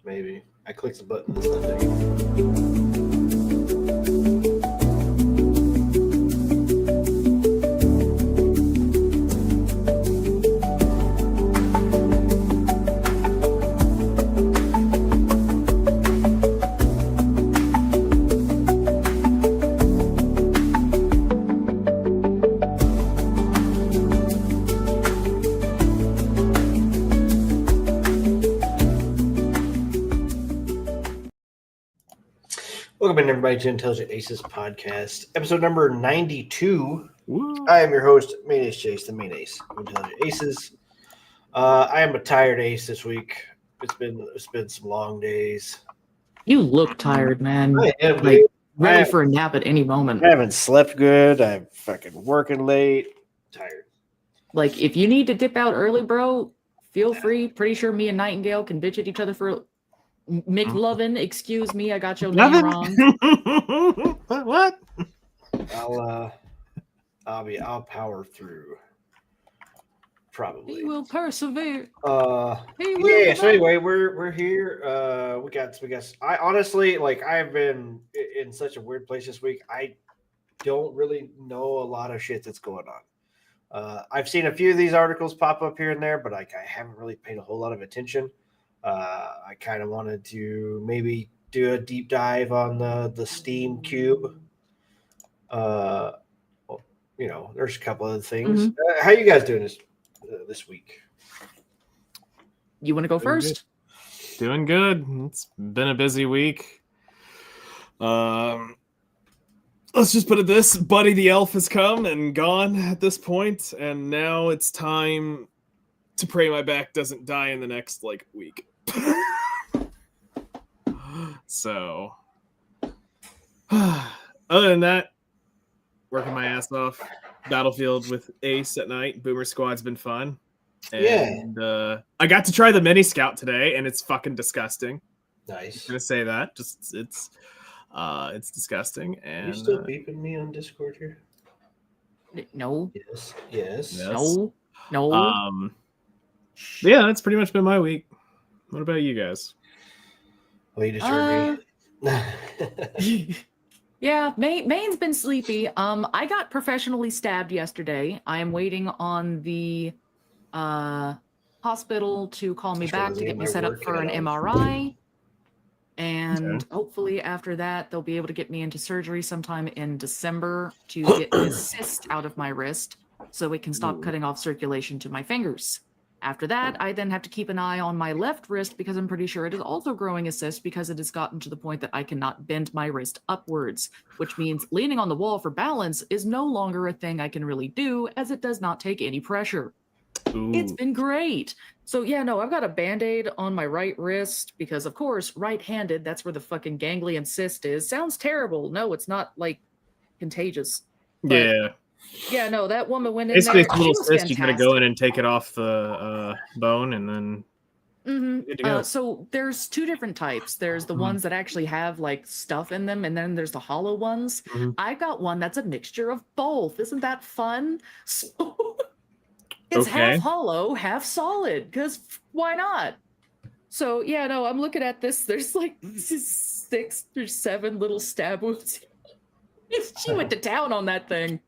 Maybe. I clicked the button. It's not there. Welcome in, everybody, to Intelligent Aces podcast, episode number 92. Woo. I am your host, Main Ace Chase, the main ace of Intelligent Aces. I am a tired ace this week. It's been some long days. You look tired, man. I am, Like, dude. ready for a nap at any moment. I haven't slept good. I'm fucking working late. Tired. Like, if you need to dip out early, bro, feel free. Pretty sure me and Nightingale can bitch at each other for McLovin. Excuse me, I got your name wrong. What? I'll power through. Probably. He will persevere. So anyway, we're here. We got. I honestly, like, I've been in such a weird place this week. I don't really know a lot of shit that's going on. I've seen a few of these articles pop up here and there, but I haven't really paid a whole lot of attention. I kind of wanted to maybe do a deep dive on the Steam Cube. There's a couple of things. Mm-hmm. How you guys doing this week? You want to go first? Doing good. It's been a busy week. Let's just put it this: Buddy the Elf has come and gone at this point, and now it's time to pray my back doesn't die in the next week. So, other than that, working my ass off. Battlefield with Ace at night. Boomer Squad's been fun. And I got to try the mini scout today, and it's fucking disgusting. Nice. I'm gonna say that. Just it's disgusting. And you still beeping me on Discord here? No. Yes. No. Yeah, that's pretty much been my week. What about you guys? Well, you just heard me. Yeah, Main's been sleepy. I got professionally stabbed yesterday. I am waiting on the hospital to call me back to get me set up for an MRI. And hopefully after that, they'll be able to get me into surgery sometime in December to get this cyst out of my wrist so it can stop cutting off circulation to my fingers. After that, I then have to keep an eye on my left wrist because I'm pretty sure it is also growing a cyst because it has gotten to the point that I cannot bend my wrist upwards, which means leaning on the wall for balance is no longer a thing I can really do as it does not take any pressure. Ooh. It's been great. So yeah, no, I've got a Band-Aid on my right wrist because, of course, right-handed, that's where the fucking ganglion cyst is. Sounds terrible. No, it's not, contagious. But, yeah, no, that woman went in basically, there. it's a little cyst. You gotta go in and take it off the bone, and then. Good to go. So there's two different types. There's the ones that actually have stuff in them, and then there's the hollow ones. I got one that's a mixture of both. Isn't that fun? So it's half hollow, half solid. Because why not? So yeah, no, I'm looking at this. There's 6 or 7 little stab wounds. She went to town on that thing.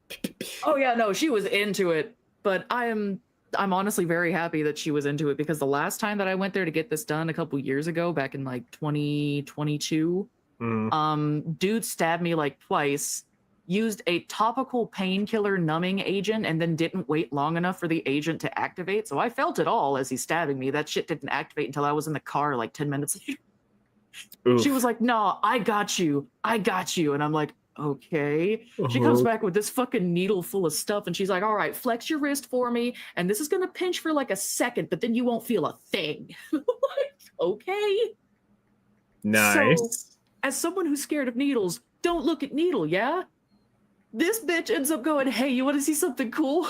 Oh yeah, no, she was into it. But I'm honestly very happy that she was into it because the last time that I went there to get this done a couple years ago, back in 2022, dude stabbed me twice, used a topical painkiller numbing agent, and then didn't wait long enough for the agent to activate. So I felt it all as he's stabbing me. That shit didn't activate until I was in the car 10 minutes later. Oof. She was like, "No, I got you. And I'm like, okay. She comes back with this fucking needle full of stuff, and she's like, "All right, flex your wrist for me, and this is gonna pinch for a second, but then you won't feel a thing." Okay. Nice. So, as someone who's scared of needles, don't look at needle, yeah? This bitch ends up going, "Hey, you want to see something cool?"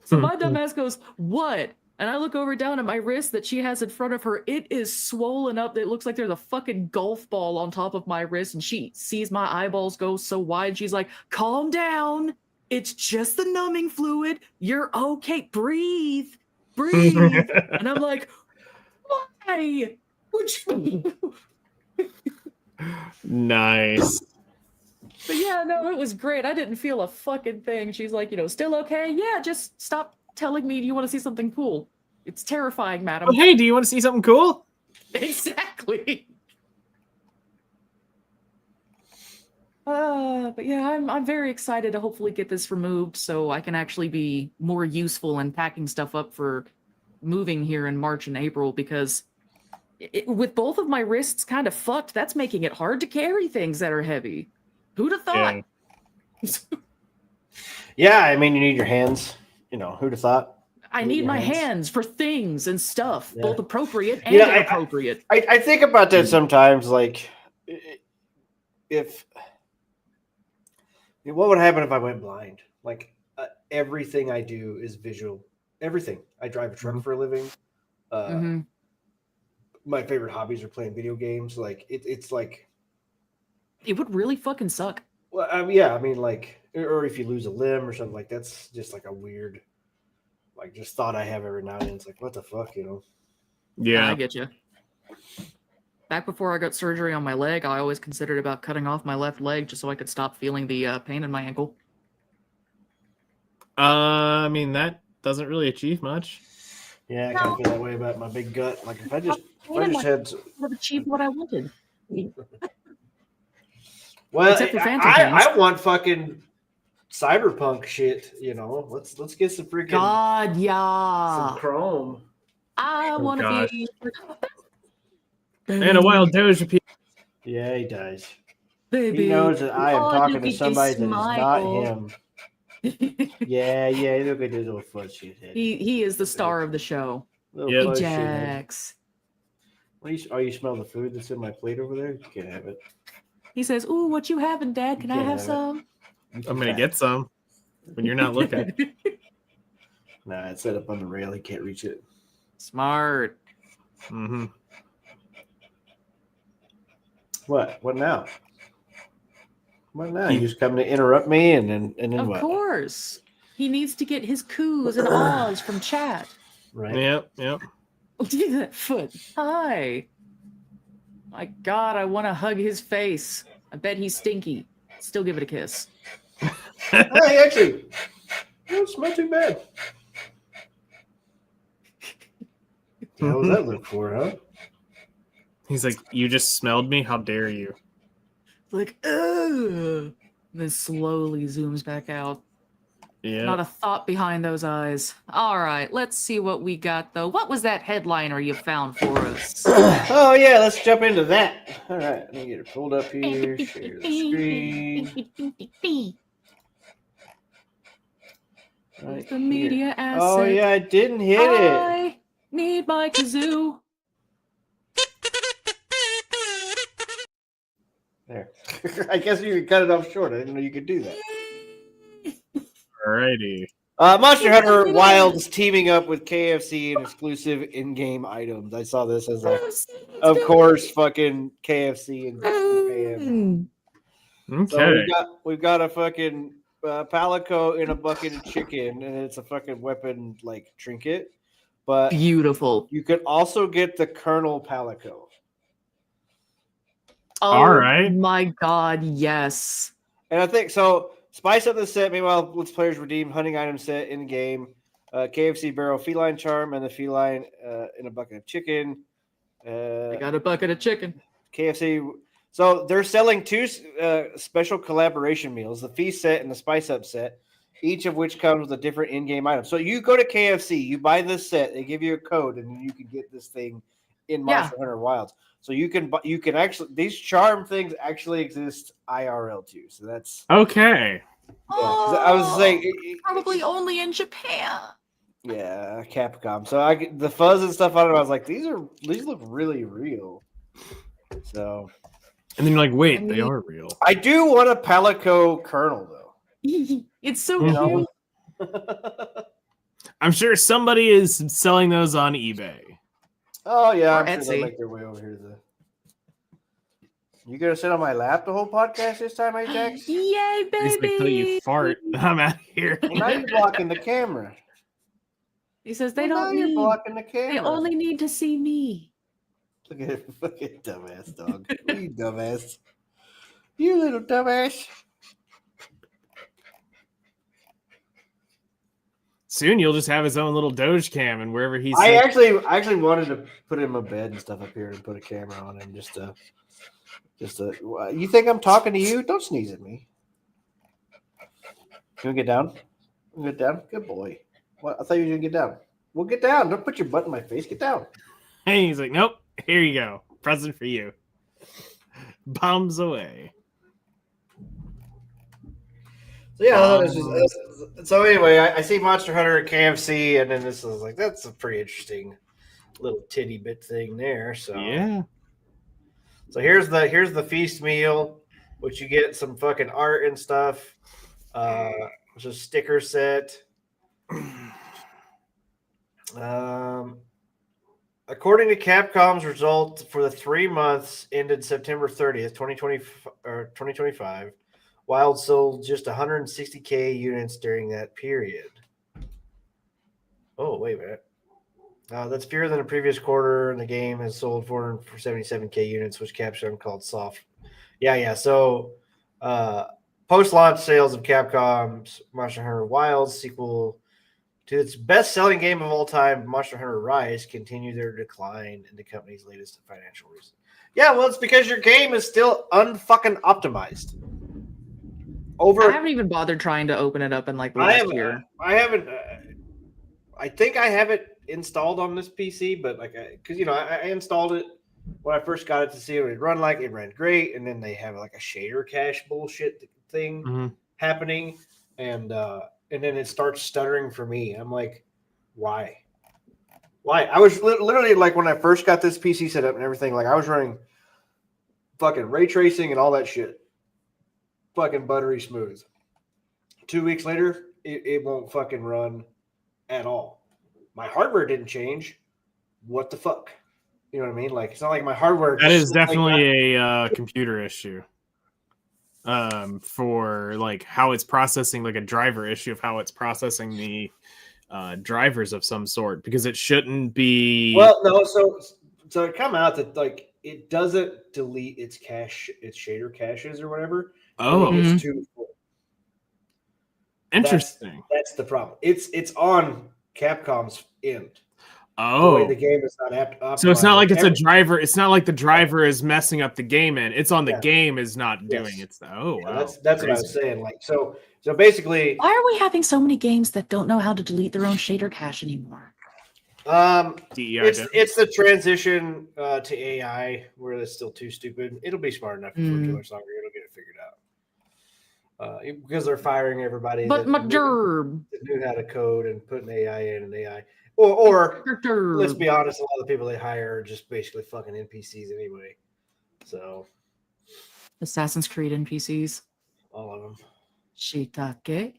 So my dumbass goes, "What?" And I look over down at my wrist that she has in front of her. It is swollen up. It looks like there's a fucking golf ball on top of my wrist. And she sees my eyeballs go so wide. She's like, "Calm down. It's just the numbing fluid. You're okay. Breathe. And I'm like, why? Nice. But yeah, no, it was great. I didn't feel a fucking thing. She's like, still okay? Yeah, just stop telling me you want to see something cool. It's terrifying, madam. Oh, hey, do you want to see something cool? Exactly. But yeah, I'm very excited to hopefully get this removed so I can actually be more useful in packing stuff up for moving here in March and April, because with both of my wrists kind of fucked, that's making it hard to carry things that are heavy. Who'd have thought? Yeah, I mean, you need your hands. Who'd have thought? I need my hands for things and stuff, Yeah. both appropriate and Yeah, inappropriate. I think about that sometimes. Like, what would happen if I went blind? Like, everything I do is visual. Everything. I drive a truck for a living. My favorite hobbies are playing video games. Like, it's like, it would really fucking suck. well, yeah, I mean, like, or if you lose a limb or something, like, that's just like a weird, like, just thought I have every now and then. It's like, what the fuck, Yeah. I get you. Back before I got surgery on my leg, I always considered about cutting off my left leg just so I could stop feeling the pain in my ankle. I mean, that doesn't really achieve much. Yeah, I kind of feel that way about my big gut. Like, if I just had, I've achieved what I wanted. well, Except for phantom pains. I want fucking cyberpunk shit. Let's get some freaking God, some yeah. chrome. I Oh, want to gosh. be. And a wild Doja people. Yeah, he does. Baby. He knows that I am Oh, talking look to at somebody this that is smile. not him. Yeah, look at this little fudge shithead. he is the star of the show. Little Yeah. fudge shithead. Ajax. You smell the food that's in my plate over there? You can't have it. He says, "Ooh, what you having, Dad? Can I Yeah. have some?" You I'm gonna can't. get some when you're not looking. Nah, it's set up on the rail. He can't reach it. Smart. Mm-hmm. What? What now? What now? You just come to interrupt me and then Of what? course. He needs to get his coos and ahs from chat. Right? Yep. Look at that foot. Hi. My God, I want to hug his face. I bet he's stinky. Still give it a kiss. Hey, actually, don't smell too bad. How was that look for, huh? He's like, you just smelled me? How dare you? Like, ugh. Then slowly zooms back out. Yeah. Not a thought behind those eyes. All right, let's see what we got, though. What was that headliner you found for us? Oh yeah, let's jump into that. All right, let me get it pulled up here. Share the screen. Right The here. media asset. Oh yeah, I didn't hit it. I need my kazoo. There. I guess you could cut it off short. I didn't know you could do that. Alrighty. Monster Hunter Wild is teaming up with KFC and exclusive in-game items. I saw this as of course, fucking KFC and Mm. Okay. so we've got a fucking palico in a bucket of chicken, and it's a fucking weapon like trinket. But Beautiful. you could also get the Colonel Palico. Oh All right. my God, yes. And I think so. Spice up the set. Meanwhile, let's players redeem hunting item set in game. KFC barrel feline charm and the feline in a bucket of chicken. I got a bucket of chicken. KFC. So they're selling two special collaboration meals: the feast set and the spice up set, each of which comes with a different in-game item. So you go to KFC, you buy this set, they give you a code, and then you can get this thing in Monster Hunter Wilds. So you can actually, these charm things actually exist IRL too. So that's Okay. yeah. 'Cause I was saying Probably only in Japan. yeah, Capcom. So the fuzz and stuff on it, I was like, these look really real. So And then you're like, wait, I they mean- are real. I do want a Palico Colonel though. It's so You know? cute. I'm sure somebody is selling those on eBay. Oh yeah, Or I'm sure Etsy. they'll make their way over here. You gonna sit on my lap the whole podcast this time, Ajax? Yay, At least they tell you baby. fart. I'm out of here. Well, now you're blocking the camera. He says they Well, now don't you're need. blocking the camera. They only need to see me. Look at it, fucking dumbass dog. You dumbass. You little dumbass. Soon you'll just have his own little Doge cam, and wherever he's. I actually wanted to put him a bed and stuff up here and put a camera on him just to. You think I'm talking to you? Don't sneeze at me. You want to get down? Get down? Good boy. What? I thought you were going to get down. Well, get down. Don't put your butt in my face. Get down. And he's like, nope, here you go. Present for you. Bombs away. So, yeah, so anyway, I see Monster Hunter at KFC, and then this is like, that's a pretty interesting little titty bit thing there. So, Yeah. So here's the feast meal, which you get some fucking art and stuff. It's a sticker set. According to Capcom's result for the 3 months ended September 30th, 2025, Wild sold just 160K units during that period. Oh, wait a minute. That's fewer than the previous quarter, and the game has sold 477K units, which Capcom called soft. Yeah. So, post-launch sales of Capcom's Monster Hunter Wilds sequel to its best-selling game of all time, Monster Hunter Rise, continue their decline in the company's latest financial reason. Yeah, well, it's because your game is still unfucking optimized. I haven't even bothered trying to open it up in like last year. I haven't. I think I have it installed on this PC, but like, because I installed it when I first got it to see what it run like. It ran great, and then they have like a shader cache bullshit thing happening, and then it starts stuttering for me. I'm like, why? I was literally like, when I first got this PC set up and everything, like I was running fucking ray tracing and all that shit, fucking buttery smooth. 2 weeks later, it won't fucking run at all. My hardware didn't change. What the fuck? You know what I mean? Like, it's not like my hardware. That is definitely a computer issue. For like how it's processing, like a driver issue of how it's processing the drivers of some sort, because it shouldn't be. Well, no. So it come out that like it doesn't delete its cache, its shader caches or whatever. Oh, it's too full. Interesting. That's the problem. It's on Capcom's end. Oh, the way the game is not optimized. So it's not like it's a driver. It's not like the driver is messing up the game, and it's on the game is not doing it. Wow. That's what I was saying. Like, so basically, why are we having so many games that don't know how to delete their own shader cache anymore? It's the transition to AI where it's still too stupid. It'll be smart enough for too much longer. It'll get it figured out. Because they're firing everybody but that knew how to code and put an AI in an AI. Or let's be honest, a lot of the people they hire are just basically fucking NPCs anyway. So, Assassin's Creed NPCs, all of them. Shiitake.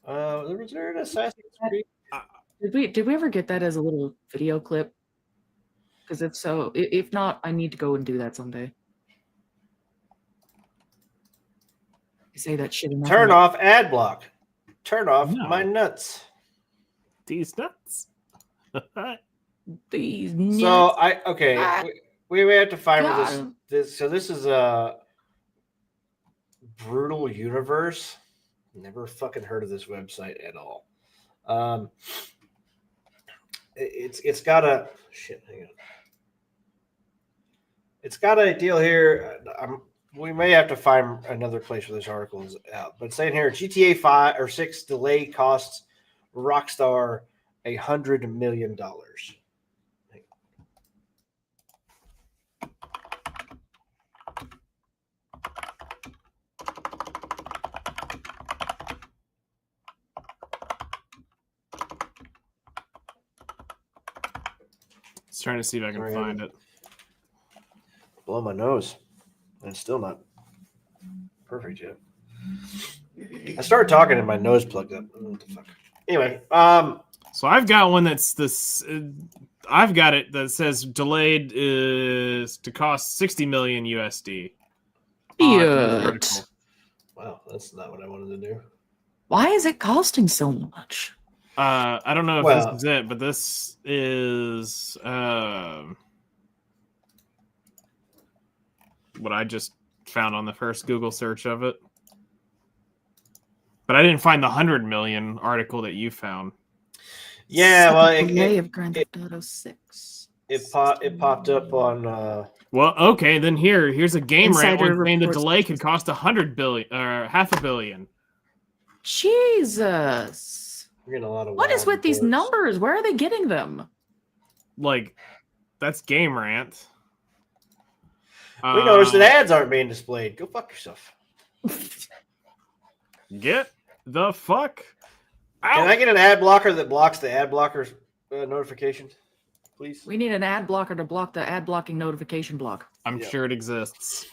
Was there an Assassin's Creed? Did we ever get that as a little video clip? Because if not, I need to go and do that someday. You say that shit enough. Turn off ad block. Turn off my nuts. These nuts. These nuts. So we have to find this. So this is a Brutal Universe. Never fucking heard of this website at all. It's got a shit. Hang on. It's got a deal here. We may have to find another place where this article is out. But saying here, GTA 5 or 6 delay costs Rockstar $100 million. Just trying to see if I can find it. Blow my nose. And it's still not perfect yet. I started talking and my nose plugged up. What the fuck? Anyway, so I've got one that's this. I've got it that says delayed is to cost 60 million USD. Yes. Wow, that's not what I wanted to do. Why is it costing so much? I don't know if Well- this is it, but this is what I just found on the first Google search of it. But I didn't find the 100 million article that you found. Yeah, well, delay of Grand Theft Auto 6. it popped up on. Well, okay, then here's a game rant Insider one saying the reports- delay could cost 100 billion or half a billion. Jesus. We're getting a lot of. What is wild with these reports. numbers? Where are they getting them? Like, that's game rant. We noticed that ads aren't being displayed. Go fuck yourself. Get the fuck Can I out. get an ad blocker that blocks the ad blockers notifications, please? We need an ad blocker to block the ad blocking notification block. I'm Yeah. sure it exists.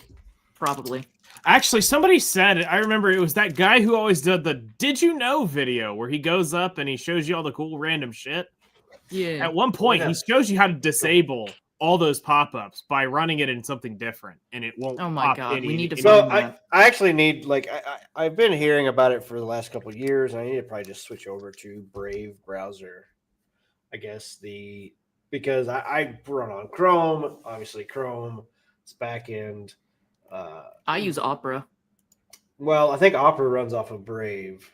Probably. Actually, somebody said, I remember it was that guy who always did the "Did you know" video where he goes up and he shows you all the cool random shit. Yeah. At one point, Yeah. he shows you how to disable all those pop-ups by running it in something different, and it won't. Oh my pop God, we need to any- So find I, that. I actually need I've been hearing about it for the last couple of years. And I need to probably just switch over to Brave browser. I guess because I run on Chrome. Obviously, Chrome, it's back end. I use Opera. Well, I think Opera runs off of Brave.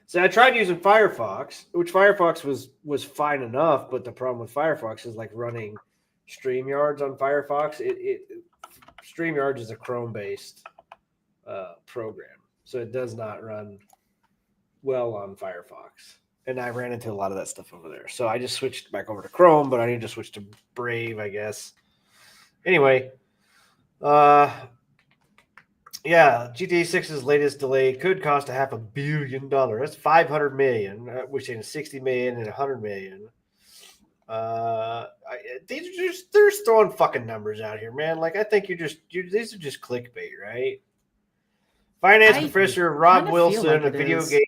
So I tried using Firefox, which Firefox was fine enough, but the problem with Firefox is like running StreamYards on Firefox. StreamYards is a Chrome-based program, so it does not run well on Firefox. And I ran into a lot of that stuff over there. So I just switched back over to Chrome, but I need to switch to Brave, I guess. Anyway, yeah, GTA 6's latest delay could cost $500 million. That's 500 million, which is 60 million and 100 million. These are they're just throwing fucking numbers out here, man. Like I think these are just clickbait, right? Finance I professor Rob kinda feel Wilson, like a it video is. gamer,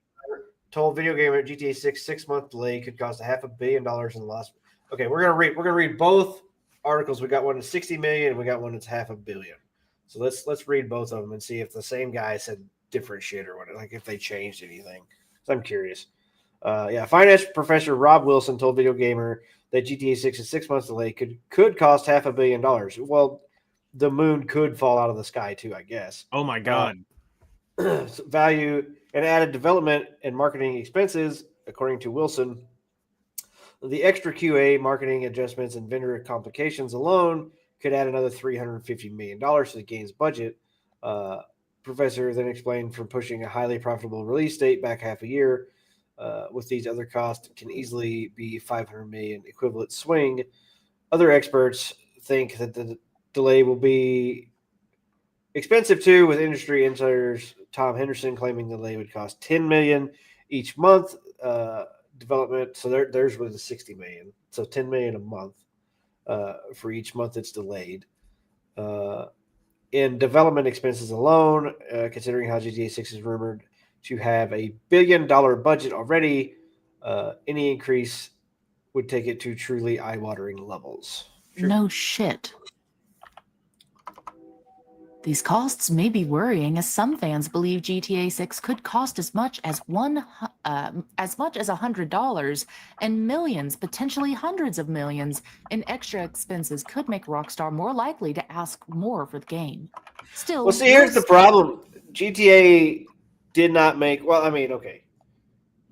told Video Gamer GTA 6 month delay could cost $500 million in loss. Okay, we're gonna read both articles. We got one that's 60 million, and we got one that's $500 million. So let's read both of them and see if the same guy said different shit or what, like if they changed anything. So I'm curious. Yeah, finance professor Rob Wilson told Video Gamer that GTA 6's 6 months delay could cost $500 million. Well, the moon could fall out of the sky too, I guess. Oh my god! Value and added development and marketing expenses, according to Wilson. The extra QA, marketing adjustments, and vendor complications alone could add another $350 million to the game's budget. Professor then explained from pushing a highly profitable release date back half a year with these other costs can easily be 500 million equivalent swing. Other experts think that the delay will be expensive too, with industry insiders Tom Henderson claiming the delay would cost 10 million each month development. So there's with the 60 million. So 10 million a month for each month it's delayed. In development expenses alone, considering how GTA 6 is rumored to have $1 billion budget already, any increase would take it to truly eye-watering levels. No shit. These costs may be worrying, as some fans believe GTA 6 could cost as much as $100, and millions, potentially hundreds of millions, in extra expenses could make Rockstar more likely to ask more for the game. Still, Well, see, here's the problem. GTA did not make. Well, I mean, okay,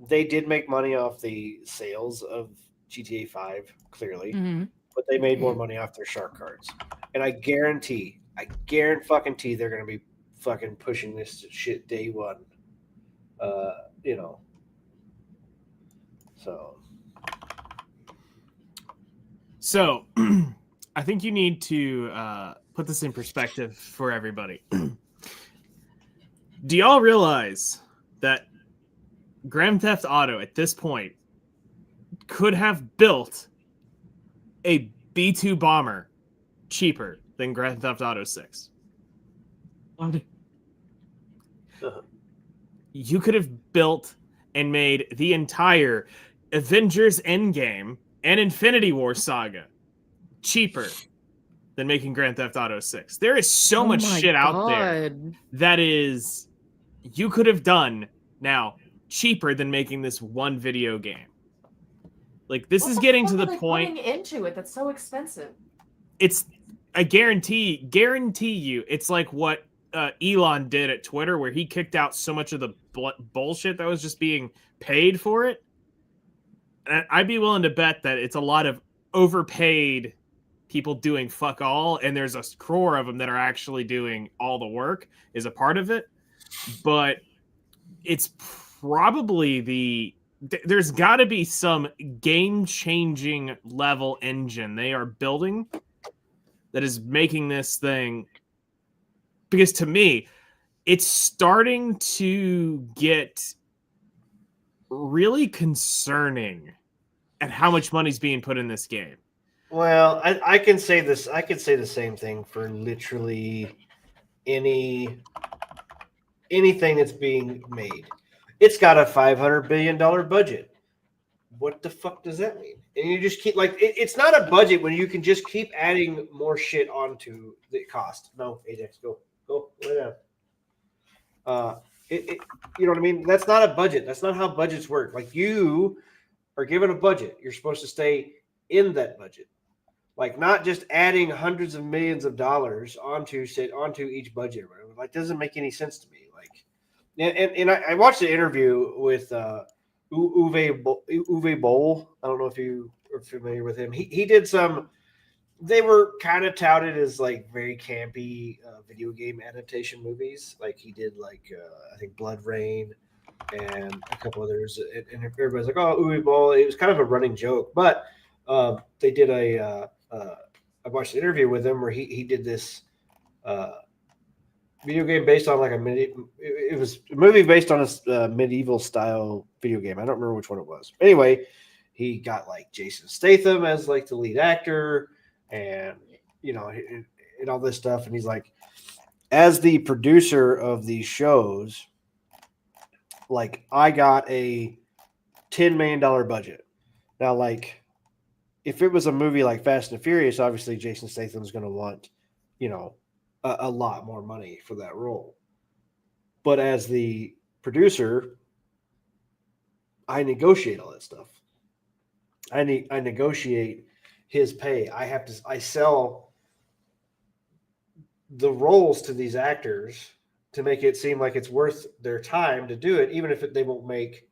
they did make money off the sales of GTA 5, clearly, Mhm. but they made more money off their shark cards. And I guarantee they're going to be fucking pushing this shit day one. You know. So, I think you need to put this in perspective for everybody. Do y'all realize that Grand Theft Auto at this point could have built a B-2 bomber cheaper than Grand Theft Auto 6? You could have built and made the entire Avengers Endgame and Infinity War saga cheaper than making Grand Theft Auto 6. There is so much Oh my shit out there God. that is you could have done. Now, cheaper than making this one video game. Like, this is getting to the point into it that's so expensive. it's I guarantee you it's like what Elon did at Twitter, where he kicked out so much of the bullshit that was just being paid for it. And I'd be willing to bet that it's a lot of overpaid people doing fuck all, and there's a core of them that are actually doing all the work is a part of it. But it's probably there's got to be some game-changing level engine they are building that is making this thing, because to me, it's starting to get really concerning at how much money's being put in this game. Well, I can say this. I can say the same thing for literally anything that's being made. It's got a $500 billion budget. What the fuck does that mean? And you just keep it's not a budget when you can just keep adding more shit onto the cost. No, Ajax, go lay down. You know what I mean? That's not a budget. That's not how budgets work. Like, you are given a budget. You're supposed to stay in that budget. Like, not just adding hundreds of millions of dollars onto each budget. Right? Like, doesn't make any sense to me. Like, and I watched the interview with Uwe Boll. I don't know if you are familiar with him. He did some. They were kind of touted as like very campy video game adaptation movies. Like, he did I think Blood Rain and a couple others. And everybody's like, oh, Uwe Boll. It was kind of a running joke, but they did I watched an interview with him where he did this video game based on it was a movie based on a medieval style video game. I don't remember which one it was. Anyway, he got like Jason Statham as like the lead actor, and and all this stuff. And he's like, as the producer of these shows, like, I got a $10 million budget. Now, like, if it was a movie like Fast and Furious, obviously Jason Statham's going to want, a lot more money for that role. But as the producer, I negotiate all that stuff. I negotiate his pay. I sell the roles to these actors to make it seem like it's worth their time to do it, even if they won't make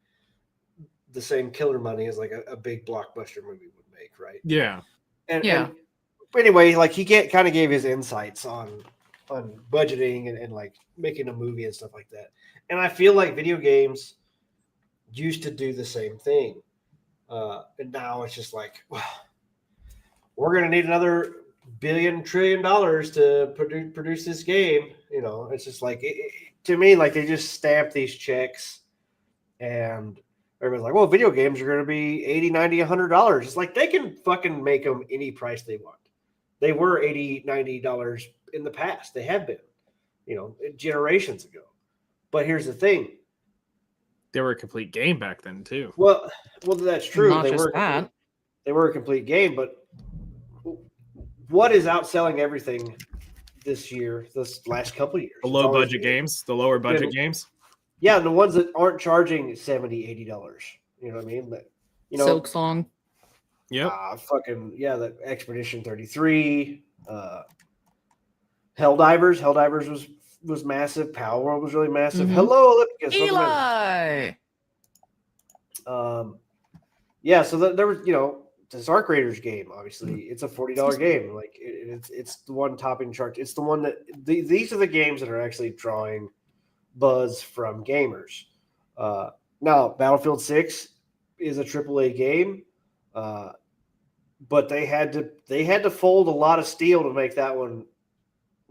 the same killer money as like a big blockbuster movie would make, right? Yeah. And anyway, like, he kind of gave his insights on budgeting and like making a movie and stuff like that. And I feel like video games used to do the same thing. And now it's just like, well, we're going to need another $1 trillion to produce this game. It's just like, to me, like, they just stamp these checks and everybody's like, well, video games are going to be $80, $90, $100. It's like, they can fucking make them any price they want. They were $80, $90 in the past. They have been, generations ago. But here's the thing. They were a complete game back then too. Well, that's true. Not They just were that. They were a complete game, but what is outselling everything this last couple of years? The low budget games, the lower budget games. Yeah, the ones that aren't charging $70, $80. You know what I mean? But, Silk Song. Yep. The Expedition 33, Helldivers was massive. Power World was really massive. Mhm. Hello, Olympicus. Eli. So there was, this Arc Raiders game, obviously, it's a $40 game. Like, it's the one topping chart. It's the one that these are the games that are actually drawing buzz from gamers. Now, Battlefield 6 is a AAA game, but they had to fold a lot of steel to make that one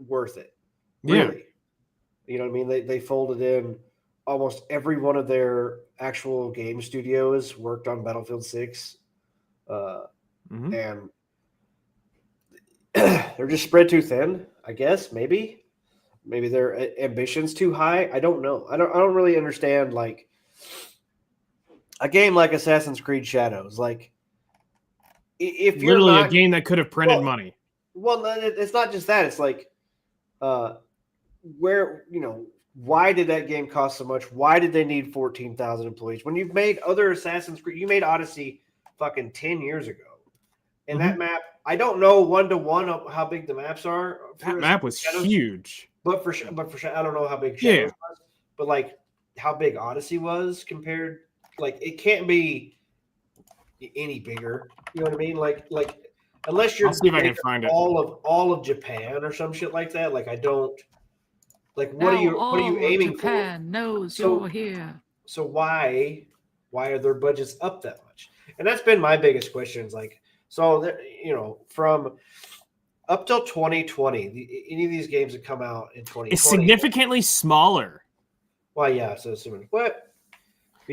worth it. Really. Yeah. You know what I mean? They folded in almost every one of their actual game studios worked on Battlefield 6. And they're just spread too thin, I guess. Maybe their ambition's too high. I don't know. I don't really understand, like, a game like Assassin's Creed Shadows. Like, if you're literally not, a game that could have printed money. Well, it's not just that. It's like, why did that game cost so much? Why did they need 14,000 employees? When you've made other Assassin's Creed, you made Odyssey fucking 10 years ago. And that map, I don't know 1-to-1 of how big the maps are. That map was huge. But for sure, I don't know how big Shadows was. But like how big Odyssey was compared, like it can't be any bigger. You know what I mean? Like unless you're I'll see if I can find it. all of Japan or some shit like that. Like I don't. Like what are you aiming Japan knows you're here. So why are their budgets up that much? And that's been my biggest question. Is like, so from up till 2020, any of these games that come out in 2020 is significantly smaller. Well, yeah. So assuming what?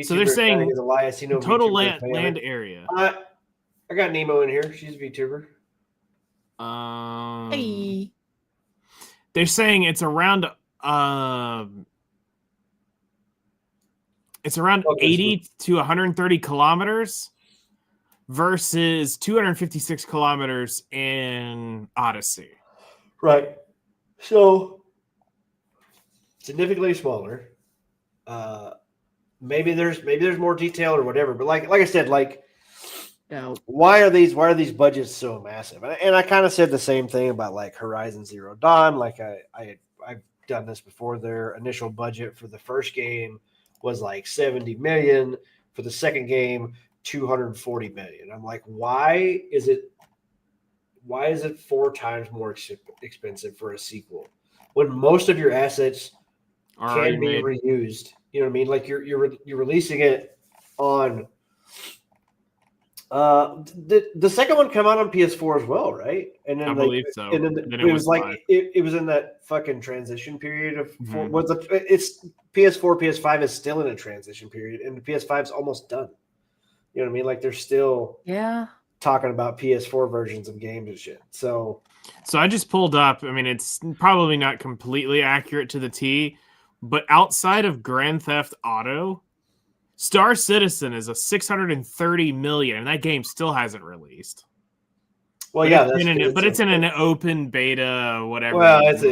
So they're saying is a lie. I see no total land area. I got Nemo in here. She's a VTuber. Hey. They're saying it's around 80 to 130 kilometers versus 256 kilometers in Odyssey. Right. So significantly smaller. Maybe there's more detail or whatever, but like I said, why are these budgets so massive? And I kind of said the same thing about like Horizon Zero Dawn. Like I've done this before. Their initial budget for the first game was like 70 million. For the second game, 240 million. I'm like, why is it 4 times more expensive for a sequel when most of your assets can be reused? You know what I mean? Like you're releasing it on the second one came out on PS4 as well, right? And then I believe so. And then it was like it was in that fucking transition period of it's PS4, PS5 is still in a transition period, and the PS5 is almost done. You know what I mean? Like they're still talking about PS4 versions of games and shit. So I just pulled up. I mean, it's probably not completely accurate to the T, but outside of Grand Theft Auto, Star Citizen is a 630 million, and that game still hasn't released. Well, but it's in an open beta, whatever. Well, it's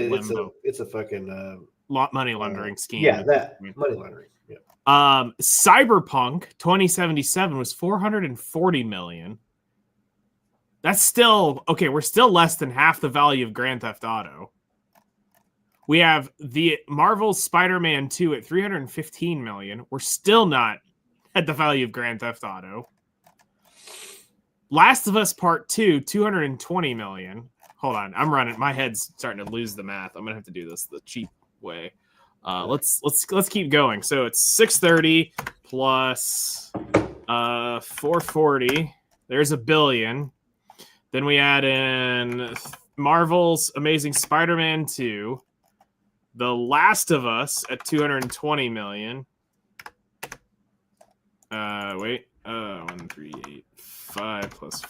a fucking money laundering scheme. Yeah, that money laundering. Yeah. Cyberpunk 2077 was 440 million. That's still okay. We're still less than half the value of Grand Theft Auto. We have the Marvel's Spider-Man 2 at 315 million. We're still not at the value of Grand Theft Auto. Last of Us Part 2, 220 million. Hold on, I'm running. My head's starting to lose the math. I'm gonna have to do this the cheap way. Let's keep going. So it's 630 plus 440. There's $1 billion. Then we add in Marvel's Amazing Spider-Man 2. The Last of Us at 220 million. 1,385 plus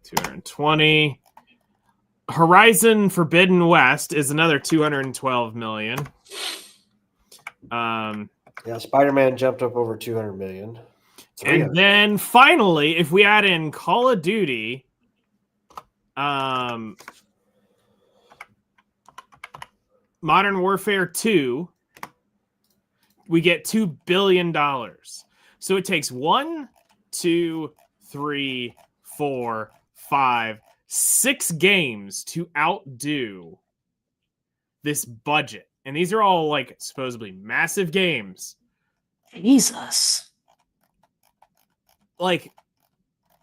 220. Horizon Forbidden West is another 212 million. Spider-Man jumped up over 200 million. And then finally, if we add in Call of Duty, Modern Warfare 2, we get $2 billion. So it takes 1, 2, 3, 4, 5, 6 games to outdo this budget. And these are all like supposedly massive games. Jesus. Like,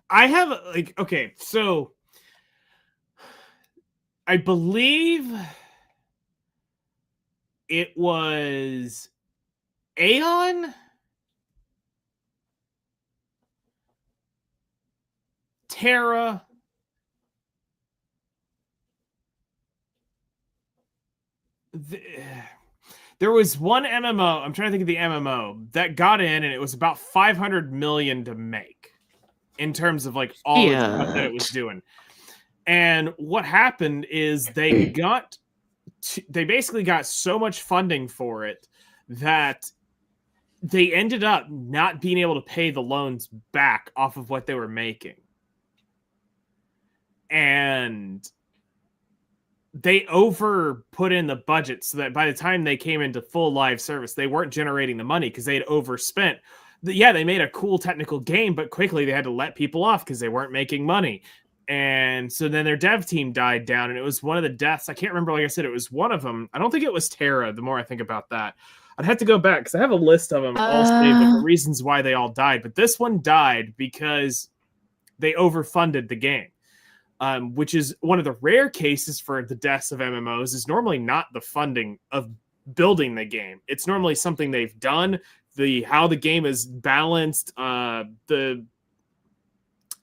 I have like, okay, so I believe it was Aeon, Terra, there was one MMO, I'm trying to think of the MMO, that got in and it was about 500 million to make in terms of like all the stuff that it was doing. And what happened is they basically got so much funding for it that they ended up not being able to pay the loans back off of what they were making. And they over put in the budget so that by the time they came into full live service, they weren't generating the money because they had overspent. Yeah, they made a cool technical game, but quickly they had to let people off because they weren't making money. And so then their dev team died down, and it was one of the deaths. I can't remember, like I said, it was one of them. I don't think it was Terra, the more I think about that. I'd have to go back because I have a list of them all saved of the reasons why they all died. But this one died because they overfunded the game. Which is one of the rare cases for the deaths of MMOs, is normally not the funding of building the game. It's normally something they've done, how the game is balanced, the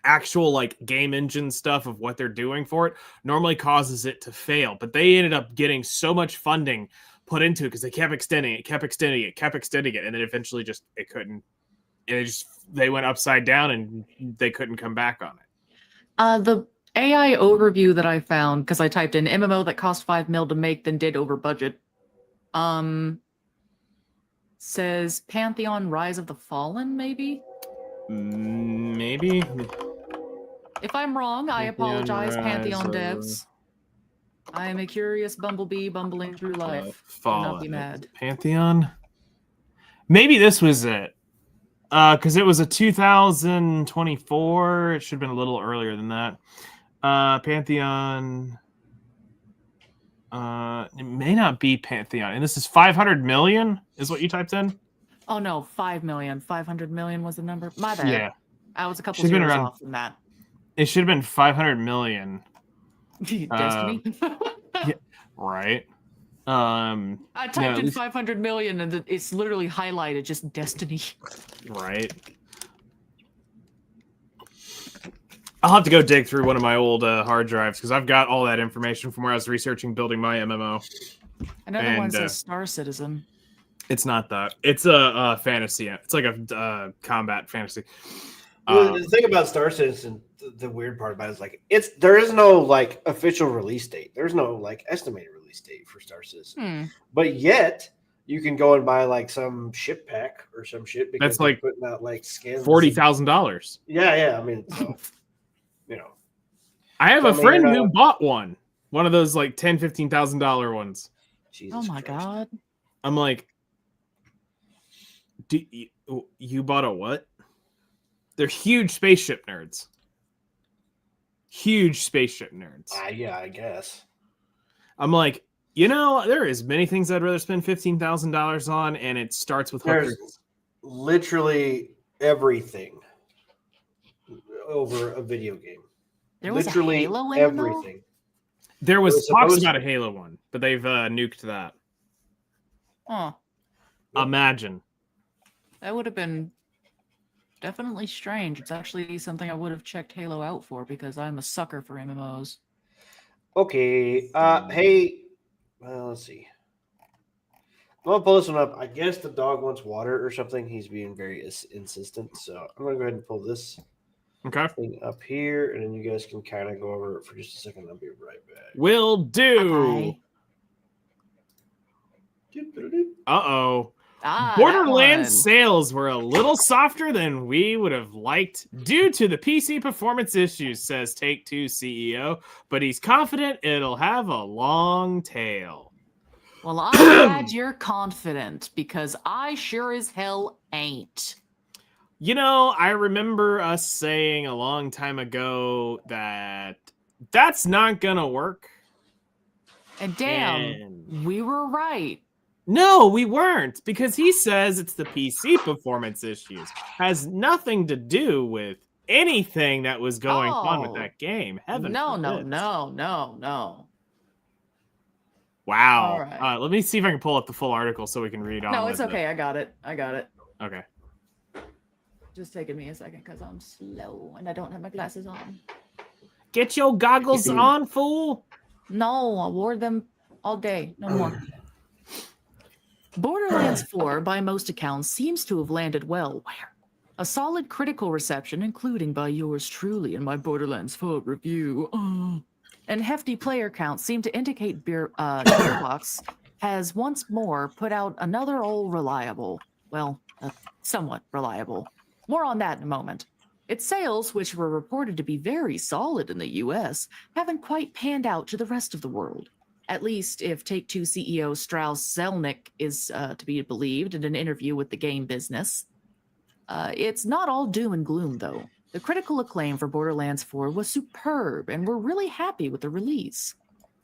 actual like game engine stuff of what they're doing for it normally causes it to fail. But they ended up getting so much funding put into it because they kept extending it, and then eventually it couldn't. They went upside down and they couldn't come back on it. The AI overview that I found, because I typed in MMO that cost $5 million to make, then did over budget, says Pantheon Rise of the Fallen, maybe? Maybe. If I'm wrong, I apologize, Pantheon Rise devs. I am a curious bumblebee bumbling through life. Do not be mad. Pantheon? Maybe this was it. Because it was a 2024. It should have been a little earlier than that. Pantheon. It may not be Pantheon. And this is 500 million, is what you typed in? Oh, no, 5 million. 500 million was the number. My bad. Yeah. I was a couple Should've been zeros around- off from that. It should have been 500 million. Destiny. Right. I typed in this- 500 million and it's literally highlighted just Destiny. Right. I'll have to go dig through one of my old hard drives because I've got all that information from where I was researching building my MMO. Another one says Star Citizen. It's not that. It's a fantasy. It's like a combat fantasy. The thing about Star Citizen, the weird part about it is like there is no like official release date. There's no like estimated release date for Star Citizen. But yet you can go and buy like some ship pack or some shit because That's like putting out like skins. $40,000. Yeah. I mean, so, I have So, a I mean, friend you're who not- bought one of those like $10,000-$15,000 ones. Jesus Oh my Christ. god. I'm like, you bought a what? They're huge spaceship nerds. Huge spaceship nerds. Yeah, I guess. I'm like, there is many things I'd rather spend $15,000 on, and it starts with There's hookers. literally everything over a video game. There was Literally a Halo in it, though? everything. There was It was talks supposed- about a Halo one, but they've nuked that. Oh, Imagine. that would have been definitely strange. It's actually something I would have checked Halo out for because I'm a sucker for MMOs. Okay. Hey. Let's see. I'm gonna pull this one up. I guess the dog wants water or something. He's being very insistent. So I'm gonna go ahead and pull this Okay. thing up here, and then you guys can kind of go over it for just a second. I'll be right back. Will do. Bye. Uh-oh. Ah, that Borderlands one. sales were a little softer than we would have liked due to the PC performance issues, says Take-Two CEO, but he's confident it'll have a long tail. Well, I'm glad you're confident because I sure as hell ain't. I remember us saying a long time ago that that's not gonna work. And damn, And- we were right. No, we weren't, because he says it's the PC performance issues. Has nothing to do with anything that was going on with Oh. that game. Heaven No. Wow. All right. Let me see if I can pull up the full article so we can read on. No, with it's it. okay. I got it. Okay. Just taking me a second because I'm slow and I don't have my glasses on. Get your goggles on, fool. No, I wore them all day. No more. Borderlands 4, by most accounts, seems to have landed well. Where? A solid critical reception, including by yours truly in my Borderlands 4 review. And hefty player counts seem to indicate Gearbox has once more put out another old reliable, somewhat reliable. More on that in a moment. Its sales, which were reported to be very solid in the US, haven't quite panned out to the rest of the world. At least if Take-Two CEO Strauss Zelnick is to be believed in an interview with the game business. It's not all doom and gloom, though. The critical acclaim for Borderlands 4 was superb, and we're really happy with the release.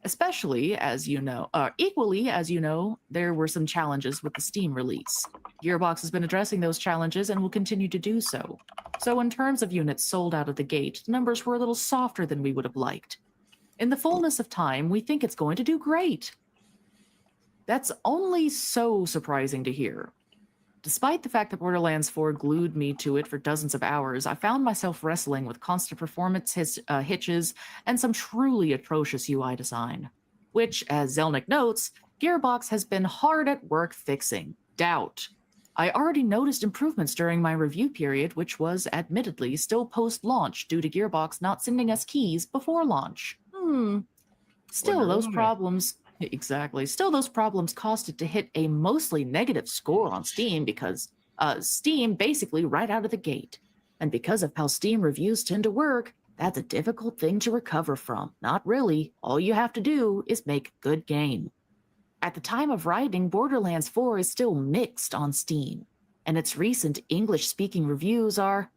Especially, as you know, equally as you know, there were some challenges with the Steam release. Gearbox has been addressing those challenges and will continue to do so. So in terms of units sold out of the gate, the numbers were a little softer than we would have liked. In the fullness of time, we think it's going to do great. That's only so surprising to hear. Despite the fact that Borderlands 4 glued me to it for dozens of hours, I found myself wrestling with constant performance hitches and some truly atrocious UI design, which, as Zelnick notes, Gearbox has been hard at work fixing. Doubt. I already noticed improvements during my review period, which was admittedly still post-launch due to Gearbox not sending us keys before launch. Still, those problems... Exactly. Still, those problems caused it to hit a mostly negative score on Steam because Steam basically right out of the gate. And because of how Steam reviews tend to work, that's a difficult thing to recover from. Not really. All you have to do is make a good game. At the time of writing, Borderlands 4 is still mixed on Steam, and its recent English-speaking reviews are,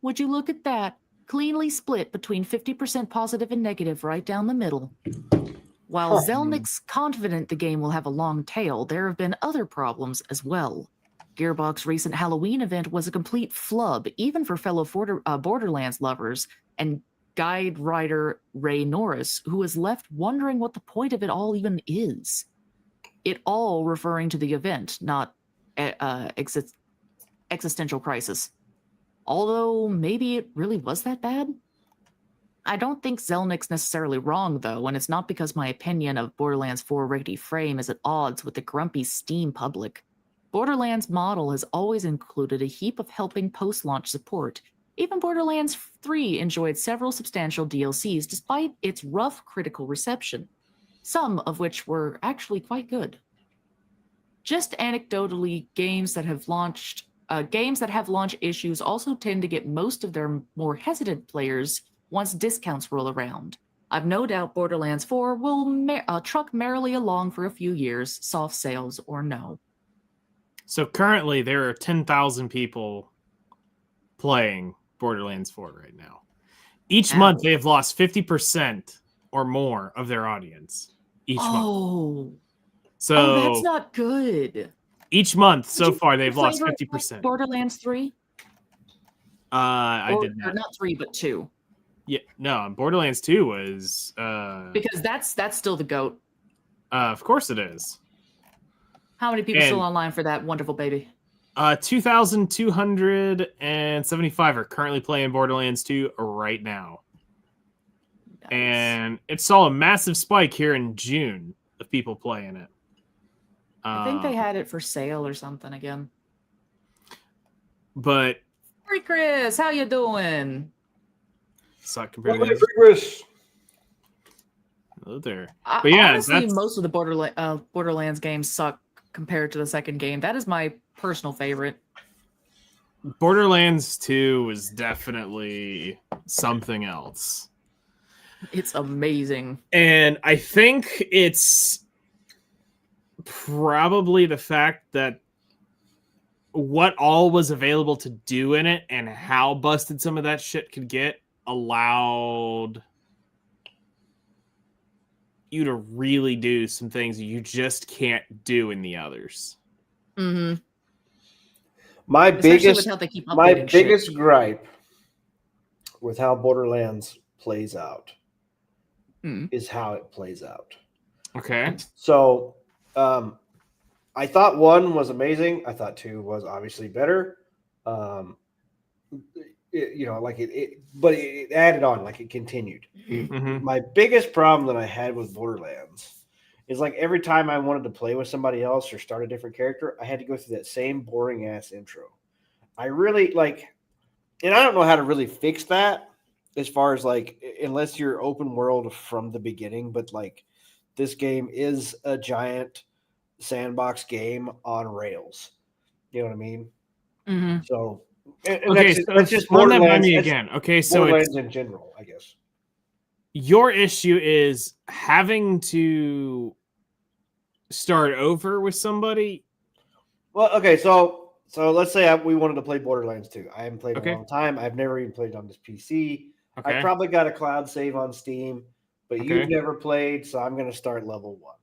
would you look at that? Cleanly split between 50% positive and negative right down the middle. While Zelnick's confident the game will have a long tail, there have been other problems as well. Gearbox's recent Halloween event was a complete flub, even for fellow Borderlands lovers, and guide writer Ray Norris, who was left wondering what the point of it all even is. It all referring to the event, not existential crisis. Although maybe it really was that bad? I don't think Zelnick's necessarily wrong, though, and it's not because my opinion of Borderlands 4 Rickety Frame is at odds with the grumpy Steam public. Borderlands' model has always included a heap of helping post-launch support. Even Borderlands 3 enjoyed several substantial DLCs despite its rough critical reception, some of which were actually quite good. Just anecdotally, games that have launch issues also tend to get most of their more hesitant players once discounts roll around. I've no doubt Borderlands 4 will truck merrily along for a few years, soft sales or no. So currently there are 10,000 people playing Borderlands 4 right now. Each month they have lost 50% or more of their audience. Each month. So that's not good. Each month so far they've lost 50%. Borderlands 3? I did not. Not 3, but 2. Yeah, no, Borderlands 2 was because that's still the GOAT. Of course it is. How many people still online for that wonderful baby? 2,275 are currently playing Borderlands 2 right now. Nice. And it saw a massive spike here in June of people playing it. I think they had it for sale or something again. But hey Chris, how you doing? Suck compared to Chris. Hello there. But yeah, honestly, most of the Borderlands games suck compared to the second game. That is my personal favorite. Borderlands 2 was definitely something else. It's amazing. And I think it's probably the fact that what all was available to do in it and how busted some of that shit could get allowed you to really do some things you just can't do in the others. Mm-hmm. My biggest gripe with how Borderlands plays out is how it plays out. Okay. So I thought 1 was amazing. I thought 2 was obviously better. But it added on, like it continued. Mm-hmm. My biggest problem that I had with Borderlands is like every time I wanted to play with somebody else or start a different character, I had to go through that same boring ass intro. I really and I don't know how to really fix that as far as unless you're open world from the beginning, but this game is a giant sandbox game on rails. You know what I mean? Mm-hmm. So, that's just run that by me again. Okay, so Borderlands in general, I guess. your issue is having to start over with somebody. Well, okay, so let's say we wanted to play Borderlands 2. I haven't played in Okay. a long time. I've never even played on this PC. I Okay. probably got a cloud save on Steam, but Okay. you've never played, so I'm going to start level 1.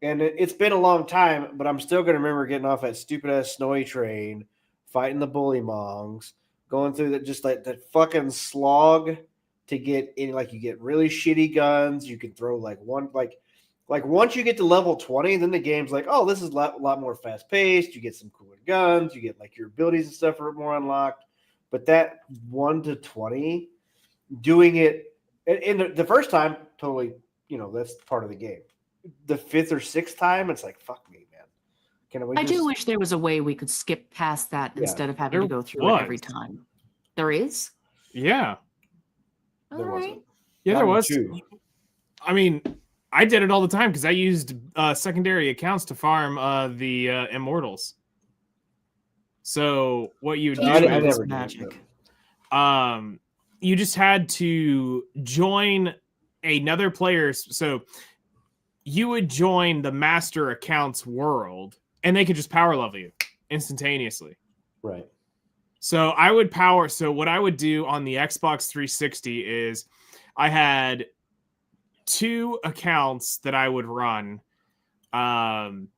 And it's been a long time, but I'm still going to remember getting off that stupid ass snowy train, fighting the bully mongs, going through that fucking slog to get in. Like, you get really shitty guns. You can throw like once you get to level 20, then the game's like, oh, this is a lot more fast paced. You get some cooler guns. You get like your abilities and stuff are more unlocked. But that 1 to 20, doing it in the first time, totally, that's part of the game. The 5th or 6th time, it's like, fuck me, man. I do wish there was a way we could skip past that instead of having to go through it every time. There is? Yeah. All right. Yeah, there was. Two. I mean, I did it all the time because I used secondary accounts to farm the Immortals. So what you would do I is never magic. You just had to join another player's. So you would join the master accounts world, and they could just power level you instantaneously. Right. So I would power. So what I would do on the Xbox 360 is I had 2 accounts that I would run and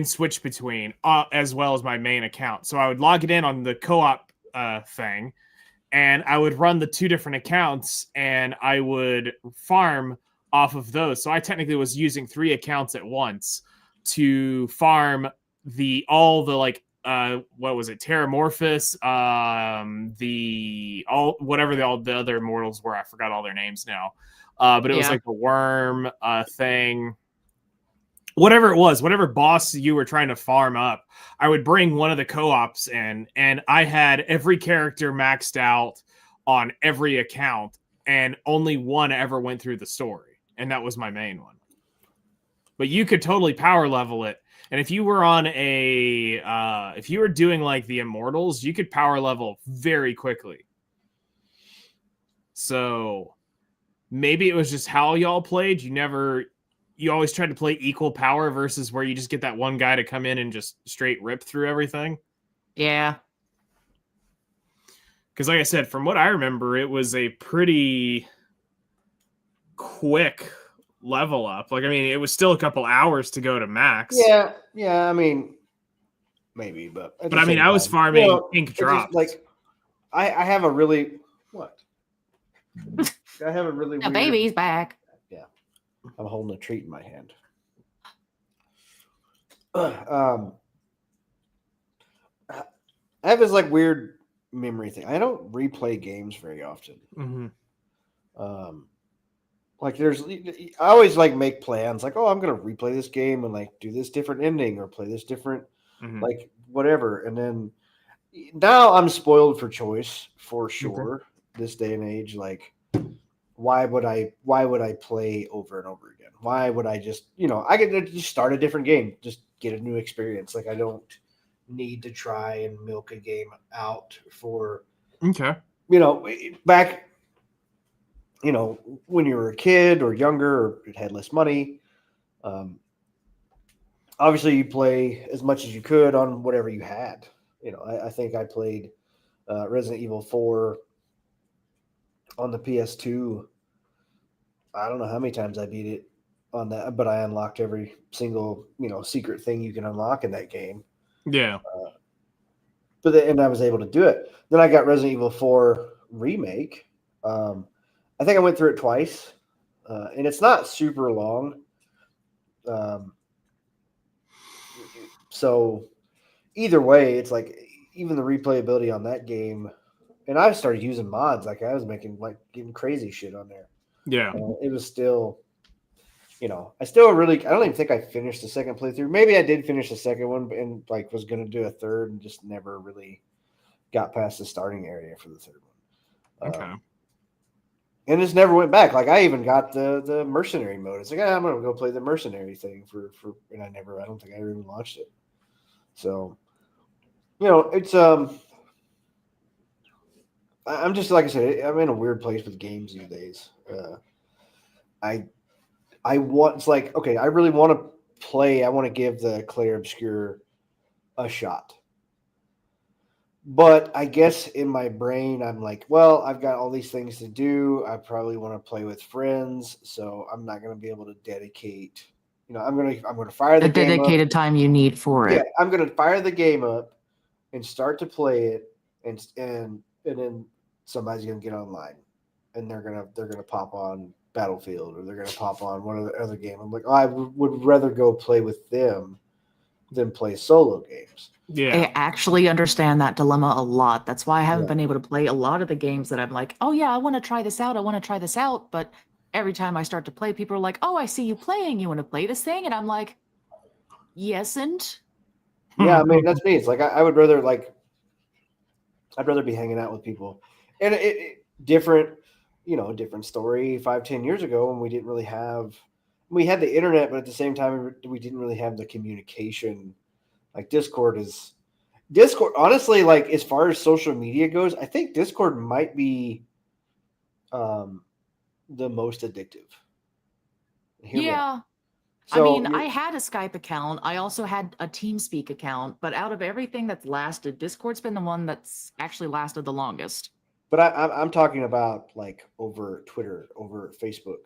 switch between, as well as my main account. So I would log it in on the co-op thing, and I would run the 2 different accounts, and I would farm off of those. So I technically was using 3 accounts at once to farm all the what was it, Terramorphous, whatever the other immortals were. I forgot all their names now. But it was like the worm thing. Whatever it was, whatever boss you were trying to farm up, I would bring one of the co-ops in, and I had every character maxed out on every account, and only one ever went through the story, and that was my main one. But you could totally power level it, and if you were on if you were doing like the Immortals, you could power level very quickly. So maybe it was just how y'all played. You always tried to play equal power versus where you just get that one guy to come in and just straight rip through everything. Yeah. Because like I said, from what I remember, it was a pretty quick level up. Like, I mean, it was still a couple hours to go to max. Yeah. I mean, maybe, but I mean, I was farming pink drops. Like, I have a really I have a really The weird, baby's back. Yeah, I'm holding a treat in my hand. I have this like weird memory thing. I don't replay games very often. Mm-hmm. Like I always like make plans. Like, oh, I'm gonna replay this game and like do this different ending or play this different, like whatever. And then now I'm spoiled for choice for sure. Okay. This day and age, like, why would I play over and over again? Why would I just, I could just start a different game, just get a new experience. Like, I don't need to try and milk a game out for, back, when you were a kid or younger or had less money. Obviously you play as much as you could on whatever you had. I think I played Resident Evil 4 on the PS2. I don't know how many times I beat it on that, but I unlocked every single, secret thing you can unlock in that game. Yeah. And I was able to do it. Then I got Resident Evil 4 Remake. I think I went through it twice, and it's not super long. So either way, it's like even the replayability on that game. And I started using mods. Like, I was getting crazy shit on there. Yeah. It was still, I don't even think I finished the second playthrough. Maybe I did finish the second one and like was going to do a third and just never really got past the starting area for the third one. Okay. And just never went back. Like, I even got the mercenary mode. It's like, I'm going to go play the mercenary thing and I don't think I ever even launched it. So, it's, I'm just, like I said, I'm in a weird place with games these days. I want, it's like, okay, I really want to play. I want to give the Clair Obscure a shot. But I guess in my brain, I'm like, well, I've got all these things to do. I probably want to play with friends, so I'm not going to be able to dedicate. I'm gonna fire The the game up. dedicated time you need for Yeah, it. I'm gonna fire the game up and start to play it, and then somebody's gonna get online, and they're gonna pop on Battlefield, or they're gonna pop on one of the other game. I'm like, oh, I would rather go play with them than play solo games. Yeah. I actually understand that dilemma a lot. That's why I haven't Yeah. been able to play a lot of the games that I'm like, oh yeah, I want to try this out. I want to try this out. But every time I start to play, people are like, oh, I see you playing. You want to play this thing? And I'm like, yes, and Yeah, I mean, that's me. It's like I would rather I'd rather be hanging out with people, and different, different story 5-10 years ago when we had the internet, but at the same time we didn't really have the communication. Like Discord. Honestly, like as far as social media goes, I think Discord might be the most addictive. Hear me out. yeah. So I mean, I had a Skype account. I also had a TeamSpeak account. But out of everything that's lasted, Discord's been the one that's actually lasted the longest. but I'm talking about like over Twitter, over Facebook.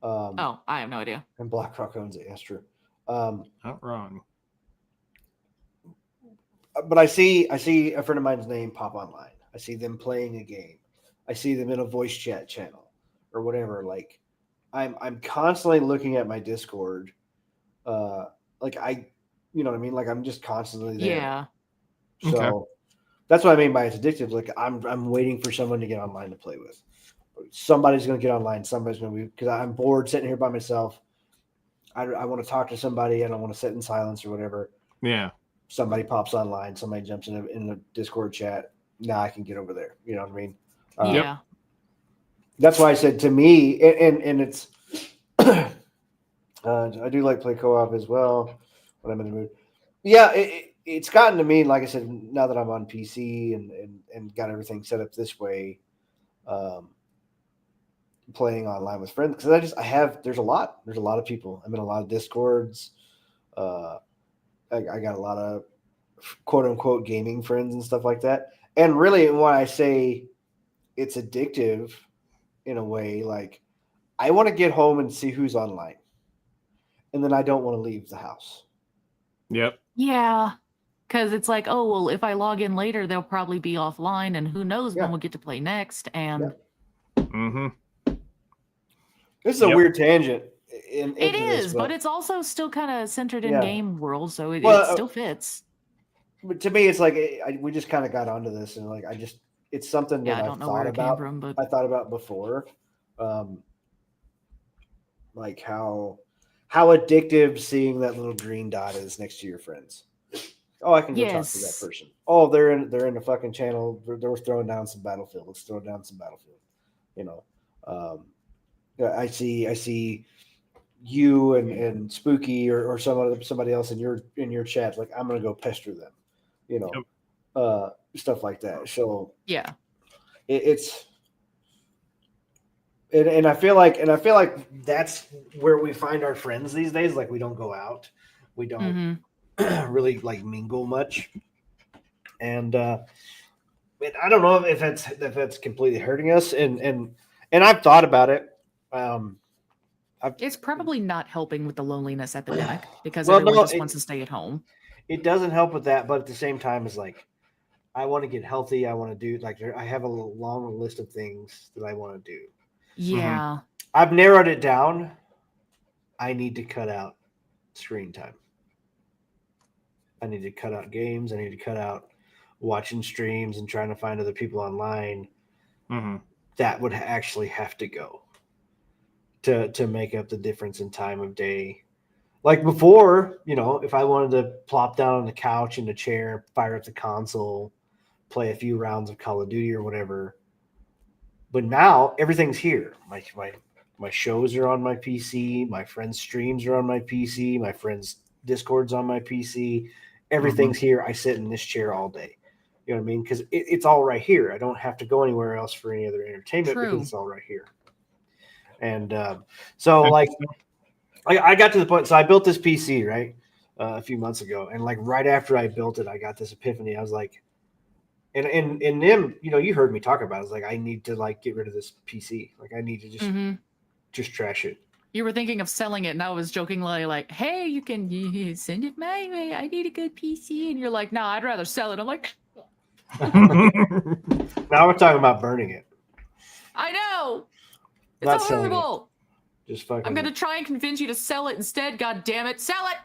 Oh, I have no idea. And BlackRock owns it. That's true. Not wrong. But I see a friend of mine's name pop online. I see them playing a game. I see them in a voice chat channel or whatever. Like I'm constantly looking at my Discord. Like you know what I mean? Like I'm just constantly there. Yeah. So Okay. that's what I mean by it's addictive. Like I'm waiting for someone to get online to play with. Somebody's going to get online. Somebody's going to be, because I'm bored sitting here by myself. I want to talk to somebody. I don't want to sit in silence or whatever. Yeah. Somebody pops online. Somebody jumps in the Discord chat. Now I can get over there. You know what I mean? Yeah. That's why I said to me, and it's I do like play co-op as well when I'm in the mood. Yeah, it's gotten to me, like I said, now that I'm on PC and got everything set up this way, playing online with friends, because there's a lot of people. I'm in a lot of Discords. I got a lot of quote unquote gaming friends and stuff like that. And really, when I say it's addictive in a way, like I want to get home and see who's online, and then I don't want to leave the house. Yep. Yeah. Because it's like, oh, well, if I log in later, they'll probably be offline, and who knows when we'll get to play next. And Mm-hmm. This is a Yep. weird tangent. it is, but it's also still kind of centered in Yeah. game world, so it Well, still fits. But to me, it's like we just kind of got onto this, and like it's something that Yeah, I I've don't know thought where it came about. from, but I thought about before, like how addictive seeing that little green dot is next to your friends. Oh, I can go talk to that yes. person. Oh, they're in the fucking channel. They're throwing down some Battlefield. Let's throw down some Battlefield. You know, yeah, I see you and Spooky or somebody else in your chat. Like I'm gonna go pester them. You know, stuff like that. So Yeah. it's. And I feel like that's where we find our friends these days. Like we don't go out, we don't really like mingle much, and I don't know if that's completely hurting us. And I've thought about it. It's probably not helping with the loneliness epidemic because Well, everyone no, just wants to stay at home. It doesn't help with that, but at the same time, it's like I want to get healthy. I want to do I have a long list of things that I want to do. Yeah. I've narrowed it down. I need to cut out screen time. I need to cut out games. I need to cut out watching streams and trying to find other people online. Mm-hmm. That would actually have to go to make up the difference in time of day. Like before, if I wanted to plop down on the couch in a chair, fire up the console, play a few rounds of Call of Duty or whatever. But now everything's here. My shows are on my PC. My friends' streams are on my PC. My friends' Discord's on my PC. Everything's here. I sit in this chair all day. You know what I mean? Because it's all right here. I don't have to go anywhere else for any other entertainment because it's all right here. And so like I got to the point. So I built this PC right a few months ago, and like right after I built it, I got this epiphany. I was like, and them, you heard me talk about it. I was like, I need to like get rid of this PC. Like I need to just trash it. You were thinking of selling it, and I was jokingly like, "Hey, you can send it my way. I need a good PC." And you're like, "No, I'd rather sell it." I'm like, Now we're talking about burning it. "I know, it's Not selling it. horrible. Just fucking. I'm gonna try and convince you to sell it instead. God damn it, sell it!"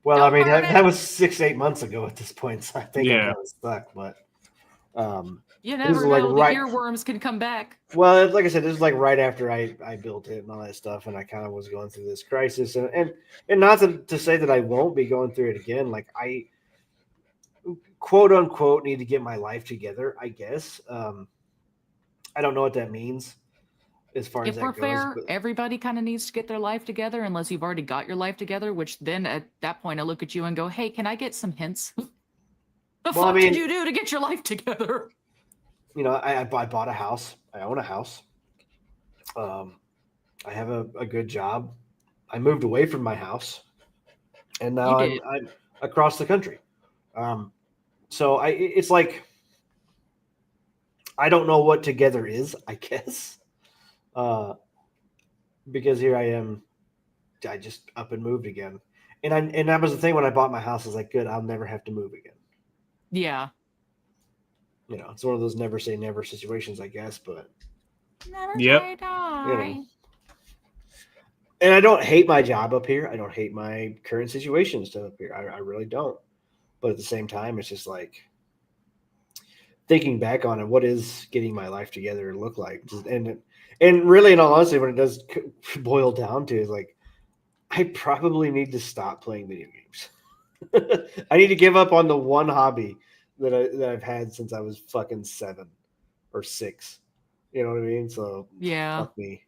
Well, Don't I mean burn that was 6-8 months ago at this point, so I think I'm Yeah. kind of stuck. But You This never is like know. right- The earworms can come back. well, like I said, this is like right after I built it and all that stuff, and I kind of was going through this crisis, and not to say that I won't be going through it again. Like I quote unquote need to get my life together, I guess. I don't know what that means as far as If that we're goes. fair, but- everybody kind of needs to get their life together, unless you've already got your life together. Which then, at that point, I look at you and go, "Hey, can I get some hints? The Well, I fuck mean- did you do to get your life together?" I bought a house. I own a house. I have a good job. I moved away from my house, and now You I'm across the country. So it's like I don't know what together is, I guess. Because here I am, I just up and moved again, and that was the thing when I bought my house. I was like, good, I'll never have to move again. Yeah. It's one of those never say never situations, I guess. But Never Yep. say die. and I don't hate my job up here. I don't hate my current situation and stuff up here. I really don't. But at the same time, it's just like thinking back on it. What is getting my life together look like? And really, in all honesty, when it does boil down to, is like I probably need to stop playing video games. I need to give up on the one hobby that I've had since I was fucking 7 or 6. You know what I mean? So Yeah. fuck me.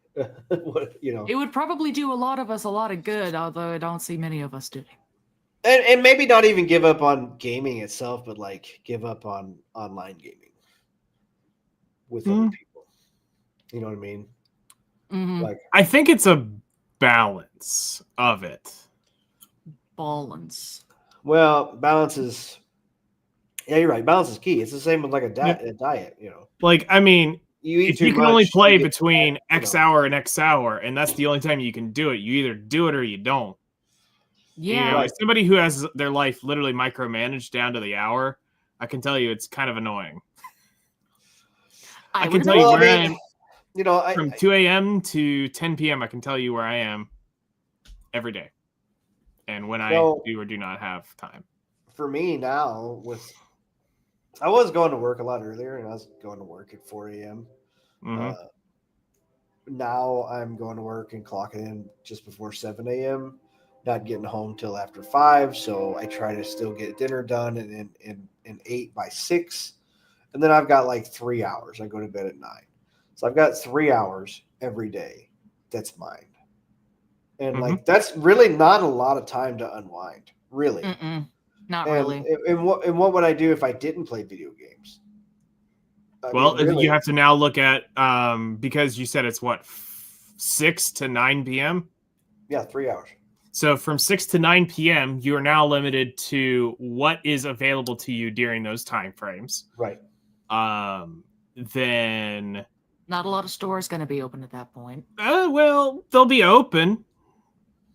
What, It would probably do a lot of us a lot of good, although I don't see many of us doing. And maybe not even give up on gaming itself, but like give up on online gaming with other people. You know what I mean? Mm-hmm. Like, I think it's a balance of it. Balance. well, balance is. Yeah, you're right. Balance is key. It's the same with like a diet. Like, I mean, You eat if too you can only much, play you get between fat, X hour and X hour, and that's the only time you can do it, you either do it or you don't. Yeah. As somebody who has their life literally micromanaged down to the hour, I can tell you it's kind of annoying. I can would tell you know. Well, where I I mean, am from 2 a.m. to 10 p.m. I can tell you where I am every day, and when I do or do not have time. For me now, I was going to work a lot earlier, and I was going to work at 4 a.m. Mhm. Now I'm going to work and clocking in just before 7 a.m. Not getting home till after 5, so I try to still get dinner done and 8 by 6, and then I've got like 3 hours. I go to bed at 9, so I've got 3 hours every day. That's mine, and like that's really not a lot of time to unwind, really. Mm-mm. Not And, really. and what would I do if I didn't play video games? Well, you have to now look at because you said it's what 6 to 9 p.m. Yeah, 3 hours. So from 6 to 9 p.m., you are now limited to what is available to you during those time frames. Right. Then Not a lot of stores going to be open at that point. well, they'll be open.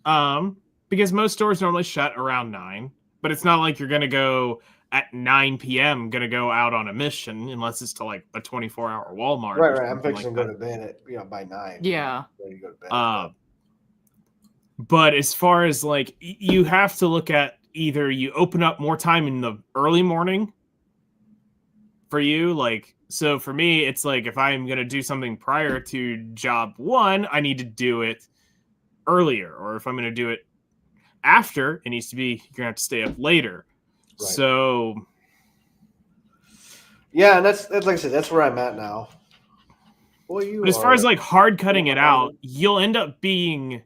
Because most stores normally shut around 9, but it's not like you're going to go at 9 p.m. going to go out on a mission unless it's to like a 24-hour Walmart. Right. I'm fixing to go to bed at by 9. Yeah. Ready to go to bed. But as far as like you have to look at either you open up more time in the early morning for you, like so for me it's like if I'm going to do something prior to job 1, I need to do it earlier, or if I'm going to do it after, it needs to be you're going to have to stay up later. Right. So yeah, and that's like I said, that's where I'm at now. Well, but as far as like hard cutting it out, you'll end up being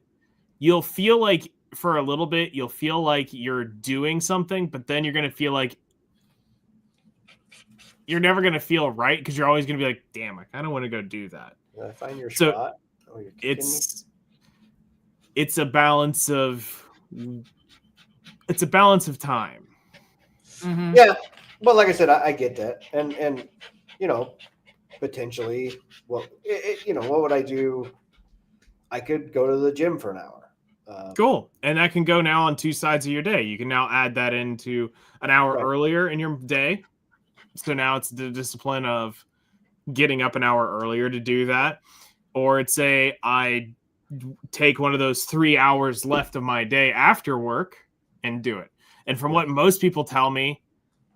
you'll feel like for a little bit, you'll feel like you're doing something, but then you're going to feel like you're never going to feel right because you're always going to be like, damn, I kind of want to go do that. Did I find your spot? Oh, you're kicking me? It's a balance of time. Mhm. Yeah, but like I said, I get that, and you know, potentially, well, what would I do? I could go to the gym for an hour. Cool. And that can go now on two sides of your day. You can now add that into an hour Right. earlier in your day. So now it's the discipline of getting up an hour earlier to do that. Or it's I take one of those 3 hours left of my day after work and do it. And from what most people tell me,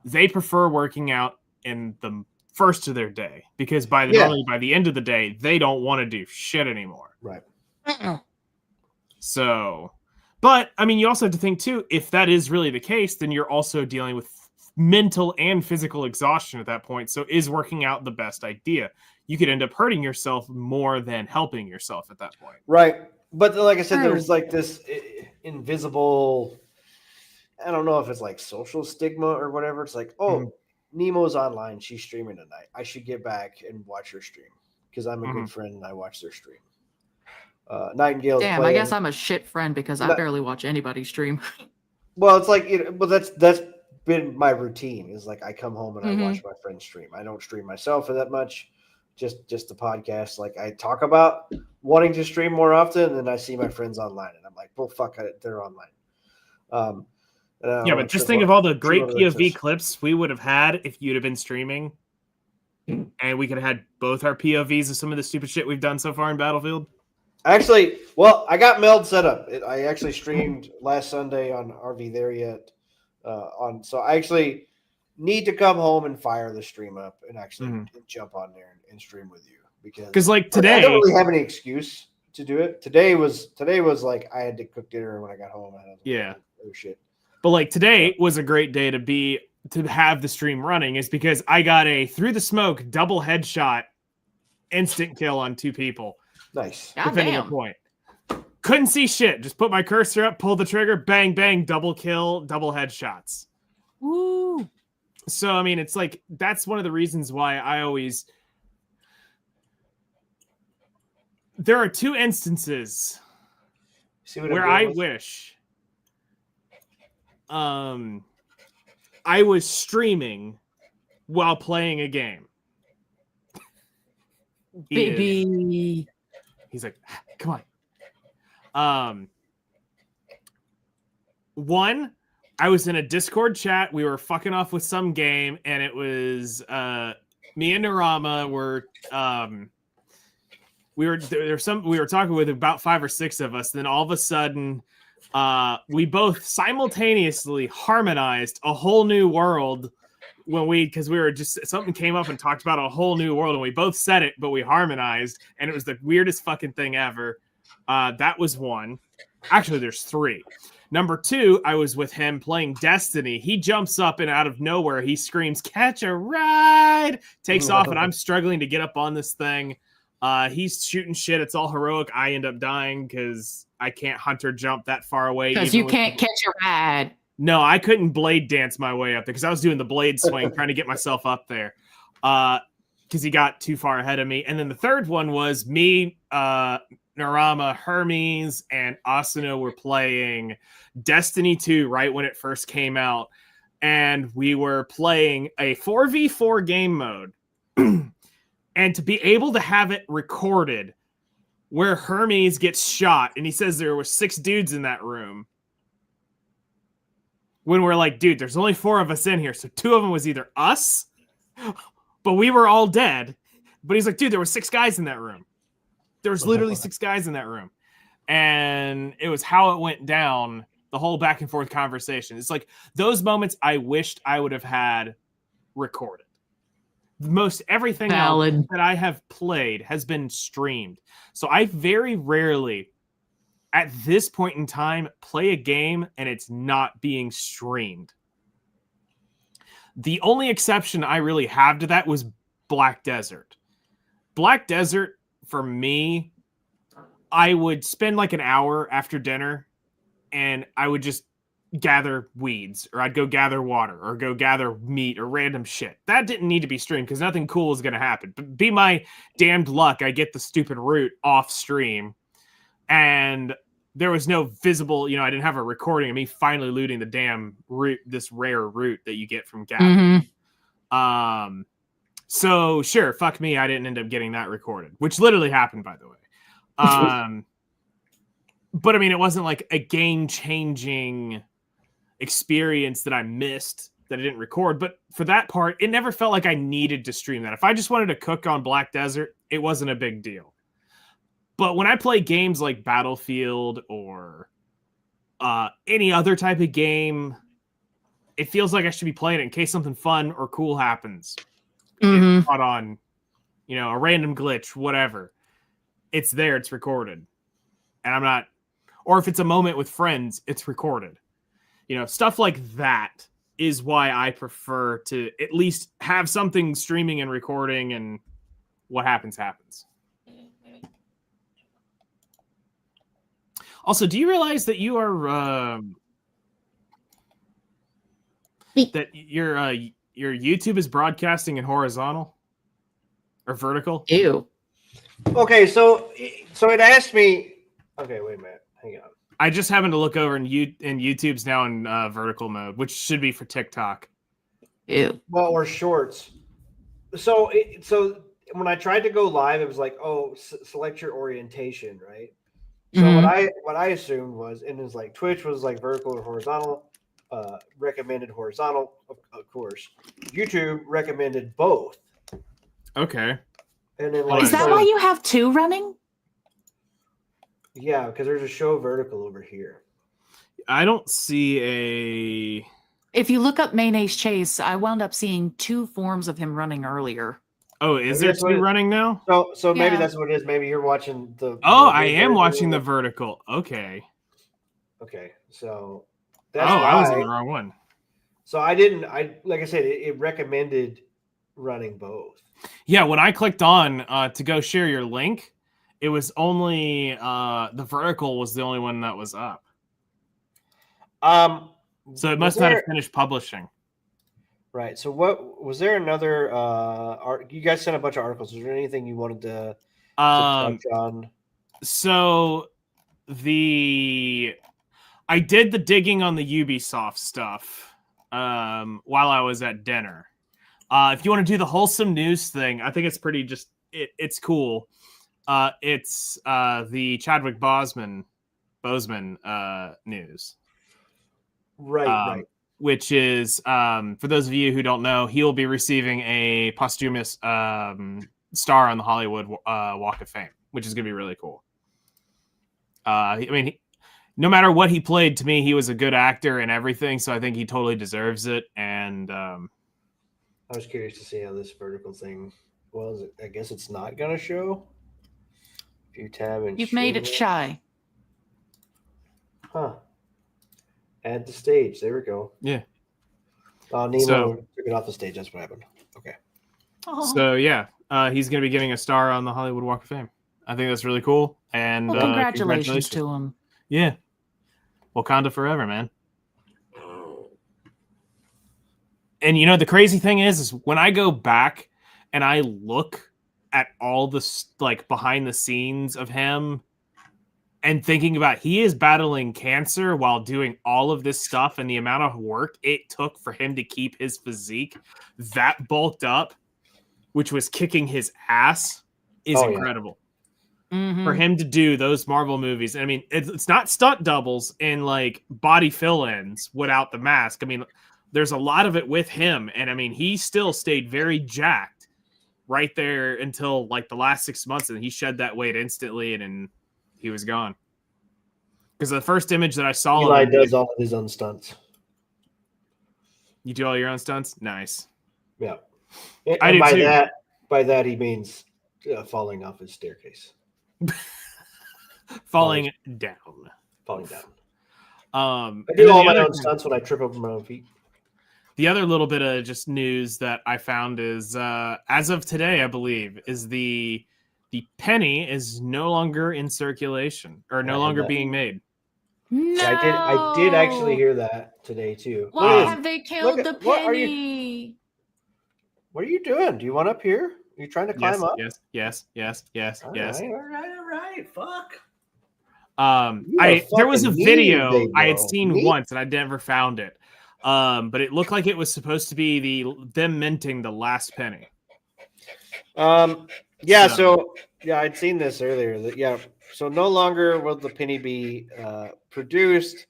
they prefer working out in the first of their day because normally by the end of the day, they don't want to do shit anymore. Right. So, but I mean, you also have to think too, if that is really the case, then you're also dealing with mental and physical exhaustion at that point. So is working out the best idea? You could end up hurting yourself more than helping yourself at that point. Right. But like I said, there's like this invisible, I don't know if it's like social stigma or whatever. It's like, oh, Nemo's online. She's streaming tonight. I should get back and watch her stream because I'm a good friend and I watch their stream. Nightingale's Damn, playing. I guess I'm a shit friend because I barely watch anybody stream. Well, it's like, but that's been my routine. Is like I come home and I watch my friends stream. I don't stream myself that much. Just the podcast. Like I talk about wanting to stream more often, and then I see my friends online, and I'm like, well, fuck, they're online. Yeah, but just think of all the great POV clips we would have had if you'd have been streaming, and we could have had both our POVs of some of the stupid shit we've done so far in Battlefield. Actually, well, I got Meld set up. I actually streamed last Sunday on RV There Yet. So I actually need to come home and fire the stream up and actually jump on there and stream with you because like today, I don't really have any excuse to do it. Today was like I had to cook dinner when I got home. Oh shit. But like today was a great day to have the stream running is because I got a through the smoke double headshot instant kill on 2 people. Nice. Defending a point. Couldn't see shit. Just put my cursor up, pull the trigger, bang, bang, double kill, double headshots. Woo. So, I mean, it's like, that's one of the reasons why I always... There are 2 instances where I wish I was streaming while playing a game. Baby. He's like, come on. One, I was in a Discord chat. We were fucking off with some game, and it was me and Narama were we were talking with about 5 or 6 of us. Then all of a sudden, we both simultaneously harmonized a whole new world because we were just something came up and talked about a whole new world, and we both said it, but we harmonized, and it was the weirdest fucking thing ever. That was one. Actually, there's 3. Number 2, I was with him playing Destiny. He jumps up and out of nowhere, he screams, "Catch a ride!" Takes off, and I'm struggling to get up on this thing. He's shooting shit. It's all heroic. I end up dying because I can't hunter jump that far away. Because you can't catch a ride. No, I couldn't blade dance my way up there because I was doing the blade swing trying to get myself up there because he got too far ahead of me. And then the third one was me, Narama, Hermes, and Asuna were playing Destiny 2 right when it first came out. And we were playing a 4v4 game mode. And to be able to have it recorded where Hermes gets shot and he says there were 6 dudes in that room. When we're like, dude, there's only 4 of us in here. So 2 of them was either us, but we were all dead. But he's like, dude, there were 6 guys in that room. There was literally 6 guys in that room. And it was how it went down, the whole back and forth conversation. It's like those moments I wished I would have had recorded. Most everything else that I have played has been streamed. So I very rarely, at this point in time, play a game and it's not being streamed. The only exception I really have to that was Black Desert. Black Desert, for me, I would spend like an hour after dinner and I would just gather weeds, or I'd go gather water, or go gather meat, or random shit. That didn't need to be streamed because nothing cool is going to happen. But be my damned luck, I get the stupid root off stream, and there was no visible, I didn't have a recording of me finally looting the damn root, this rare root that you get from gathering. So sure, fuck me, I didn't end up getting that recorded, which literally happened, by the way. But I mean, it wasn't like a game-changing experience that I missed that I didn't record. But for that part, it never felt like I needed to stream that. If I just wanted to cook on Black Desert, it wasn't a big deal. But when I play games like Battlefield or any other type of game, it feels like I should be playing it in case something fun or cool happens. Get caught on, a random glitch, whatever. It's there, it's recorded. And I'm not, or if it's a moment with friends, it's recorded. Stuff like that is why I prefer to at least have something streaming and recording, and what happens. Also, do you realize that you are that your YouTube is broadcasting in horizontal or vertical? Ew. Okay, so it asked me. Okay, wait a minute. Hang on. I just happened to look over, and YouTube's now in vertical mode, which should be for TikTok. Ew. Well, or shorts. So when I tried to go live, it was like, select your orientation, right? So what I assumed was, and it was like Twitch was like vertical or horizontal, recommended horizontal, of course. YouTube recommended both. Okay. And then Is that why you have two running? Yeah, because there's a show vertical over here. I don't see a. If you look up Mayonnaise Chase, I wound up seeing two forms of him running earlier. Oh, is there two running now? So maybe that's what it is. Maybe you're watching the. I am watching the vertical. Okay. Okay, so. That's I was on the wrong one. So I didn't. Like I said, it recommended running both. Yeah, when I clicked on to go share your link, it was only the vertical was the only one that was up. So it must not have finished publishing. Right. So what was there another you guys sent a bunch of articles. Was there anything you wanted to touch on? So I did the digging on the Ubisoft stuff while I was at dinner. If you want to do the wholesome news thing, I think it's pretty it's cool. It's the Chadwick Boseman news. Right. Which is, for those of you who don't know, he'll be receiving a posthumous star on the Hollywood Walk of Fame, which is going to be really cool. No matter what he played, to me, he was a good actor and everything, so I think he totally deserves it. And I was curious to see how this vertical thing was. I guess it's not going to show. If you tab and you've made it shy. Huh. Add the stage. There we go. Yeah. Nemo took it off the stage. That's what happened. Okay. So yeah, he's going to be getting a star on the Hollywood Walk of Fame. I think that's really cool. And congratulations to him. Yeah. Wakanda forever, man. And the crazy thing is when I go back and I look at all the behind the scenes of him, and thinking about he is battling cancer while doing all of this stuff, and the amount of work it took for him to keep his physique that bulked up, which was kicking his ass, is incredible. Yeah. For him to do those Marvel movies. I mean, it's not stunt doubles and body fill-ins without the mask. I mean, there's a lot of it with him. And I mean, he still stayed very jacked right there until the last 6 months. And he shed that weight instantly. And he was gone. Because the first image that I saw, Eli does all of his own stunts. You do all your own stunts? Nice. Yeah. I do too. By that he means falling off his staircase. Falling down. I do all my own stunts when I trip over my own feet. The other little bit of just news that I found is, as of today, I believe, is the penny is no longer in circulation or no longer being made. No. Yeah, I did actually hear that today too. Why Look at have they Look killed at- the what are you- penny? What are you doing? Do you want up here? Are you trying to Yes, climb up? yes. All right. Fuck. You There was a fucking video mean, I had bro. seen Mean? once and I never found it. But it looked like it was supposed to be them minting the last penny. Yeah. So- So yeah, I'd seen this earlier. Yeah. So no longer will the penny be produced.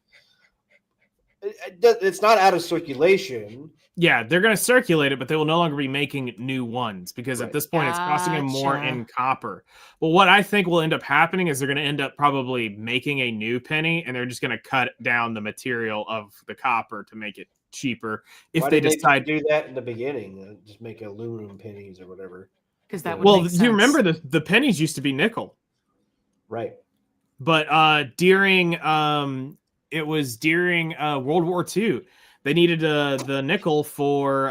It's not out of circulation. Yeah, they're going to circulate it, but they will no longer be making new ones because Right. at this point it's costing them more Gotcha. in copper. Well, what I think will end up happening is they're going to end up probably making a new penny and they're just going to cut down the material of the copper to make it cheaper if Why they did decide. do that in the beginning? Just make aluminum pennies or whatever. Because that would Well, make do you sense. remember the pennies used to be nickel, Right. but during it was during World War II. They needed the nickel for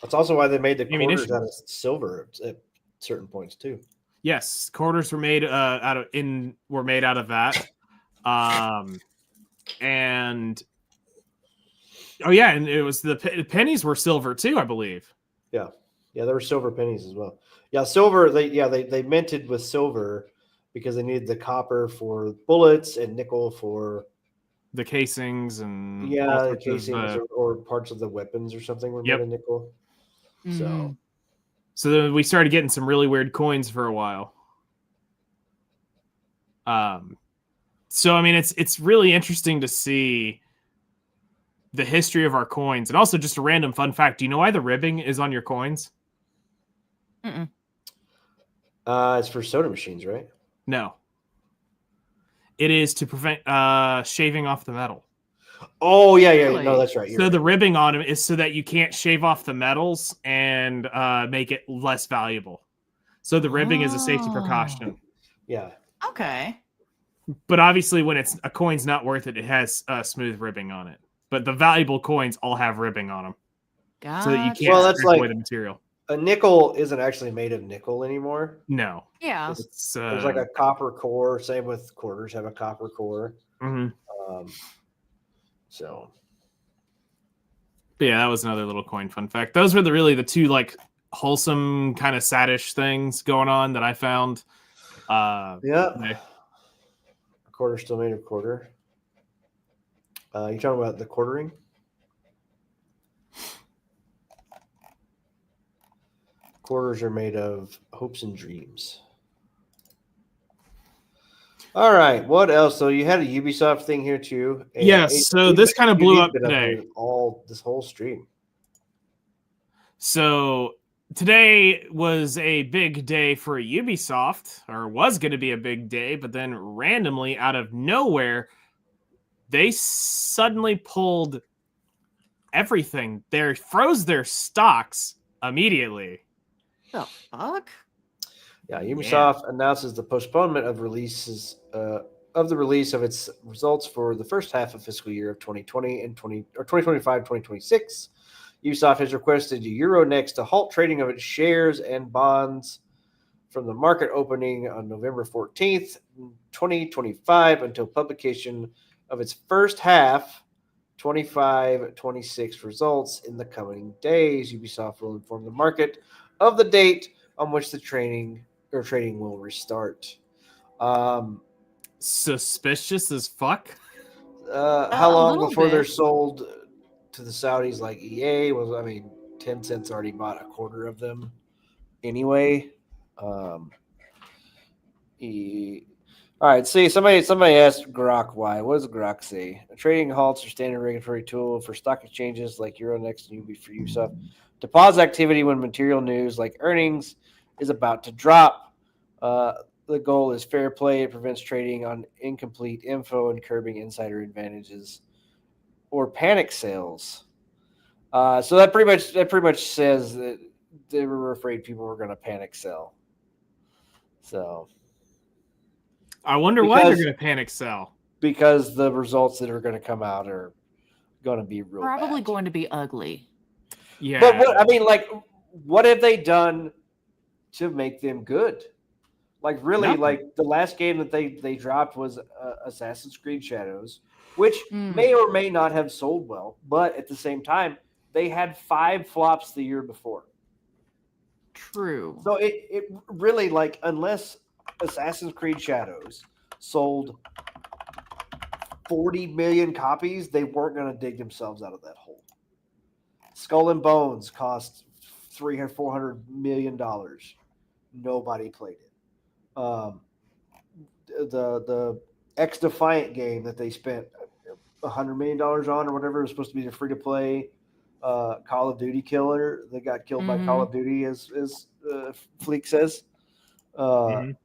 That's also why they made the quarters ammunition. out of silver at certain points too. Yes, quarters were made out of that. And oh yeah, and it was the pennies were silver too, I believe. Yeah, there were silver pennies as well. Yeah, silver. They minted with silver because they needed the copper for bullets and nickel for The casings and all the sorts of, casings or parts of the weapons or something were Yep. made of nickel. Mhm. So then we started getting some really weird coins for a while. So I mean, it's really interesting to see the history of our coins, and also just a random fun fact. Do you know why the ribbing is on your coins? Mm-mm. It's for soda machines, right? No. It is to prevent shaving off the metal. Oh yeah. Really? No, that's right. You're So right. the ribbing on them is so that you can't shave off the metals and make it less valuable. So the ribbing is a safety Oh. precaution. Yeah. Okay. But obviously, when it's a coin's not worth it, it has smooth ribbing on it. But the valuable coins all have ribbing on them, so that you Gotcha. can't Well, that's strip away like- the material. A nickel isn't actually made of nickel anymore. No, Yeah. it's There's like a copper core. Same with quarters have a copper core. mhm. So But yeah, that was another little coin fun fact. Those were really the two like wholesome kind of saddish things going on that I found. yeah, Okay. a quarter still made of quarter. You talking about the quartering? Quarters are made of hopes and dreams. All right, what else? So you had a Ubisoft thing here too. And Yes, so this kind of blew up been today. here this whole stream. So today was a big day for Ubisoft, or was going to be a big day, but then randomly out of nowhere, they suddenly pulled everything. They froze their stocks immediately. The fuck? Yeah, Ubisoft announces the postponement of the release of its results for the first half of fiscal year of 2020 and 2025-2026. Ubisoft has requested Euronext to halt trading of its shares and bonds from the market opening on November 14th, 2025 until publication of its first half 25-26 results in the coming days. Ubisoft will inform the market of the date on which the trading will restart. Suspicious as fuck. How A long little before they're bit. sold to the Saudis like EA was? I mean, Tencent's already bought a quarter of them anyway. All right. See, somebody asked Grok why. What does Grok say? Trading halts are standard regulatory tool for stock exchanges like Euronext and Ubisoft to pause activity when material news like earnings is about to drop. The goal is fair play. It prevents trading on incomplete info and curbing insider advantages or panic sales. So that pretty much says that they were afraid people were going to panic sell. So I wonder why they're Because- going to panic sell. because the results that are going to come out are going to be real Probably bad. going to be ugly. Yeah. But what have they done to make them good? Like really, Nothing. like the last game that they dropped was Assassin's Creed Shadows, which Mm. may or may not have sold well, but at the same time, they had 5 flops the year before. True. So it really, like, unless Assassin's Creed Shadows sold 40 million copies, they weren't going to dig themselves out of that hole. Skull and Bones cost $300 or $400 million. Nobody played it. The X Defiant game that they spent $100 million on or whatever was supposed to be the free to play Call of Duty killer that got killed by Call of Duty, as Fleek says. What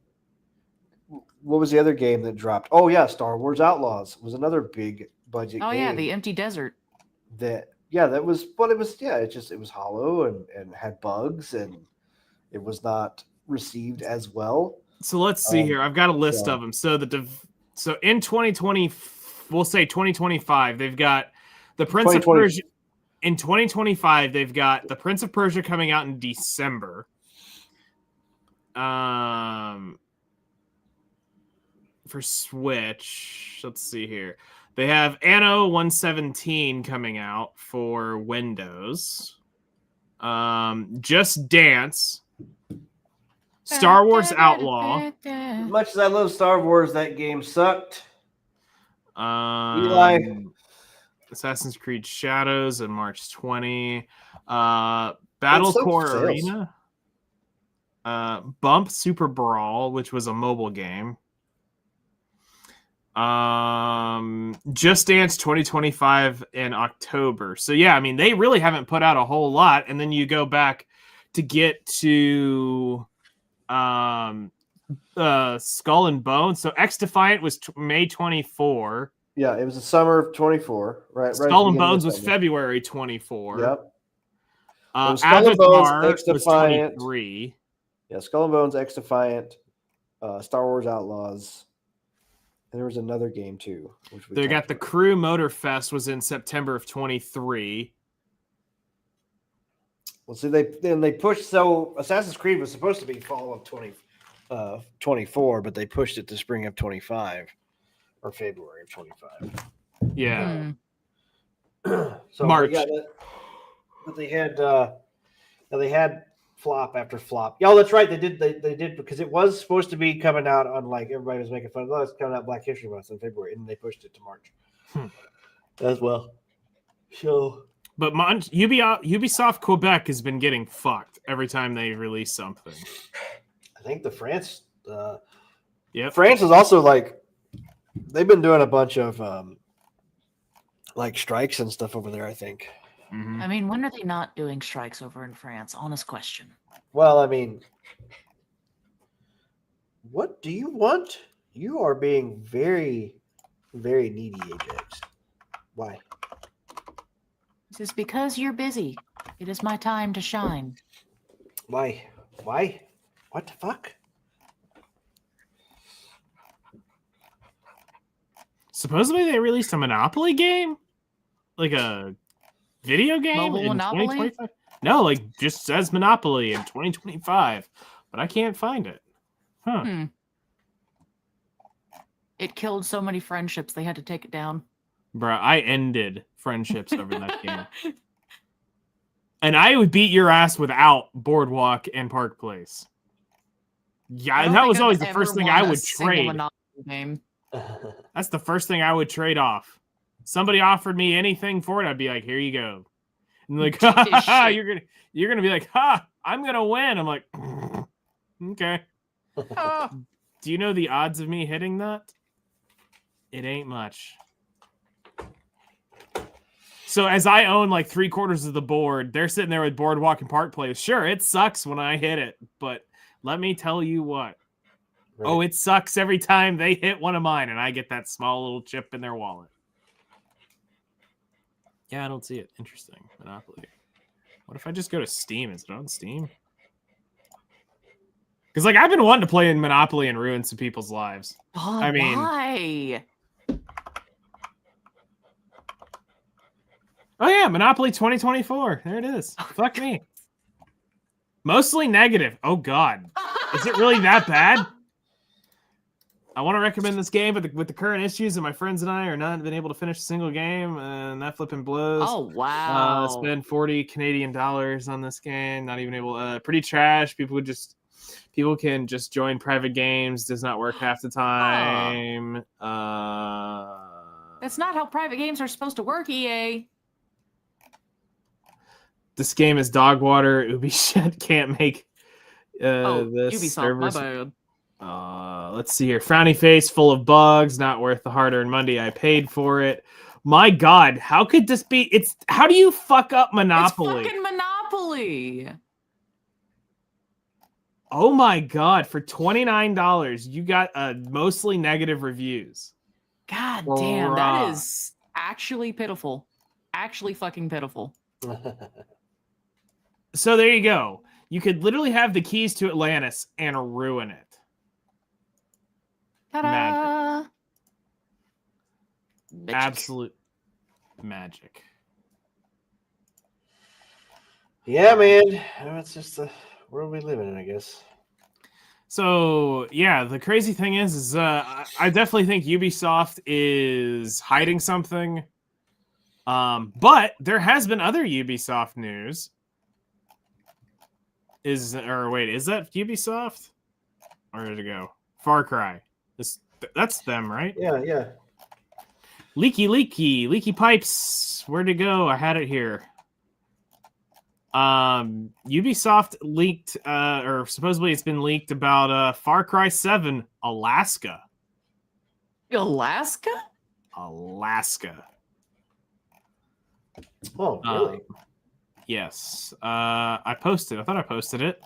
was the other game that dropped? Oh yeah, Star Wars Outlaws was another big budget. Oh game yeah, the Empty Desert. that was, but it was it was hollow and had bugs and it was not received as well. So let's see here. I've got a list so- of them. So so in 2020, we'll say 2025, they've got the Prince of 2020. Persia. In 2025, they've got the Prince of Persia coming out in December. For Switch, let's see here. They have Anno 117 coming out for Windows. Just Dance. Star Wars Outlaw. As much as I love Star Wars, that game sucked. Eli. Assassin's Creed Shadows in March 20. Battlecore Arena. Bump Super Brawl, which was a mobile game. Just Dance 2025 in October. So yeah, I mean, they really haven't put out a whole lot. And then you go back to get to Skull and Bones. So X Defiant was May 24. Yeah, it was the summer of 24. Right. Skull and Bones was February 24. Yep. Skull and Bones, X Defiant. 23. Yeah, Skull and Bones, X Defiant, Star Wars Outlaws. And there was another game too. Which they got the Crew Motorfest was in September of 23. Well, see, they pushed. So Assassin's Creed was supposed to be fall of 24, but they pushed it to spring of 25 or February of 25. Yeah. So March. But they had flop after flop. Yeah, that's right. They did because it was supposed to be coming out on, like, everybody was making fun of. Oh, it's coming out Black History Month in February, and they pushed it to March as well. So, but Ubisoft Quebec has been getting fucked every time they release something. I think the France, France is also, like, they've been doing a bunch of like strikes and stuff over there, I think. I mean, when are they not doing strikes over in France? Honest question. Well, I mean, what do you want? You are being very, very needy, Ajax. Why? This is because you're busy. It is my time to shine. Why? What the fuck? Supposedly they released a Monopoly game? Like a video game Mobile in Monopoly? 2025? No, like just says Monopoly in 2025, but I can't find it. Huh. It killed so many friendships, they had to take it down. Bruh, I ended friendships over that game. And I would beat your ass without Boardwalk and Park Place. Yeah, that was always the first thing I would trade. Monopoly game. That's the first thing I would trade off. Somebody offered me anything for it, I'd be like, "Here you go." And like, you're gonna be like, "Ha, I'm gonna win." I'm like, okay. Do you know the odds of me hitting that? It ain't much. So as I own like 3/4 of the board, they're sitting there with Boardwalk and Park Place. Sure, it sucks when I hit it, but let me tell you what. Right. Oh, it sucks every time they hit one of mine and I get that small little chip in their wallet. Yeah, I don't see it. Interesting. Monopoly. What if I just go to Steam? Is it on Steam? Because, like, I've been wanting to play in Monopoly and ruin some people's lives. Oh, I mean, why? Oh, yeah, Monopoly 2024. There it is. Fuck me. Mostly negative. Oh, God. Is it really that bad? I want to recommend this game, but with the current issues, and my friends and I are not been able to finish a single game, and that flipping blows. Oh wow! Spend 40 Canadian dollars on this game. Not even able. Pretty trash. People can just join private games. Does not work half the time. That's not how private games are supposed to work, EA. This game is dog water. Ubi shit can't make this Ubisoft, service. my bad. Let's see here. Frowny face, full of bugs, not worth the hard-earned money I paid for it. My God, how could this be? How do you fuck up Monopoly? It's fucking Monopoly. Oh my God, for $29, you got mostly negative reviews. God damn, that is actually pitiful. Actually fucking pitiful. So there you go. You could literally have the keys to Atlantis and ruin it. Ta-da! Magic. Absolute magic. Yeah, man. It's just the world we live in, I guess. So yeah, the crazy thing is I definitely think Ubisoft is hiding something. But there has been other Ubisoft news. Is that Ubisoft? Where did it go? Far Cry. That's them, right? Yeah. Leaky pipes. Where'd it go? I had it here. Ubisoft leaked, or supposedly it's been leaked about Far Cry 7 Alaska. Alaska? Alaska. Oh, really? Yes. I posted. I thought I posted it.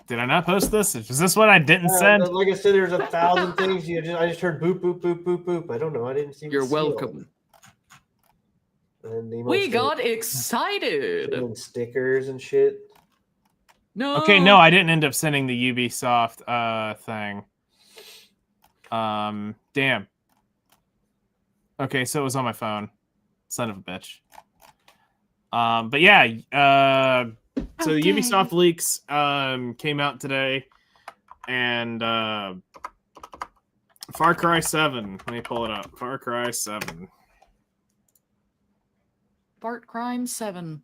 Did I not post this? Is this what I didn't send? Like I said, there's 1,000 things. I just heard boop, boop, boop, boop, boop. I don't know. I didn't see. You're welcome. And we got excited. And stickers and shit. No. Okay, no, I didn't end up sending the Ubisoft thing. Damn. Okay, so it was on my phone. Son of a bitch. But yeah, so the Ubisoft leaks came out today, and Far Cry 7. Let me pull it up. Far Cry 7. Fart Crime 7.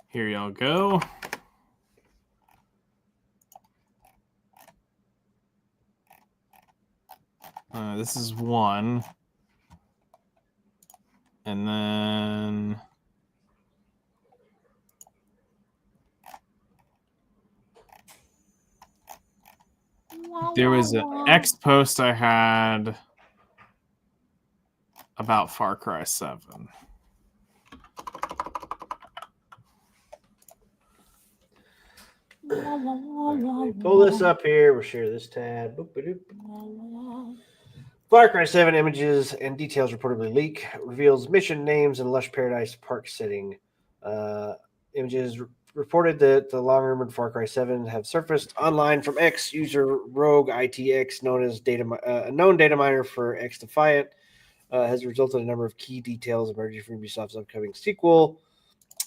Here y'all go. This is one. And then there was an X post I had about Far Cry 7. Pull this up here. We'll share this tab. Far Cry 7 images and details reportedly leak. Reveals mission names and lush paradise park setting. Images reported that the long-rumored Far Cry 7 have surfaced online from X user Rogue ITX, known as a known data miner for X Defiant, has resulted in a number of key details emerging from Ubisoft's upcoming sequel.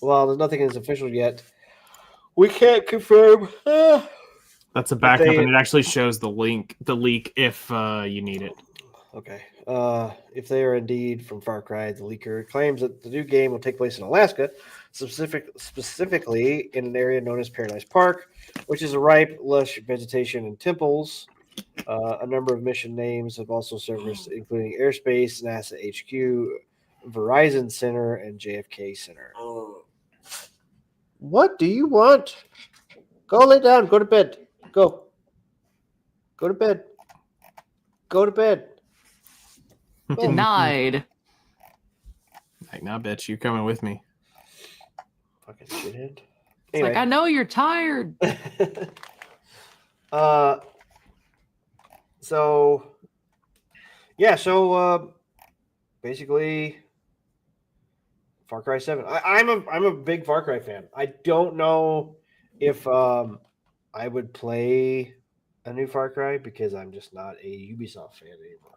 While nothing is official yet, we can't confirm. That's a backup, and it actually shows the leak if you need it. Okay. If they are indeed from Far Cry, the leaker claims that the new game will take place in Alaska, specifically in an area known as Paradise Park, which is a ripe, lush vegetation and temples. A number of mission names have also surfaced, including Airspace, NASA HQ, Verizon Center, and JFK Center. What do you want? Go lay down. Go to bed. Go. Go to bed. Go to bed. Denied. Like, nah, bitch, you coming with me. Fucking shithead. It's like, I know you're tired. So basically Far Cry 7. I'm a big Far Cry fan. I don't know if I would play a new Far Cry because I'm just not a Ubisoft fan anymore.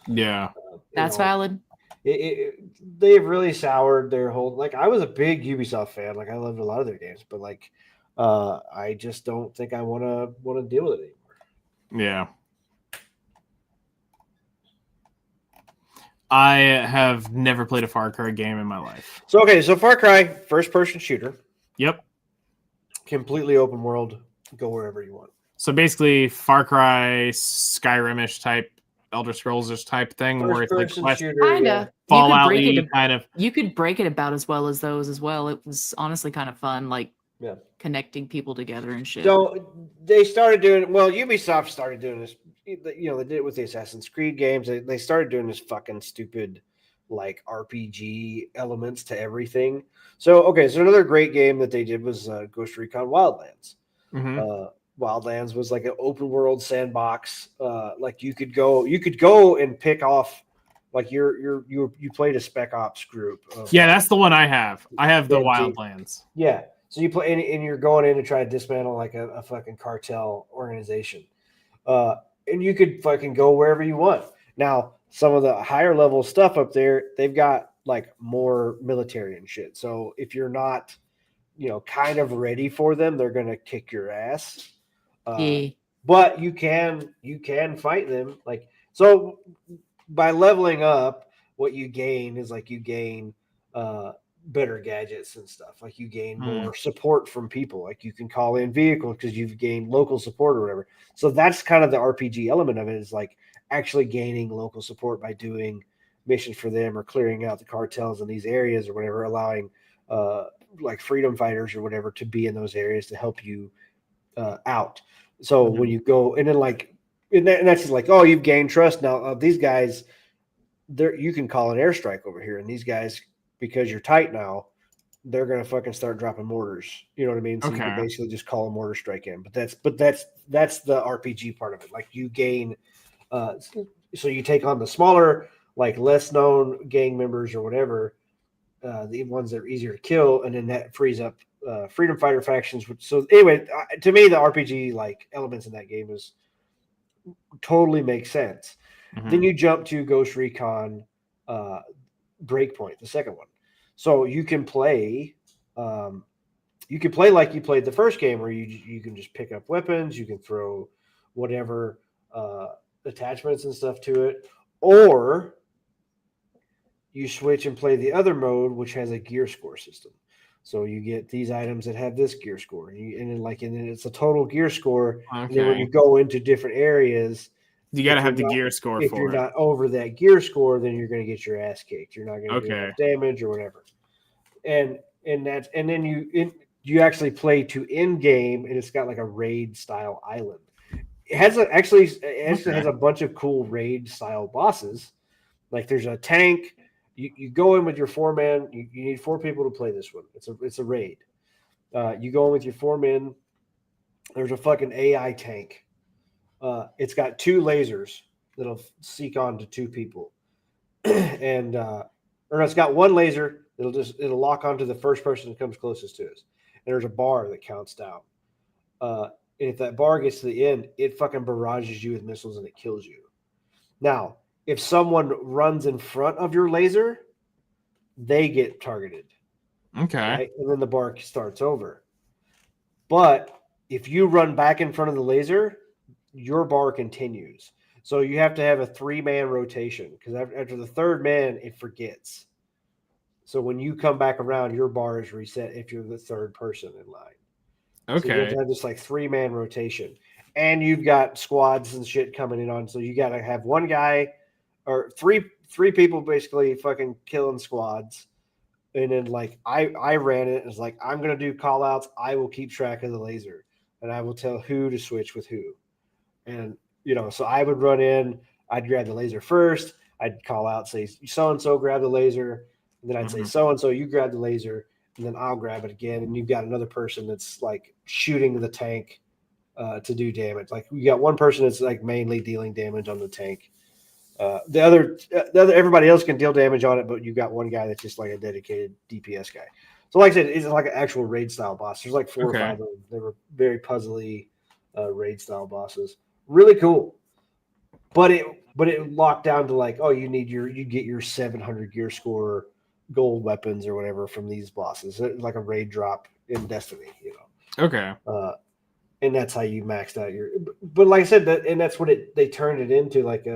Yeah. That's valid. They've really soured their whole. Like, I was a big Ubisoft fan. Like, I loved a lot of their games, but like, I just don't think I want to deal with it anymore. Yeah. I have never played a Far Cry game in my life. So Far Cry, first person shooter, Yep. completely open world, go wherever you want. So basically, Far Cry, Skyrim-ish type, Elder Scrolls-ish type thing, where it's like First-person quest, shooter, Kinda. Fallout You could kind of. You could break it about as well as those as well. It was honestly kind of fun, like Yeah. connecting people together and shit. So they started doing well. Ubisoft started doing this. You know, they did it with the Assassin's Creed games. They started doing this fucking stupid, like RPG elements to everything. So another great game that they did was Ghost Recon Wildlands. Mhm. Wildlands was like an open world sandbox. Like you could go and pick off. Like you played a Spec Ops group. Yeah, that's the one I have. I have the Benji. Wildlands. Yeah. So you play and you're going in to try to dismantle like a fucking cartel organization. And you could fucking go wherever you want. Now, some of the higher level stuff up there, they've got like more military and shit. So if you're not, kind of ready for them, they're gonna kick your ass. Yeah. But you can fight them. Like, so by leveling up, what you gain is like you gain better gadgets and stuff. Like you gain more support from people. Like you can call in vehicles because you've gained local support or whatever. So that's kind of the RPG element of it, is like actually gaining local support by doing missions for them or clearing out the cartels in these areas or whatever, allowing like freedom fighters or whatever to be in those areas to help you out. So when you go and then like, and that's just like, oh, you've gained trust now. These guys, you can call an airstrike over here, and these guys, because you're tight now, they're gonna fucking start dropping mortars. You know what I mean? So you can basically just call a mortar strike in. But that's the RPG part of it. Like you gain, so you take on the smaller, like less known gang members or whatever, the ones that are easier to kill, and then that frees up freedom fighter factions. So anyway, to me, the RPG like elements in that game is totally makes sense. Then you jump to Ghost Recon Breakpoint, the second one. So you can play like you played the first game, where you can just pick up weapons, you can throw whatever attachments and stuff to it, or you switch and play the other mode, which has a gear score system. So you get these items that have this gear score, and then it's a total gear score. Okay. And then when you go into different areas, you got to have the gear score if for you're it. not over that gear score, then you're going to get your ass kicked. You're not going to do enough damage or whatever. And then you actually play to end game, and it's got like a raid style island. It has a bunch of cool raid style bosses. Like there's a tank. You go in with your 4-man. You need 4 people to play this one. It's a raid. You go in with your 4 men. There's a fucking AI tank. It's got 2 lasers that'll seek on to 2 people, and it's got 1 laser it'll lock onto the first person that comes closest to us. And there's a bar that counts down. And if that bar gets to the end, it fucking barrages you with missiles and it kills you. Now, if someone runs in front of your laser, they get targeted. Okay. Right? And then the bar starts over. But if you run back in front of the laser, your bar continues. So you have to have a 3-man rotation, because after the 3rd man, it forgets. So when you come back around, your bar is reset if you're the 3rd person in line. Okay. So you have to have this like 3-man rotation. And you've got squads and shit coming in on. So you got to have 1 guy or three people basically fucking killing squads. And then like I ran it. It's like, I'm going to do call outs. I will keep track of the laser, and I will tell who to switch with who. And, so I would run in, I'd grab the laser first. I'd call out, say, so-and-so grab the laser. And then I'd say, so-and-so, you grab the laser, and then I'll grab it again. And you've got another person that's like shooting the tank to do damage. Like you got one person that's like mainly dealing damage on the tank. The other everybody else can deal damage on it, but you got one guy that's just like a dedicated DPS guy. So like I said, it's like an actual raid style boss. There's like 4 or 5 of them. They were very puzzly raid style bosses. Really cool. But but it locked down to like, oh, you get your 700 gear score gold weapons or whatever from these bosses. It's like a raid drop in Destiny, Okay. And that's how you maxed out your. But like I said, that's what they turned it into, like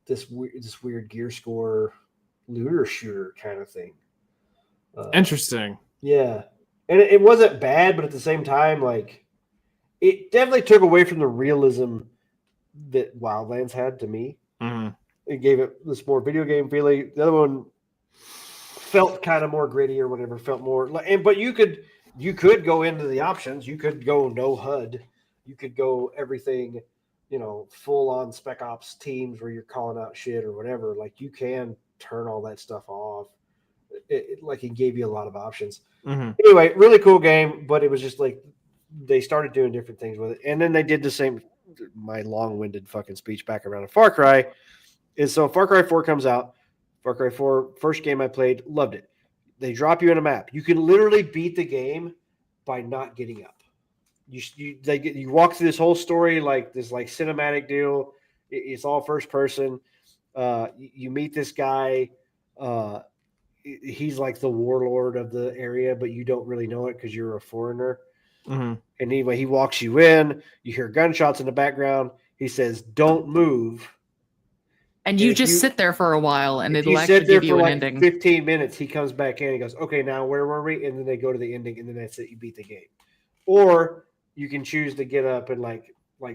this weird gear score looter shooter kind of thing. Interesting. Yeah, and it wasn't bad, but at the same time, like it definitely took away from the realism that Wildlands had to me. Mm-hmm. It gave it this more video game feeling. The other one felt kind of more gritty or whatever. Felt more like, but you could go into the options. You could go no HUD. You could go everything, full on Spec Ops teams where you're calling out shit or whatever. Like you can turn all that stuff off. It gave you a lot of options. Mm-hmm. Anyway, really cool game, but it was just like they started doing different things with it, and then they did the same. My long-winded fucking speech back around a Far Cry is so Far Cry 4 comes out. Far Cry 4, first game I played, loved it. They drop you in a map. You can literally beat the game by not getting up. You walk through this whole story like this cinematic deal. It's all first person. You meet this guy. He's like the warlord of the area, but you don't really know it because you're a foreigner. Mm-hmm. And anyway, he walks you in. You hear gunshots in the background. He says, "Don't move." And you just sit there for a while, and it'll you actually sit there give you for an like ending. 15 minutes. He comes back in. He goes, "Okay, now where were we?" And then they go to the ending, and then that's it. You beat the game. Or you can choose to get up and like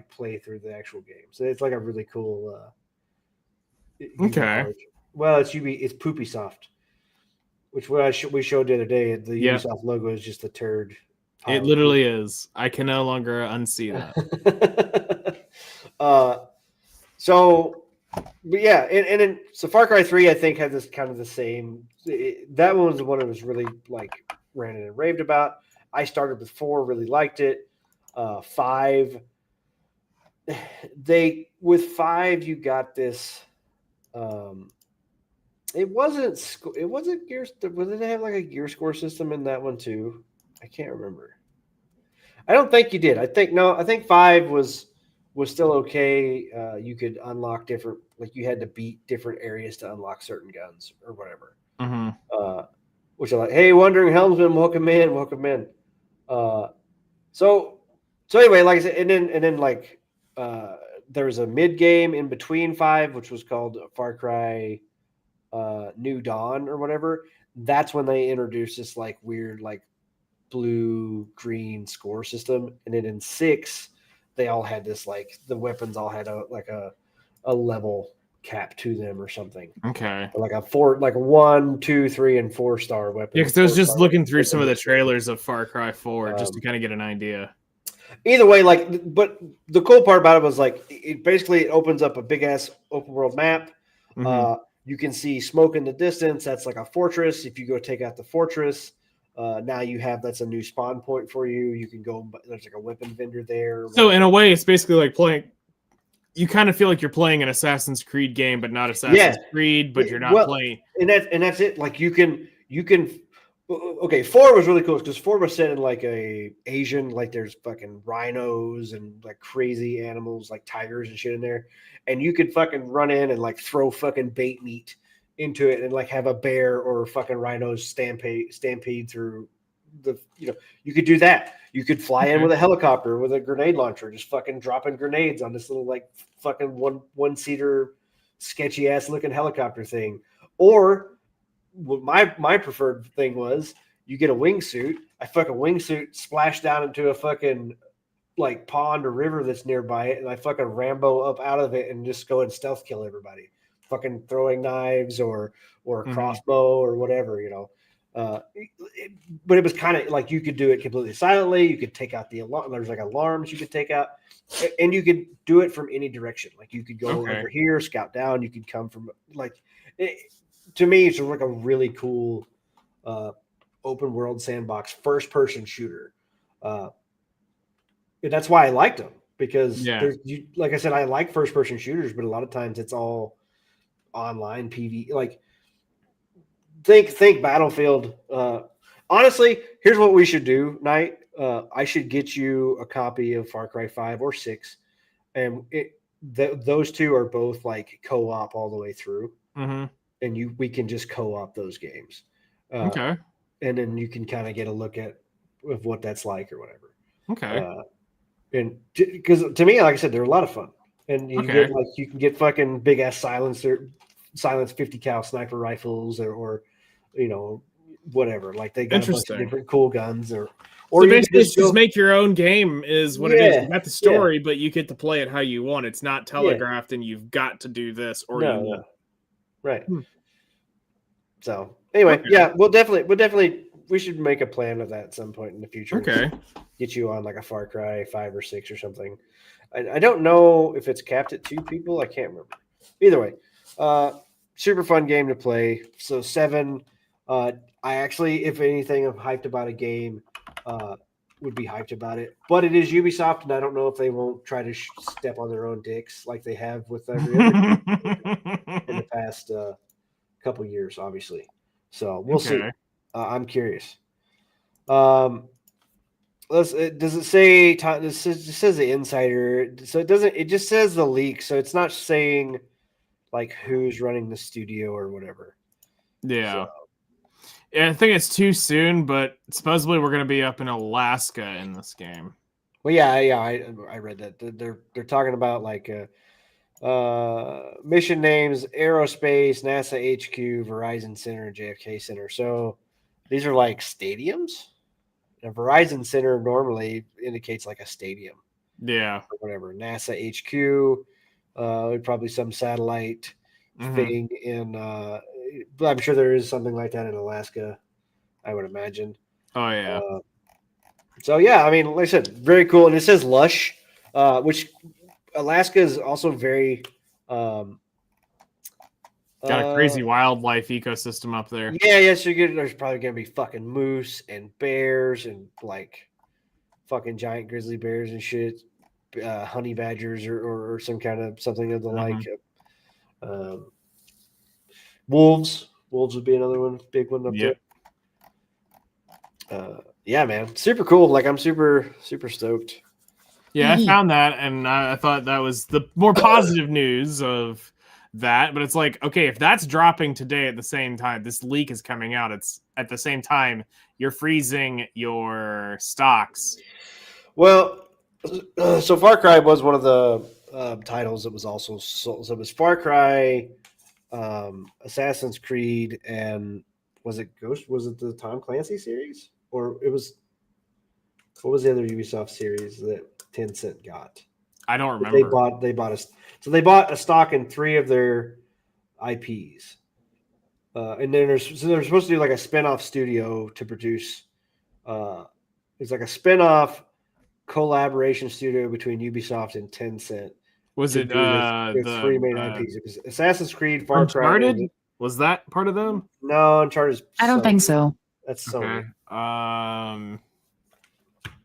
play through the actual game. So it's like a really cool. Okay. Well, it's Poopy Soft, which we showed the other day. The Ubisoft logo is just a turd. It literally is. I can no longer unsee that. But yeah, and then so Far Cry 3, I think, had this kind of the same. That one was the one that was really like ranted and raved about. I started with 4, really liked it. 5, with 5 you got this. It wasn't gears. Was it have like a gear score system in that one too? I can't remember. I don't think you did. I think 5 was still okay. You could unlock different, like you had to beat different areas to unlock certain guns or whatever. Mm-hmm. Which are like, hey, Wandering Helmsman, welcome in. So anyway, like I said, and then like there was a mid game in between 5, which was called Far Cry New Dawn or whatever. That's when they introduced this like weird like blue green score system, and then in 6 they all had this like the weapons all had a level cap to them or something. Okay. Like a 4, like a 1, 2, 3, and 4 star weapon. Yeah, because I was just looking through some of the trailers of Far Cry 4 just to kind of get an idea. Either way, like, but the cool part about it was like it opens up a big ass open world map. Mm-hmm. You can see smoke in the distance. That's like a fortress. If you go take out the fortress, now that's a new spawn point for you. You can go. There's like a weapon vendor there. So in a way, it's basically like playing. You kind of feel like you're playing an Assassin's Creed game, but not Assassin's Creed. But you're not playing. And that's it. Like you can. Okay, 4 was really cool because 4 was set in like a Asian, like there's fucking rhinos and like crazy animals like tigers and shit in there, and you could fucking run in and like throw fucking bait meat into it and like have a bear or fucking rhinos stampede through the. You could do that. You could fly in with a helicopter with a grenade launcher, just fucking dropping grenades on this little like fucking one-seater sketchy ass looking helicopter thing, or what my preferred thing was, you get a wingsuit. I fucking wingsuit, splash down into a fucking like pond or river that's nearby it, and I fucking Rambo up out of it and just go and stealth kill everybody, fucking throwing knives or a crossbow or whatever, but it was kind of like you could do it completely silently. You could take out the alarm. There's like alarms you could take out, and you could do it from any direction. Like you could go over here, scout down. You could come from like. To me, it's like a really cool open world sandbox first person shooter. And that's why I liked them because like I said, I like first person shooters, but a lot of times it's all online PV. Like think Battlefield. Honestly, here's what we should do, Knight. I should get you a copy of Far Cry 5 or 6, and those two are both like co-op all the way through, Mm-hmm. and we can just co-op those games. Okay. And then you can kind of get a look at of what that's like or whatever. Okay. And because to me, like I said, they're a lot of fun, and you Okay. can get fucking big ass silence 50 cal sniper rifles or whatever. Like they got a bunch of Interesting. different cool guns or So you can basically, it's go- just make your own game is what it is. Yeah, You got the story, but you get to play it how you want. It's not Yeah. telegraphed, and you've got to do this or you no, won't. right. Hmm. So anyway, Okay. yeah, we'll definitely we should make a plan of that at some point in the future. Okay. Get you on like a Far Cry 5 or 6 or something. I don't know if it's capped at 2 people. I can't remember. Either way, super fun game to play. So 7. I actually, if anything, I'm hyped about a game. Would be hyped about it, but it is Ubisoft, and I don't know if they won't try to step on their own dicks like they have with every other game in the past couple years, obviously. So we'll see. Okay. I'm curious. Does it say? It says the insider, so it doesn't. It just says the leak, so it's not saying like who's running the studio or whatever. Yeah. So, Yeah, I think it's too soon, but supposedly we're going to be up in Alaska in this game. well, yeah, I read that they're talking about like mission names: Aerospace, NASA HQ, Verizon Center, and JFK Center. So these are like stadiums. A Verizon Center normally indicates like a stadium Yeah. or whatever. NASA HQ, probably some satellite Mhm. thing in. But I'm sure there is something like that in Alaska. I would imagine. Oh yeah. So yeah, I mean, like I said, very cool, and it says lush, which Alaska is also very Got a crazy wildlife ecosystem up there. Yeah. So there's probably gonna be fucking moose and bears and like fucking giant grizzly bears and shit, honey badgers or some kind of something of the like. Wolves would be another one, big one up Yep. there. Yeah, man, super cool. Like I'm super stoked. Yeah, I found that, and I thought that was the more positive news of that. But it's like, okay, if that's dropping today at the same time, this leak is coming out. It's at the same time you're freezing your stocks. Well, so Far Cry was one of the titles that was also sold. So it was Far Cry, Assassin's Creed, and was it Ghost? Was it the Tom Clancy series, or it was? What was the other Ubisoft series that Tencent got? I don't remember. They bought a stock in 3 of their IPs, and then they're supposed to do like a spin-off studio to produce. It's like a spin-off collaboration studio between Ubisoft and Tencent. Was it with the 3 main IPs? It was Assassin's Creed, Far Cry. Uncharted? Was that part of them? No, Uncharted. I don't think so. That's Sony. Okay.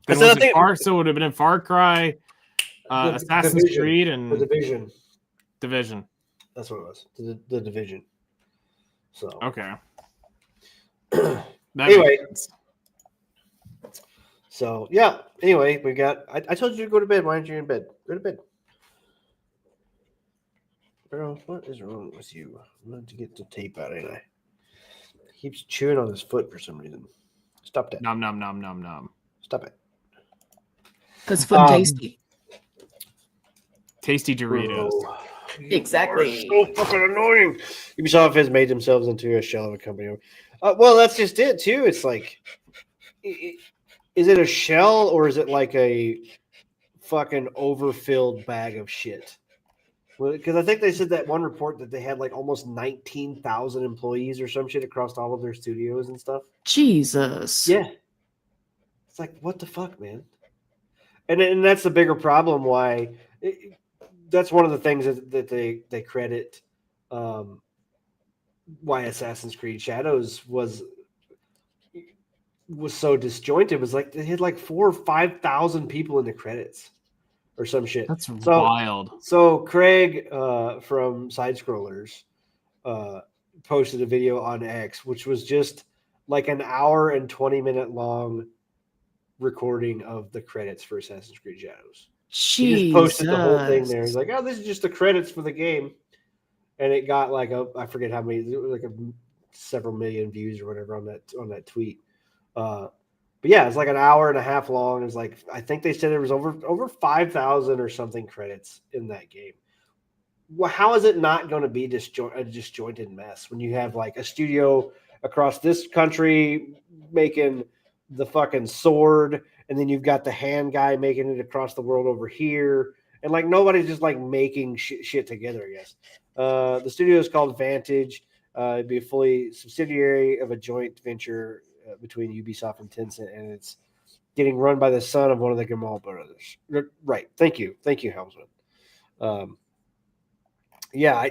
That's Then the thing. so it would have been in Far Cry, Assassin's Division. Creed, The and Division. Division. That's what it was. The Division. So Okay. Anyway. So yeah. Anyway, we got. I told you to go to bed. Why aren't you in bed? Go to bed. Bro, what is wrong with you? I'm going to get the tape out, ain't I? He keeps chewing on his foot for some reason. Stop that. Nom nom nom nom nom. Stop it. Because food tasty. Tasty Doritos. Bro, Exactly. you are so fucking annoying. Ubisoft has made themselves into a shell of a company. Well, that's just it too. It's like, is it a shell or is it like a fucking overfilled bag of shit? Well, because I think they said that one report that they had like almost 19,000 employees or some shit across all of their studios and stuff. Jesus. Yeah. It's like, what the fuck, man? And that's the bigger problem why that's one of the things that they credit why Assassin's Creed Shadows was so disjointed. Was like they had like 4,000 or 5,000 people in the credits or some shit. That's wild. So Craig from Side Scrollers posted a video on X, which was just like an hour and 20-minute long recording of the credits for Assassin's Creed Shadows. He just posted the whole thing there. He's Jesus. like, "Oh, this is just the credits for the game," and it got like I forget how many, it was like several million views or whatever on that tweet. But yeah, it's like an hour and a half long. It's like I think they said there was over 5,000 or something credits in that game. Well, how is it not going to be a disjointed mess when you have like a studio across this country making the fucking sword, and then you've got the hand guy making it across the world over here, and like nobody's just like making shit together, I guess. The studio is called Vantage. It'd be a fully subsidiary of a joint venture between Ubisoft and Tencent, and it's getting run by the son of one of the Gamal brothers. Right. Thank you, Helmsman. Yeah,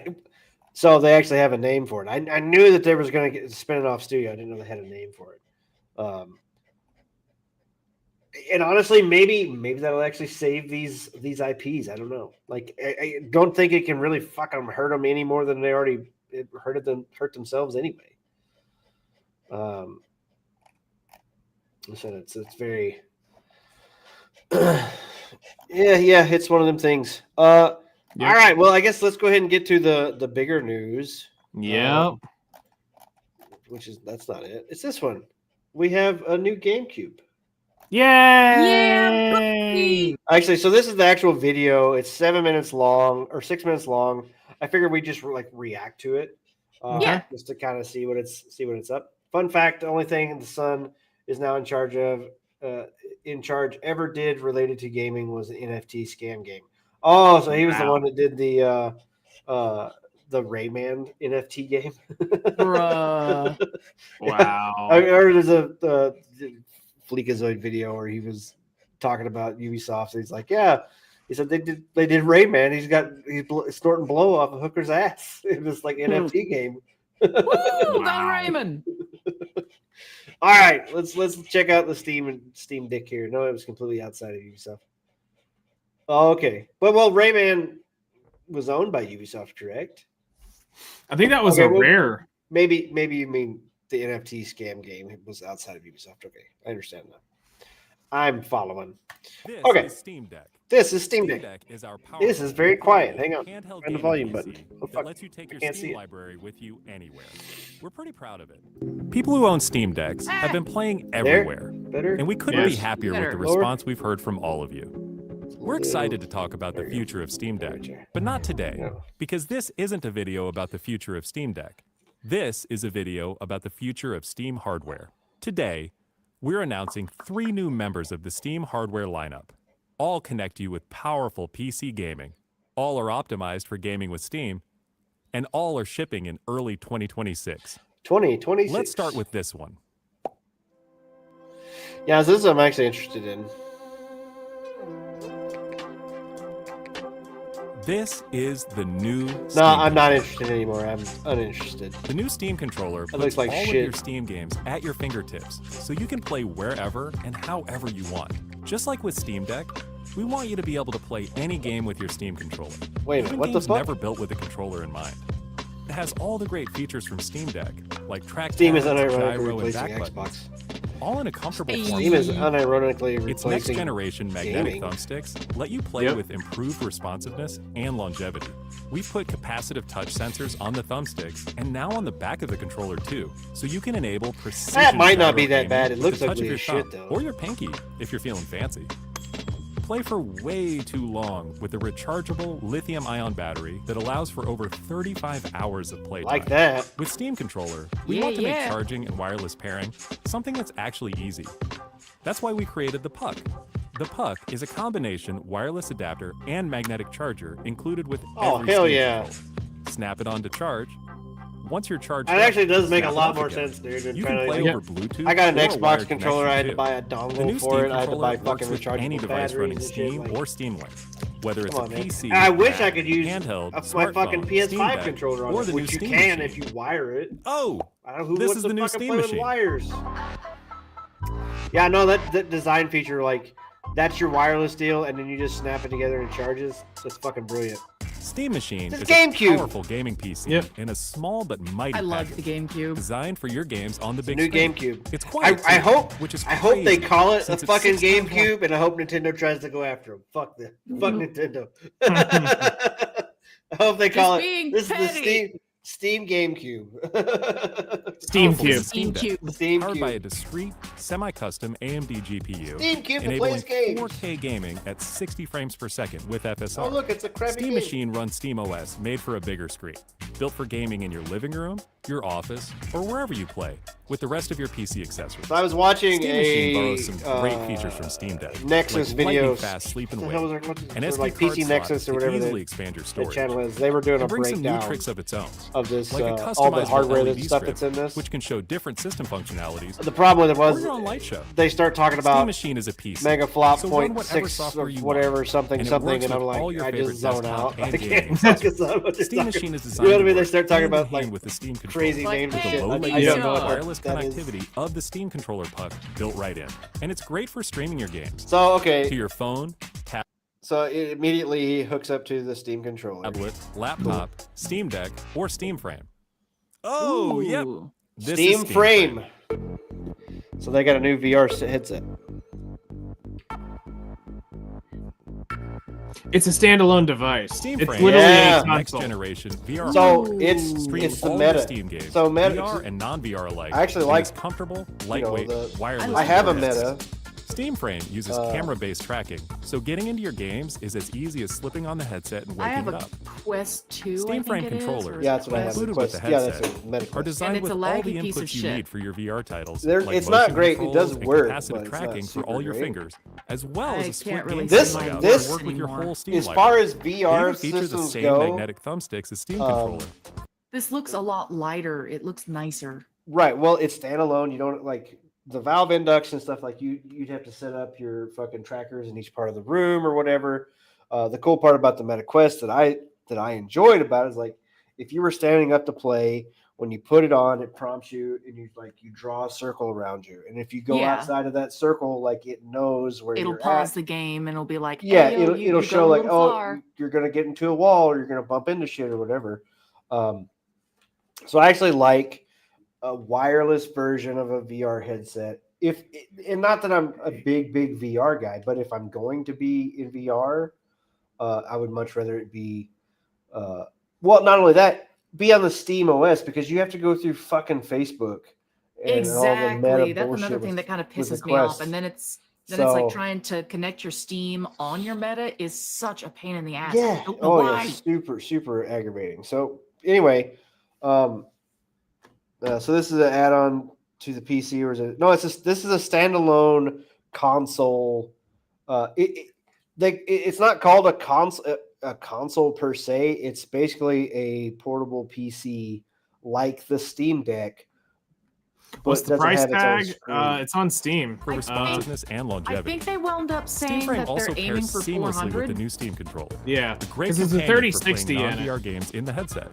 so they actually have a name for it. I knew that they was going to spin it off studio. I didn't know they had a name for it. And honestly, maybe that'll actually save these IPs. I don't know. Like, I don't think it can really fucking hurt them any more than they already hurt themselves anyway. So it's very yeah, it's one of them things. Yep. All right, well, I guess let's go ahead and get to the bigger news. Yeah. That's not it. It's this one. We have a new GameCube. Yay! Actually, so this is the actual video. It's 7 minutes long or 6 minutes long. I figured we just like react to it, just to kind of see what it's up. Fun fact: the only thing the son is now in charge ever did related to gaming was an NFT scam game. Oh, so he was the one that did the Rayman NFT game. Bruh. Wow. I heard there's a Fleekazoid video where he was talking about Ubisoft. So he's like, yeah, he said they did Rayman. He's snorting blow off a hooker's ass in this like NFT game. Woo, got Raymond. All right, let's check out the Steam Deck here. No, it was completely outside of Ubisoft. Oh, okay. Well, Rayman was owned by Ubisoft, correct? I think that was rare. Maybe you mean the NFT scam game was outside of Ubisoft. Okay, I understand that. I'm following. Okay. This is Steam Deck. This is very quiet. Hang on. Find the volume button. Oh, that lets you take your Steam library with you anywhere. We're pretty proud of it. People who own Steam Decks have been playing everywhere. Better? And we couldn't be happier with the response we've heard from all of you. We're excited to talk about the future of Steam Deck, but not today, because this isn't a video about the future of Steam Deck. This is a video about the future of Steam hardware. Today, we're announcing 3 new members of the Steam hardware lineup. All connect you with powerful PC gaming. All are optimized for gaming with Steam, and all are shipping in early 2026. 2026. Let's start with this one. Yeah, this I'm actually interested in. This is the new Steam No, I'm not controller. interested anymore. I'm uninterested. The new Steam controller puts looks like all of shit. your Steam games at your fingertips, so you can play wherever and however you want. Just like with Steam Deck, we want you to be able to play any game with your Steam controller. Wait a minute, Even what the games fuck? never built with a controller in mind. It has all the great features from Steam Deck, like trackpad, Steam is gyro, unironically and replacing back Xbox. buttons, all in a comfortable form. Steam is unironically Its replacing next generation magnetic gaming. thumbsticks let you play with improved responsiveness and longevity. We've put capacitive touch sensors on the thumbsticks and now on the back of the controller too, so you can enable precision. That might not be gyro that bad. It gaming looks with the touch ugly of your as shit, thumb though. or your pinky if you're feeling fancy. Play for way too long with a rechargeable lithium-ion battery that allows for over 35 hours of playtime. Like that. With Steam Controller, we want to make charging and wireless pairing something that's actually easy. That's why we created the Puck. The Puck is a combination wireless adapter and magnetic charger included with every hell Steam yeah. controller. Snap it on to charge. Once you're charged That up, actually does make a snap it lot off more again. sense, dude. than You trying can to, play like, over Bluetooth. I got an or a Xbox wired controller. I had to connection, buy a too. dongle The new for Steam it. I had to buy controller fucking works with any rechargeable device running batteries and shit. Steam Like, or Steam Link, whether it's come a on, man. PC, And I wish I Mac, could use handheld, my smartphone, fucking PS5 Steam Deck, controller on or it, the new which you Steam can machine. if you wire it. Oh, I don't know this what's is the new fucking Steam play with machine. wires. Yeah, no, that design feature, like, that's your wireless deal, and then you just snap it together and it charges. That's fucking brilliant. Steam Machine It's is GameCube. a powerful gaming PC Yep. in a small but mighty I love package the GameCube. designed for your games on the big New screen. GameCube. It's quite I hope. which is I hope they crazy, call it a since it's fucking 6 times more- GameCube, and I hope Nintendo tries to go after them. Fuck them. Fuck Nintendo. I hope they call Just being it. This petty. is the Steam GameCube. Steam Powerful Cube. as a Steam Deck, GameCube. Steam powered by a Cube. discrete, semi-custom AMD GPU, Steam Cube that enabling plays games. 4K gaming at 60 frames per second with FSR. Oh look, it's a crappy Steam game. Machine runs SteamOS made for a bigger screen, built for gaming in your living room, your office, or wherever you play, with the rest of your PC accessories. So I was watching Steam Machine a borrows some great features from Steam Deck, Nexus like lightning videos. fast sleep and What the hell was wake, it? What's and it? SD Like card PC slots Nexus or to whatever easily the expand your the storage. channel is. They were doing a It brings some new breakdown tricks of its own, of this, like a all the customizable hardware and LED stuff strip, that's in this. which can show different system functionalities. The problem with it Or was your own light show. they start talking Steam about Machine is a PC. mega flop so run point whatever 6 software or you whatever want, something and it something, works and I'm with like, all your I favorite just zone desktop out. and I can't games. focus on what they're Steam talking Machine is about. designed You know what I to mean? They work start talking hand in about hand like with the Steam controller. crazy Like, names and hey, The shit. low I latency don't know what wireless that is. connectivity of the Steam controller puck built right in, and it's great for streaming your games So okay, to your phone, so it immediately hooks up to the Steam controller. tablet, laptop, Steam Deck, or Steam Frame. Oh, yep. Ooh. This Steam is Frame. So they got a new VR headset. It's a standalone device. Steam it's Frame literally Yeah. a next console. generation VR. So Ooh. it's Streams the all meta. your Steam games, So meta. VR and non-VR alike. I actually and like, is comfortable, lightweight, the- wireless. I have a interface. meta. Steam Frame uses camera-based tracking, so getting into your games is as easy as slipping on the headset and I waking have it a up. Quest 2. Steam I think Frame it is, controllers. or is Yeah, it that's what I have. Quest? Included with the Yeah, that's headset, a medical. Are designed it's with a all laggy the piece of inputs you shit. need for your VR titles. There's- like it's not motion great. It controls does and work, capacitive but it's not tracking for super all your great. fingers, as well I as a split can't really game see This- my layout this- to work with your anymore. whole Steam As library. far as They VR even feature the systems same go, magnetic thumbsticks as Steam controller. This looks a lot lighter. It looks nicer. right? Well, it's standalone. You don't like the Valve Index and stuff. Like you'd have to set up your fucking trackers in each part of the room or whatever. The cool part about the Meta Quest that I enjoyed about it is like if you were standing up to play, when you put it on, it prompts you and you draw a circle around you. And if you go Yeah. outside of that circle, like it knows where It'll you're pause at. the game and it'll be like, Yeah, "Hey, yo, it'll you it'll go show a like, little oh, far." you're gonna get into a wall or you're gonna bump into shit or whatever. So I actually like a wireless version of a VR headset. And not that I'm a big VR guy, but if I'm going to be in VR, I would much rather it be. Well, not only that, be on the Steam OS because you have to go through fucking Facebook. And all the Exactly. meta That's bullshit another thing with- that kind of with the pisses me off. Quest. And then it's So- like trying to connect your Steam on your Meta is such a pain in the ass. Yeah. I don't know Oh why. yeah. Super aggravating. So anyway, so this is an add-on to the PC, or is it? No, this is a standalone console. It's not called a console per se. It's basically a portable PC like the Steam Deck. What's but the doesn't price have its own tag? screen. It's on Steam. For responsiveness and I longevity. think they wound up Steam saying Frame that also they're aiming pairs for seamlessly with the 400. new Steam controller. Yeah, A great because it's a companion for 3060 playing in it. non-VR games in the headset.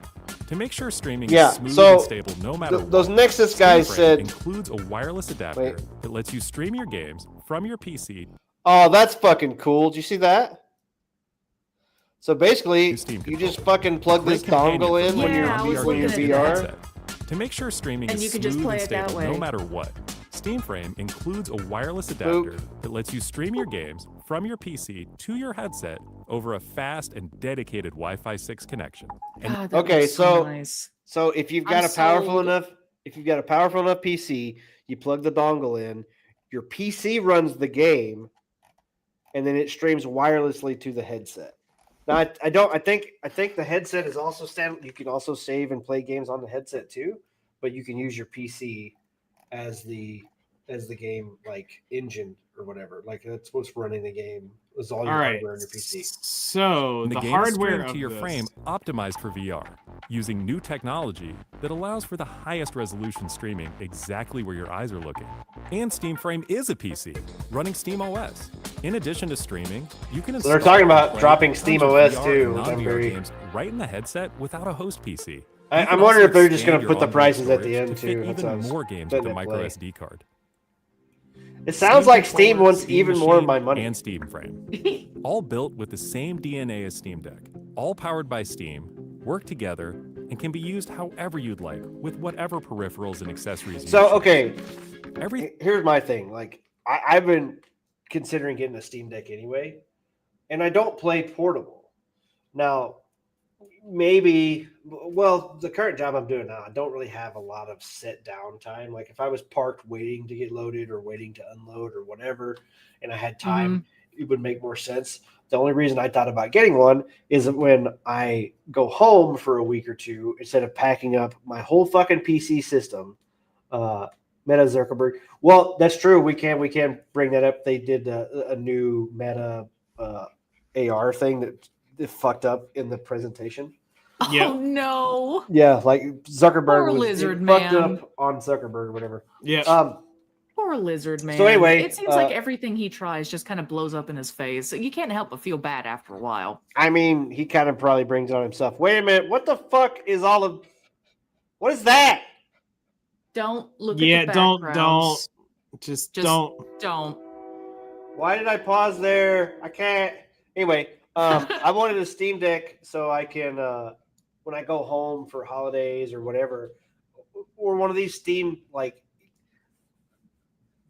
To make sure streaming Yeah, is smooth so and stable no matter what. Those Nexus Steam guys Frame said, includes a wireless adapter Wait. that lets you stream your games from your PC. "Oh, that's fucking cool." Did you see that? So basically, New Steam you controller. just fucking plug Great this dongle companion in for when playing Yeah, I was you're non-VR looking games at VR. in the headset. To make sure streaming And is you can just smooth play and it that stable way. no matter what, Steam Frame includes a wireless adapter that lets you stream your games from your PC to your headset over a fast and dedicated Wi-Fi 6 connection. And God, that Okay, looks so- nice. So if you've got I'm a powerful sold. enough, PC, you plug the dongle in, your PC runs the game, and then it streams wirelessly to the headset. Now, I think the headset is also you can also save and play games on the headset too, but you can use your PC as the game like engine or whatever. Like that's what's running the game. Is all your All right. hardware on your PC. So the the game is hardware streamed of to your this, frame optimized for VR, using new technology that allows for the highest resolution streaming exactly where your eyes are looking. And Steam Frame is a PC, running Steam OS. In addition to streaming, you can they're install talking and about play dropping tons Steam of OS VR too, and which I'm non-VR very- games right in the headset without a host PC. You I'm can wondering also if they're just expand going to your put the onboard prices at the storage end to fit too. That's even what I was more games with letting a it micro play. SD card. It sounds like Steam controller, wants Steam even more of Machine, my money. and Steam Frame. All built with the same DNA as Steam Deck, all powered by Steam, work together, and can be used however you'd like with whatever peripherals and accessories you So, choose. okay, Every here's my thing. Like, I've been considering getting a Steam Deck anyway, and I don't play portable. Now, maybe, well, the current job I'm doing now, I don't really have a lot of set down time. Like, if I was parked waiting to get loaded or waiting to unload or whatever, and I had time, it would make more sense. The only reason I thought about getting one is that when I go home for a week or two, instead of packing up my whole fucking PC system, Meta Zuckerberg. Well, that's true. We can bring that up. They did a new Meta AR thing that fucked up in the presentation. Yeah. Oh no. Yeah, like Zuckerberg Poor was lizard fucked man. up on Zuckerberg or whatever. Yeah. Poor lizard man. So anyway, it seems like everything he tries just kind of blows up in his face. You can't help but feel bad after a while. I mean, he kind of probably brings it on himself. Wait a minute, what the fuck is all of? What is that? Don't look Yeah, at the don't backgrounds. just Just don't. Don't. Why did I pause there? I can't. Anyway, I wanted a Steam Deck so I can, when I go home for holidays or whatever, or one of these Steam, like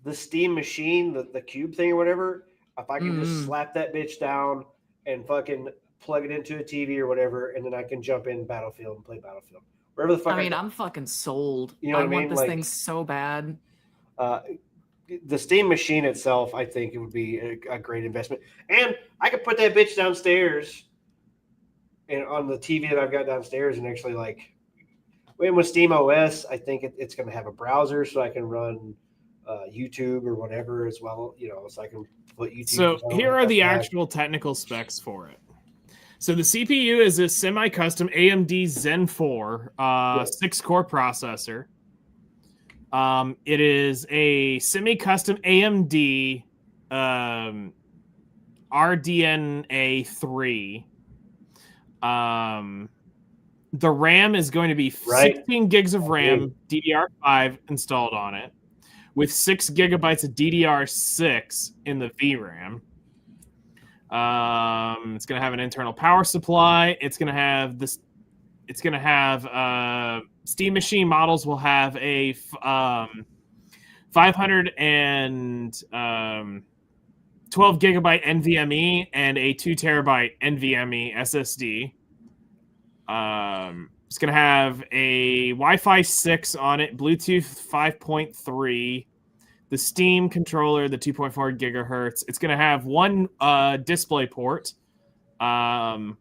the Steam machine, the cube thing or whatever, if I can just slap that bitch down and fucking plug it into a TV or whatever, and then I can jump in Battlefield and play Battlefield. Wherever the fuck I mean, I'm fucking sold. You know what I want mean? this Like- thing so bad. The Steam machine itself, I think it would be a great investment. And I could put that bitch downstairs and on the TV that I've got downstairs and actually like with Steam OS, I think it's going to have a browser so I can run YouTube or whatever as well, so I can put YouTube. So on here and are stuff the like that. actual technical specs for it. So the CPU is a semi-custom AMD Zen 4 6-core processor. It is a semi-custom AMD RDNA 3. The RAM is going to be 16 gigs of RAM, DDR5 installed on it, with 6 gigabytes of DDR6 in the VRAM. It's going to have an internal power supply. It's going to have this. It's going to have Steam Machine models will have a 512 gigabyte NVMe and a 2 terabyte NVMe SSD. It's going to have a Wi-Fi 6 on it, Bluetooth 5.3, the Steam controller, the 2.4 gigahertz. It's going to have one display port and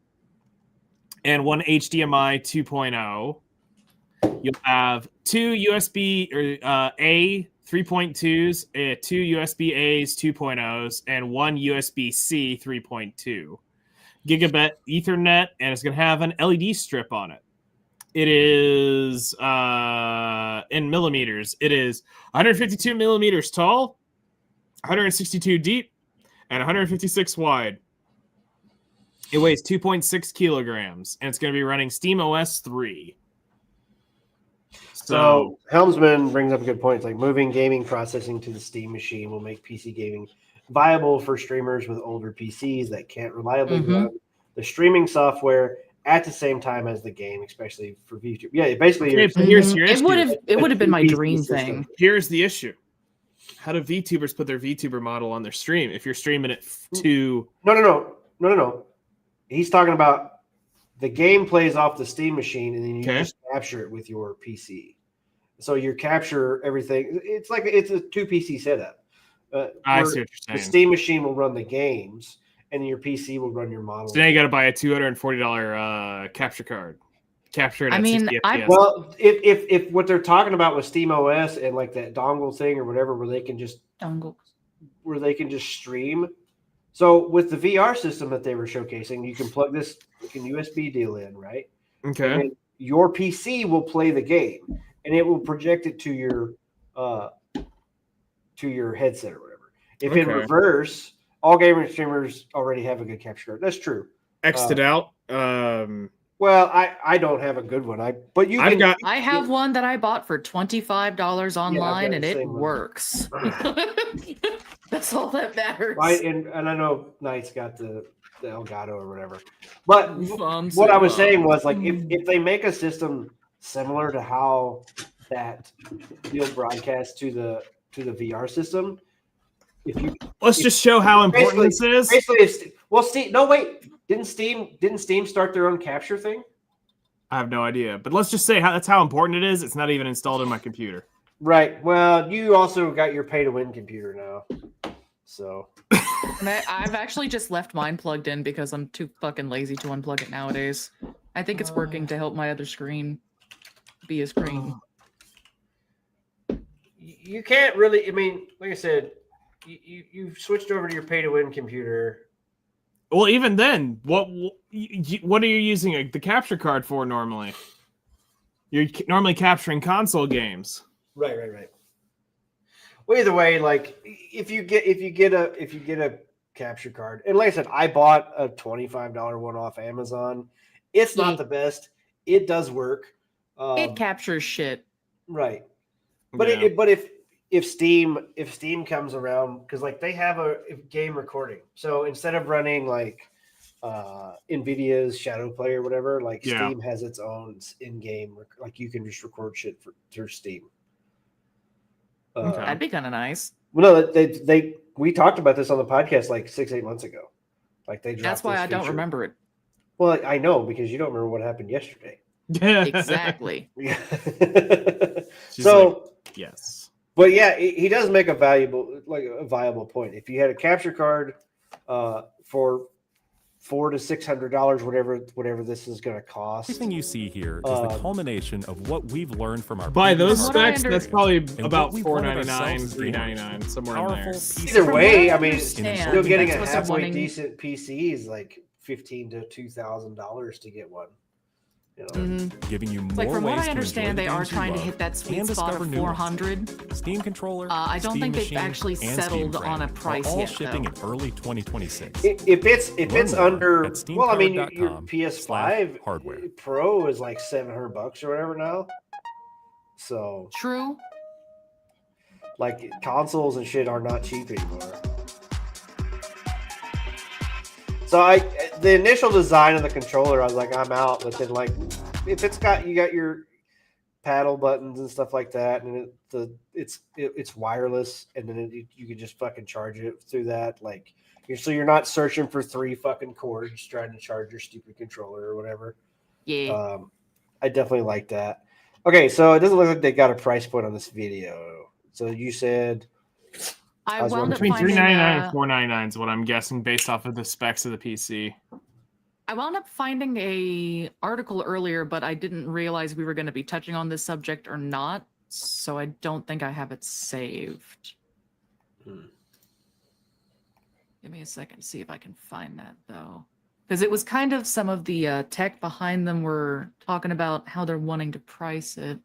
one HDMI 2.0. You'll have two USB A 3.2s, two USB A's 2.0s, and one USB-C 3.2. Gigabit Ethernet, and it's going to have an LED strip on it. It is in millimeters. It is 152 millimeters tall, 162 deep, and 156 wide. It weighs 2.6 kilograms, and it's going to be running SteamOS 3. So Helmsman brings up a good point. It's like moving gaming processing to the Steam machine will make PC gaming viable for streamers with older PCs that can't reliably run the streaming software at the same time as the game, especially for VTuber. Yeah, basically, here's your it issue. would have been my PC dream system. thing. Here's the issue. How do VTubers put their VTuber model on their stream if you're streaming it to... No. He's talking about the game plays off the Steam machine, and then you Okay. just capture it with your PC. So you capture everything. It's like it's a 2 PC setup. I where see what The you're saying. Steam machine will run the games, and your PC will run your model. So now you got to buy a $240 capture card. Capture it at I mean, 60 I- FPS. Well, if what they're talking about with Steam OS and like that dongle thing or whatever, where they can just stream. So with the VR system that they were showcasing, you can plug this USB deal in, right? Okay. And your PC will play the game, and it will project it to your headset or whatever. If in Okay. reverse, all gamer streamers already have a good capture card. That's true. X'd it out. Well, I don't have a good one. I have one that I bought for $25 online, and it works. That's all that matters. And I know Knight's got the Elgato or whatever. But what I was saying was, like, if they make a system similar to how that deal broadcast to the VR system, let's just show how important this is. Basically, didn't Steam start their own capture thing? I have no idea, but let's just say that's how important it is. It's not even installed in my computer. Right. Well, you also got your pay-to-win computer now, so. I've actually just left mine plugged in because I'm too fucking lazy to unplug it nowadays. I think it's working to help my other screen be a screen. You can't really. I mean, like I said, you've switched over to your pay-to-win computer. Well, even then, what are you using the capture card for normally? You're normally capturing console games. Right. Well, either way, like if you get a capture card, and like I said, I bought a $25 one off Amazon. It's not the best. It does work. It captures shit. Right. But if Steam comes around, because like they have a game recording, so instead of running like Nvidia's Shadow Play or whatever, like Steam has its own in-game, like you can just record shit through Steam. That'd be kind of nice. Well, no, we talked about this on the podcast like 6-8 months ago. Like they dropped That's why I don't remember it. Well, I know because you don't remember what happened yesterday. Exactly. So yes. But yeah, he does make a viable point. If you had a capture card for $400 to $600, whatever this is going to cost. Everything you see here is the culmination of what we've learned from our by those specs. That's probably about $499, $399, somewhere in there. Either way, I mean, still getting a halfway decent PC is like $1,500 to $2,000 to get one. Giving you more like from what ways I understand, they are trying to hit that sweet spot of 400. Steam controller. I don't think they've actually settled on a price all yet. Shipping in early 2026. If it's under, well, I mean, your PS5 hardware Pro is like $700 or whatever now. So true. Like consoles and shit are not cheap anymore. So the initial design of the controller, I was like, I'm out. But then, like, if you got your paddle buttons and stuff like that, and it's wireless, and then you can just fucking charge it through that. Like, you're not searching for 3 fucking cords trying to charge your stupid controller or whatever. Yeah. I definitely like that. Okay, so it doesn't look like they got a price point on this video. So you said. I wound up between finding, $399 and $499 is what I'm guessing based off of the specs of the PC. I wound up finding a article earlier, but I didn't realize we were going to be touching on this subject or not, so I don't think I have it saved. Give me a second to see if I can find that, though. Because it was kind of some of the tech behind them were talking about how they're wanting to price it.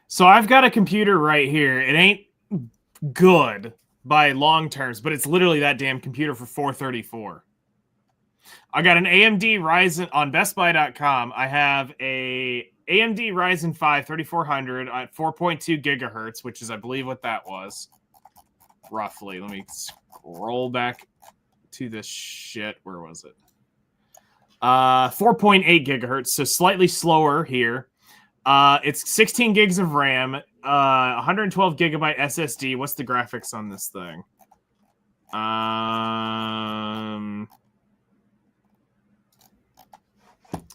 So I've got a computer right here. It ain't good by long terms, but it's literally that damn computer for $434. I got an AMD Ryzen on BestBuy.com. I have a AMD Ryzen 5 3400 at 4.2 gigahertz, which is, I believe, what that was. Roughly. Let me scroll back to this shit. Where was it? 4.8 gigahertz, so slightly slower here. It's 16 gigs of RAM, 112 gigabyte SSD. What's the graphics on this thing?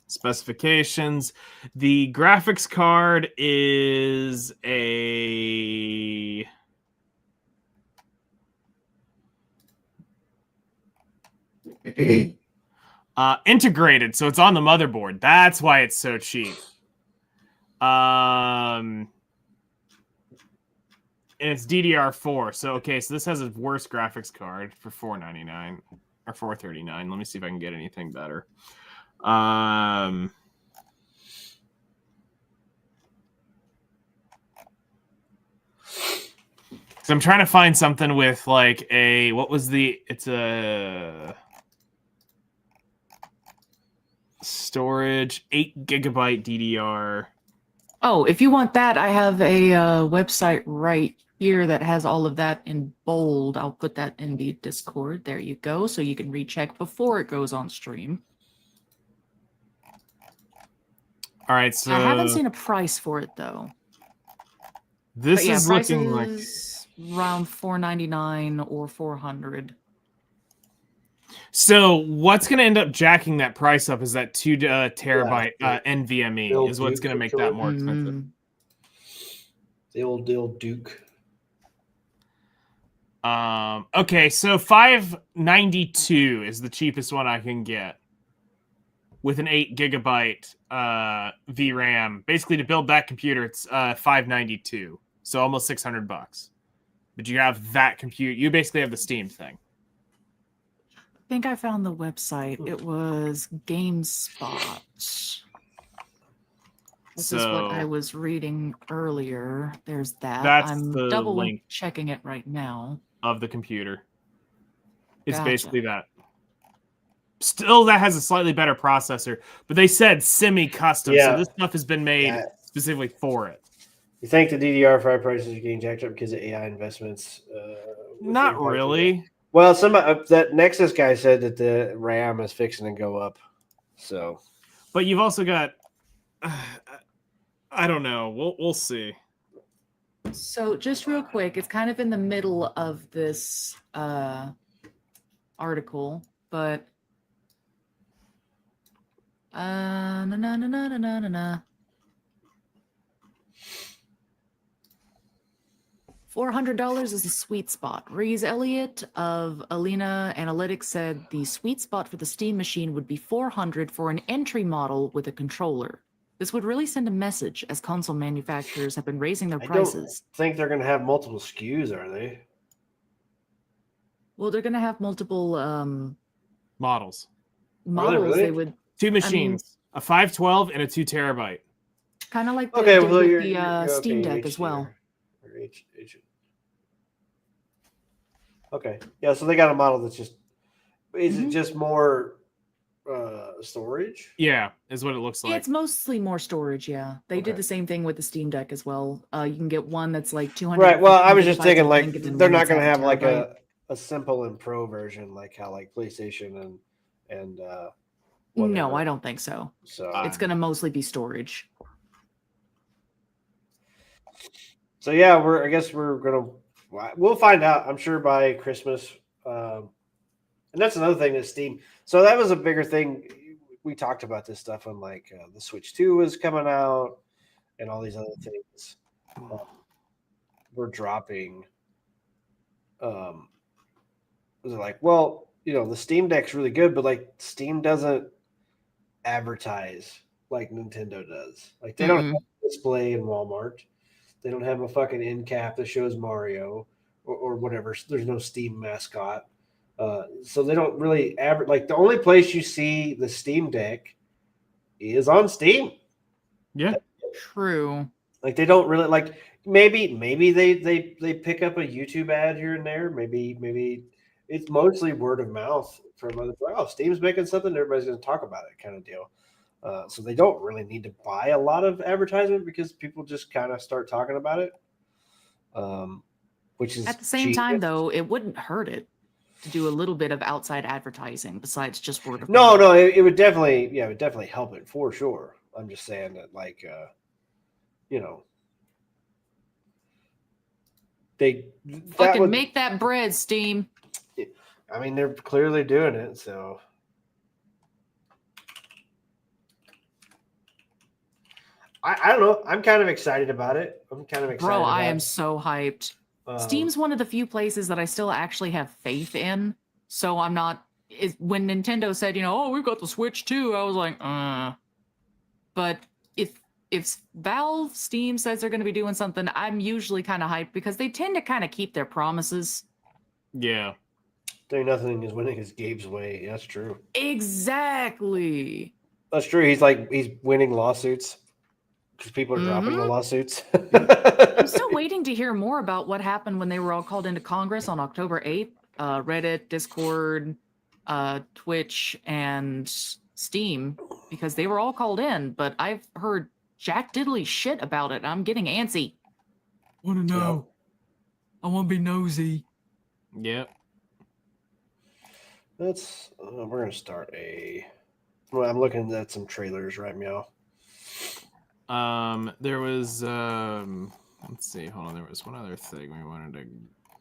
Specifications. The graphics card is a integrated, so it's on the motherboard. That's why it's so cheap. And it's DDR4. So okay, so this has a worse graphics card for $499 or $439. Let me see if I can get anything better. So I'm trying to find something with like a it's a storage, 8 gigabyte DDR. Oh, if you want that, I have a website right here that has all of that in bold. I'll put that in the Discord. There you go. So you can recheck before it goes on stream. All right, so I haven't seen a price for it though. this But yeah, is looking like prices around $499 or $400. so. What's going to end up jacking that price up is that 2 terabyte NVMe Bill is what's Duke going to make that more expensive. The old Duke. Okay, so 592 is the cheapest one I can get with an 8 gigabyte VRAM. Basically, to build that computer, it's 592, so almost $600. But you have that compute. You basically have the Steam thing. I think I found the website. It was GameSpot. This is what I was reading earlier. There's that. That's I'm the double link checking it right now. of the computer. It's Gotcha. basically that. Still, that has a slightly better processor, but they said semi-custom, Yeah. so this stuff has been made Yeah. specifically for it. You think the DDR5 prices are getting jacked up because of AI investments? Not really. Well, some that Nexus guy said that the RAM is fixing to go up. So, But you've also got, I don't know. We'll see. So just real quick, it's kind of in the middle of this article, but $400 is the sweet spot. Reese Elliott of Alina Analytics said the sweet spot for the Steam machine would be $400 for an entry model with a controller. This would really send a message as console manufacturers have been raising their prices. I think they're going to have multiple SKUs, are they? Well, they're going to have multiple Models. models. really? They would 2 machines, a 512 and a 2 terabyte. kind of like they Okay, did well, with you're the okay, Steam you're Deck as well. Okay, yeah. So they got a model that's just. Is Mm-hmm. it just more storage? Yeah, is what it looks like. It's mostly more storage, yeah. They Okay. did the same thing with the Steam Deck as well. You can get one that's like 200. Right. Well, I was just thinking gigabytes, like and then they're one not that's going to half have like terabyte. a simple and pro version like how like PlayStation and No, whatever. I don't think so. So It's going to mostly be storage. So yeah, I guess we'll find out. I'm sure by Christmas. And that's another thing that Steam. So that was a bigger thing. We talked about this stuff when like the Switch 2 was coming out and all these other things were dropping. Was it like, well, the Steam Deck's really good, but like Steam doesn't advertise like Nintendo does. Like they don't have a display in Walmart. They don't have a fucking end cap that shows Mario or whatever. There's no Steam mascot. So they don't really like the only place you see the Steam Deck is on Steam. Yeah. True. Like they don't really like maybe they pick up a YouTube ad here and there. Maybe it's mostly word of mouth from other. Oh, Steam's making something, everybody's going to talk about it, kind of deal. So they don't really need to buy a lot of advertisement because people just kind of start talking about it. Which is At the same time, though, it wouldn't hurt it to do a little bit of outside advertising besides just word of mouth. No, it would definitely help it for sure. I'm just saying that, like, they Fucking make that bread, Steam. I mean, they're clearly doing it, so. I don't know. I'm kind of excited about it. I'm kind of excited. Bro, I about am it. so hyped. Steam's one of the few places that I still actually have faith in. So I'm not. When Nintendo said, oh, we've got the Switch too, I was like, But if Valve, Steam says they're going to be doing something, I'm usually kind of hyped because they tend to kind of keep their promises. Yeah. Doing nothing is winning his Gabe's way. That's true. Exactly. That's true. He's winning lawsuits because people are dropping the lawsuits. I'm still waiting to hear more about what happened when they were all called into Congress on October 8th. Reddit, Discord, Twitch, and Steam because they were all called in, but I've heard jack diddly shit about it. I'm getting antsy. Want to know? I want to be nosy. Yep. Let's. We're gonna start a. Well, I'm looking at some trailers right now. There was let's see, hold on. There was one other thing we wanted to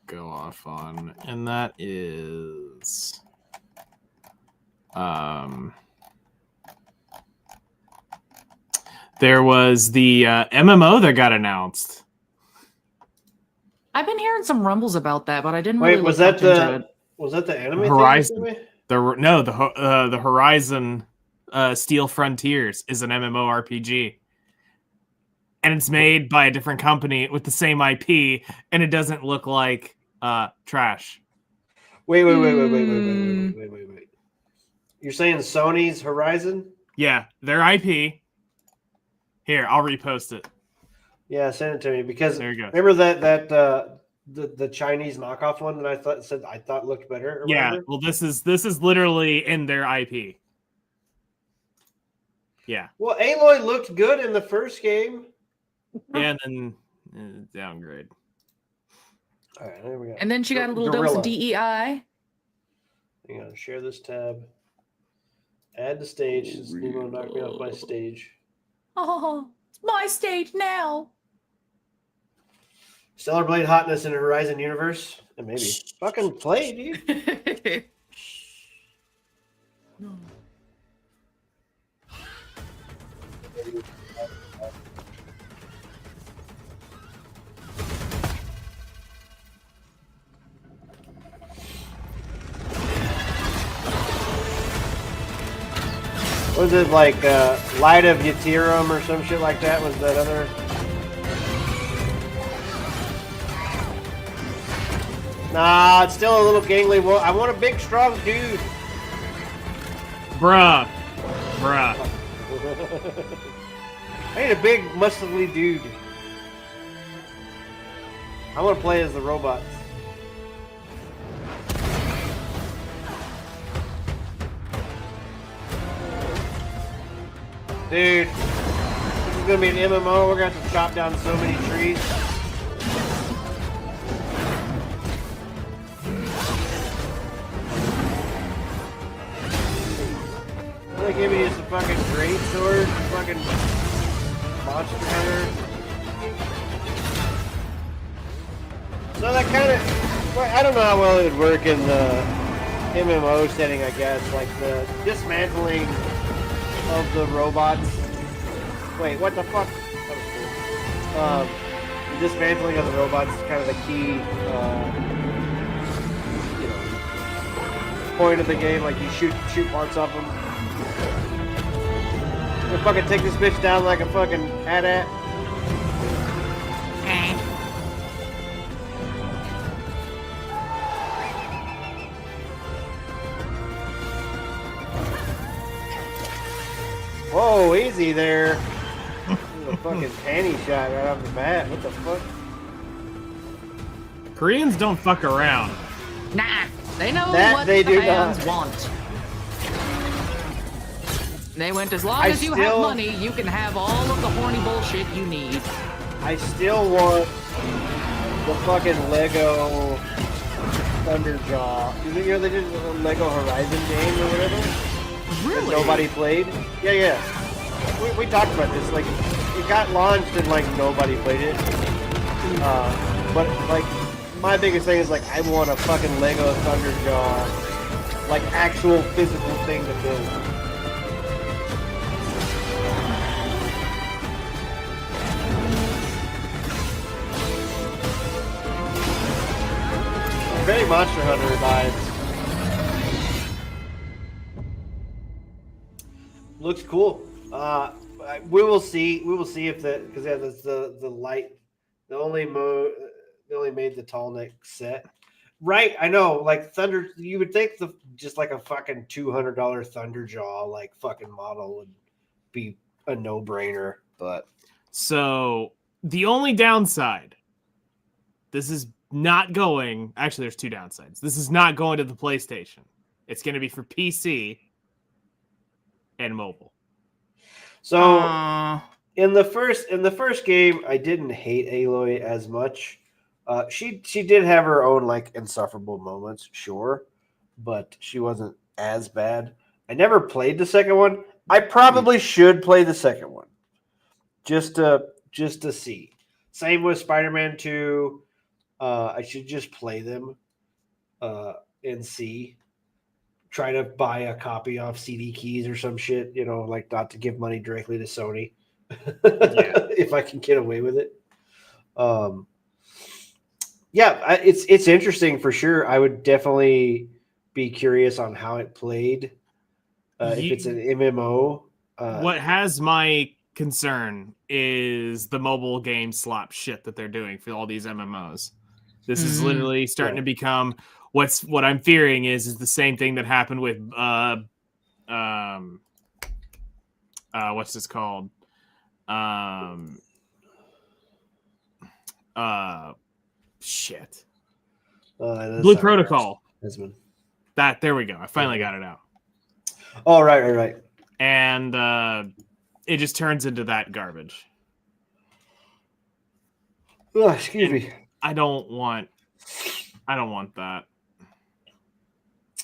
go off on, and that is there was the MMO that got announced. I've been hearing some rumbles about that, but I didn't Wait, really was look that much into the it. was that the anime Horizon. thing? The Horizon Steel Frontiers is an MMORPG. And it's made by a different company with the same IP, and it doesn't look like trash. Wait. You're saying Sony's Horizon? Yeah, their IP. Here, I'll repost it. Yeah, send it to me because There you go. remember that the Chinese knockoff one that I thought looked better. Or Yeah, whatever? well, this is literally in their IP. Yeah. Well, Aloy looked good in the first game. Yeah, and then downgrade. All right, there we go. And then she got a little dose of DEI. Hang on, share this tab. Add the stage. Since Nemo knocked me off my stage. Oh, it's my stage now. Stellar Blade hotness in the Horizon universe. And maybe fucking play, dude. Was it like Light of Yttrium or some shit like that? Was that other? Nah, it's still a little gangly. Well, I want a big, strong dude. Bruh. I need a big, muscly dude. I want to play as the robots. Dude, this is gonna be an MMO. We're gonna have to chop down so many trees. They give me just a fucking great sword, fucking monster hunter. So that kind of, well, I don't know how well it would work in the MMO setting. I guess like the dismantling of the robots. Wait, what the fuck? That was cool. The dismantling of the robots is kind of the key, point of the game. Like you shoot parts of them. I'm gonna fucking take this bitch down like a fucking hat. Whoa, easy there. A fucking panty shot right off the bat. What the fuck? Koreans don't fuck around. Nah, they know That what they the do fans not. want. They went, as long as you have money, you can have all of the horny bullshit you need. I still want the fucking Lego Thunderjaw. You know they did a Lego Horizon game or whatever? Really? That nobody played? Yeah. We talked about this. Like, it got launched and, like, nobody played it. But, like, my biggest thing is, like, I want a fucking Lego Thunderjaw, like, actual physical thing to build. Very Monster Hunter vibes. Looks cool. We will see. We will see if that, because that's the light. They only made the tall neck set. Right, I know. Like Thunder, you would think just like a fucking $200 Thunderjaw like fucking model would be a no brainer, but So the only downside, this is not going. Actually, there's two downsides. This is not going to the PlayStation. It's going to be for PC and mobile. So Aw. in the first game, I didn't hate Aloy as much. She did have her own like insufferable moments, sure, but she wasn't as bad. I never played the second one. I probably should play the second one just to see. Same with Spider-Man 2. I should just play them and see. Try to buy a copy off CD Keys or some shit, like not to give money directly to Sony. If I can get away with it. It's interesting for sure. I would definitely be curious on how it played. If it's an MMO. What has my concern is the mobile game slop shit that they're doing for all these MMOs. This is literally starting to become what I'm fearing is the same thing that happened with what's this called? Shit. Blue Protocol. There we go. I finally got it out. Oh, right. And it just turns into that garbage. Oh, excuse me. I don't want that.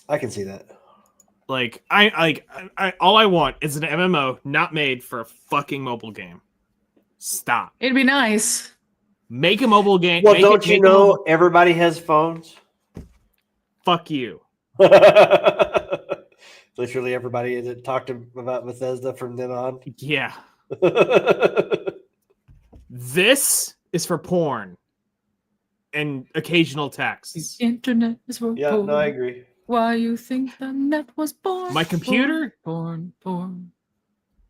I can see that. Like I all I want is an MMO not made for a fucking mobile game. Stop. It'd be nice. Make a mobile game. Well, don't you know everybody has phones? Fuck you. Literally everybody that talked about Bethesda from then on. Yeah. This is for porn and occasional texts. The internet is for Yeah, porn. no, I agree. Why you think the net was born? My computer Porn.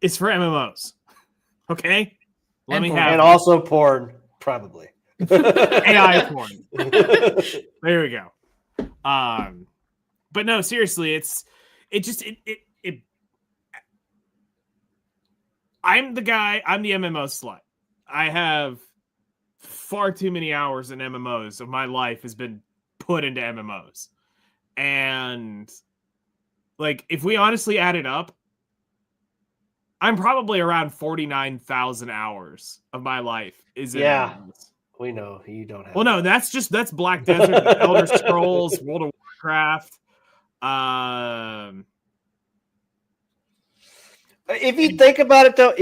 is for MMOs. Okay? Let me porn. have And it. also porn, probably. AI porn. There we go. But no, seriously, I'm the guy, I'm the MMO slut. I have far too many hours in MMOs of my life has been put into MMOs. And like, if we honestly add it up, I'm probably around 49,000 hours of my life is in MMOs. We know you don't have. Well, no, that's Black Desert, Elder Scrolls, World of Warcraft. If you think about it, though,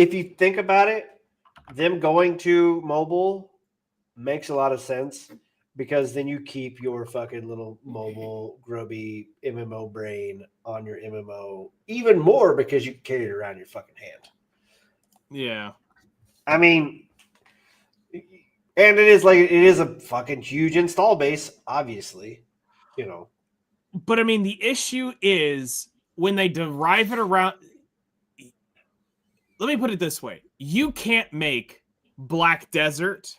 them going to mobile makes a lot of sense because then you keep your fucking little mobile grubby MMO brain on your MMO even more because you can carry it around your fucking hand. Yeah. I mean, and it is a fucking huge install base, obviously, But I mean, the issue is when they derive it around. Let me put it this way. You can't make Black Desert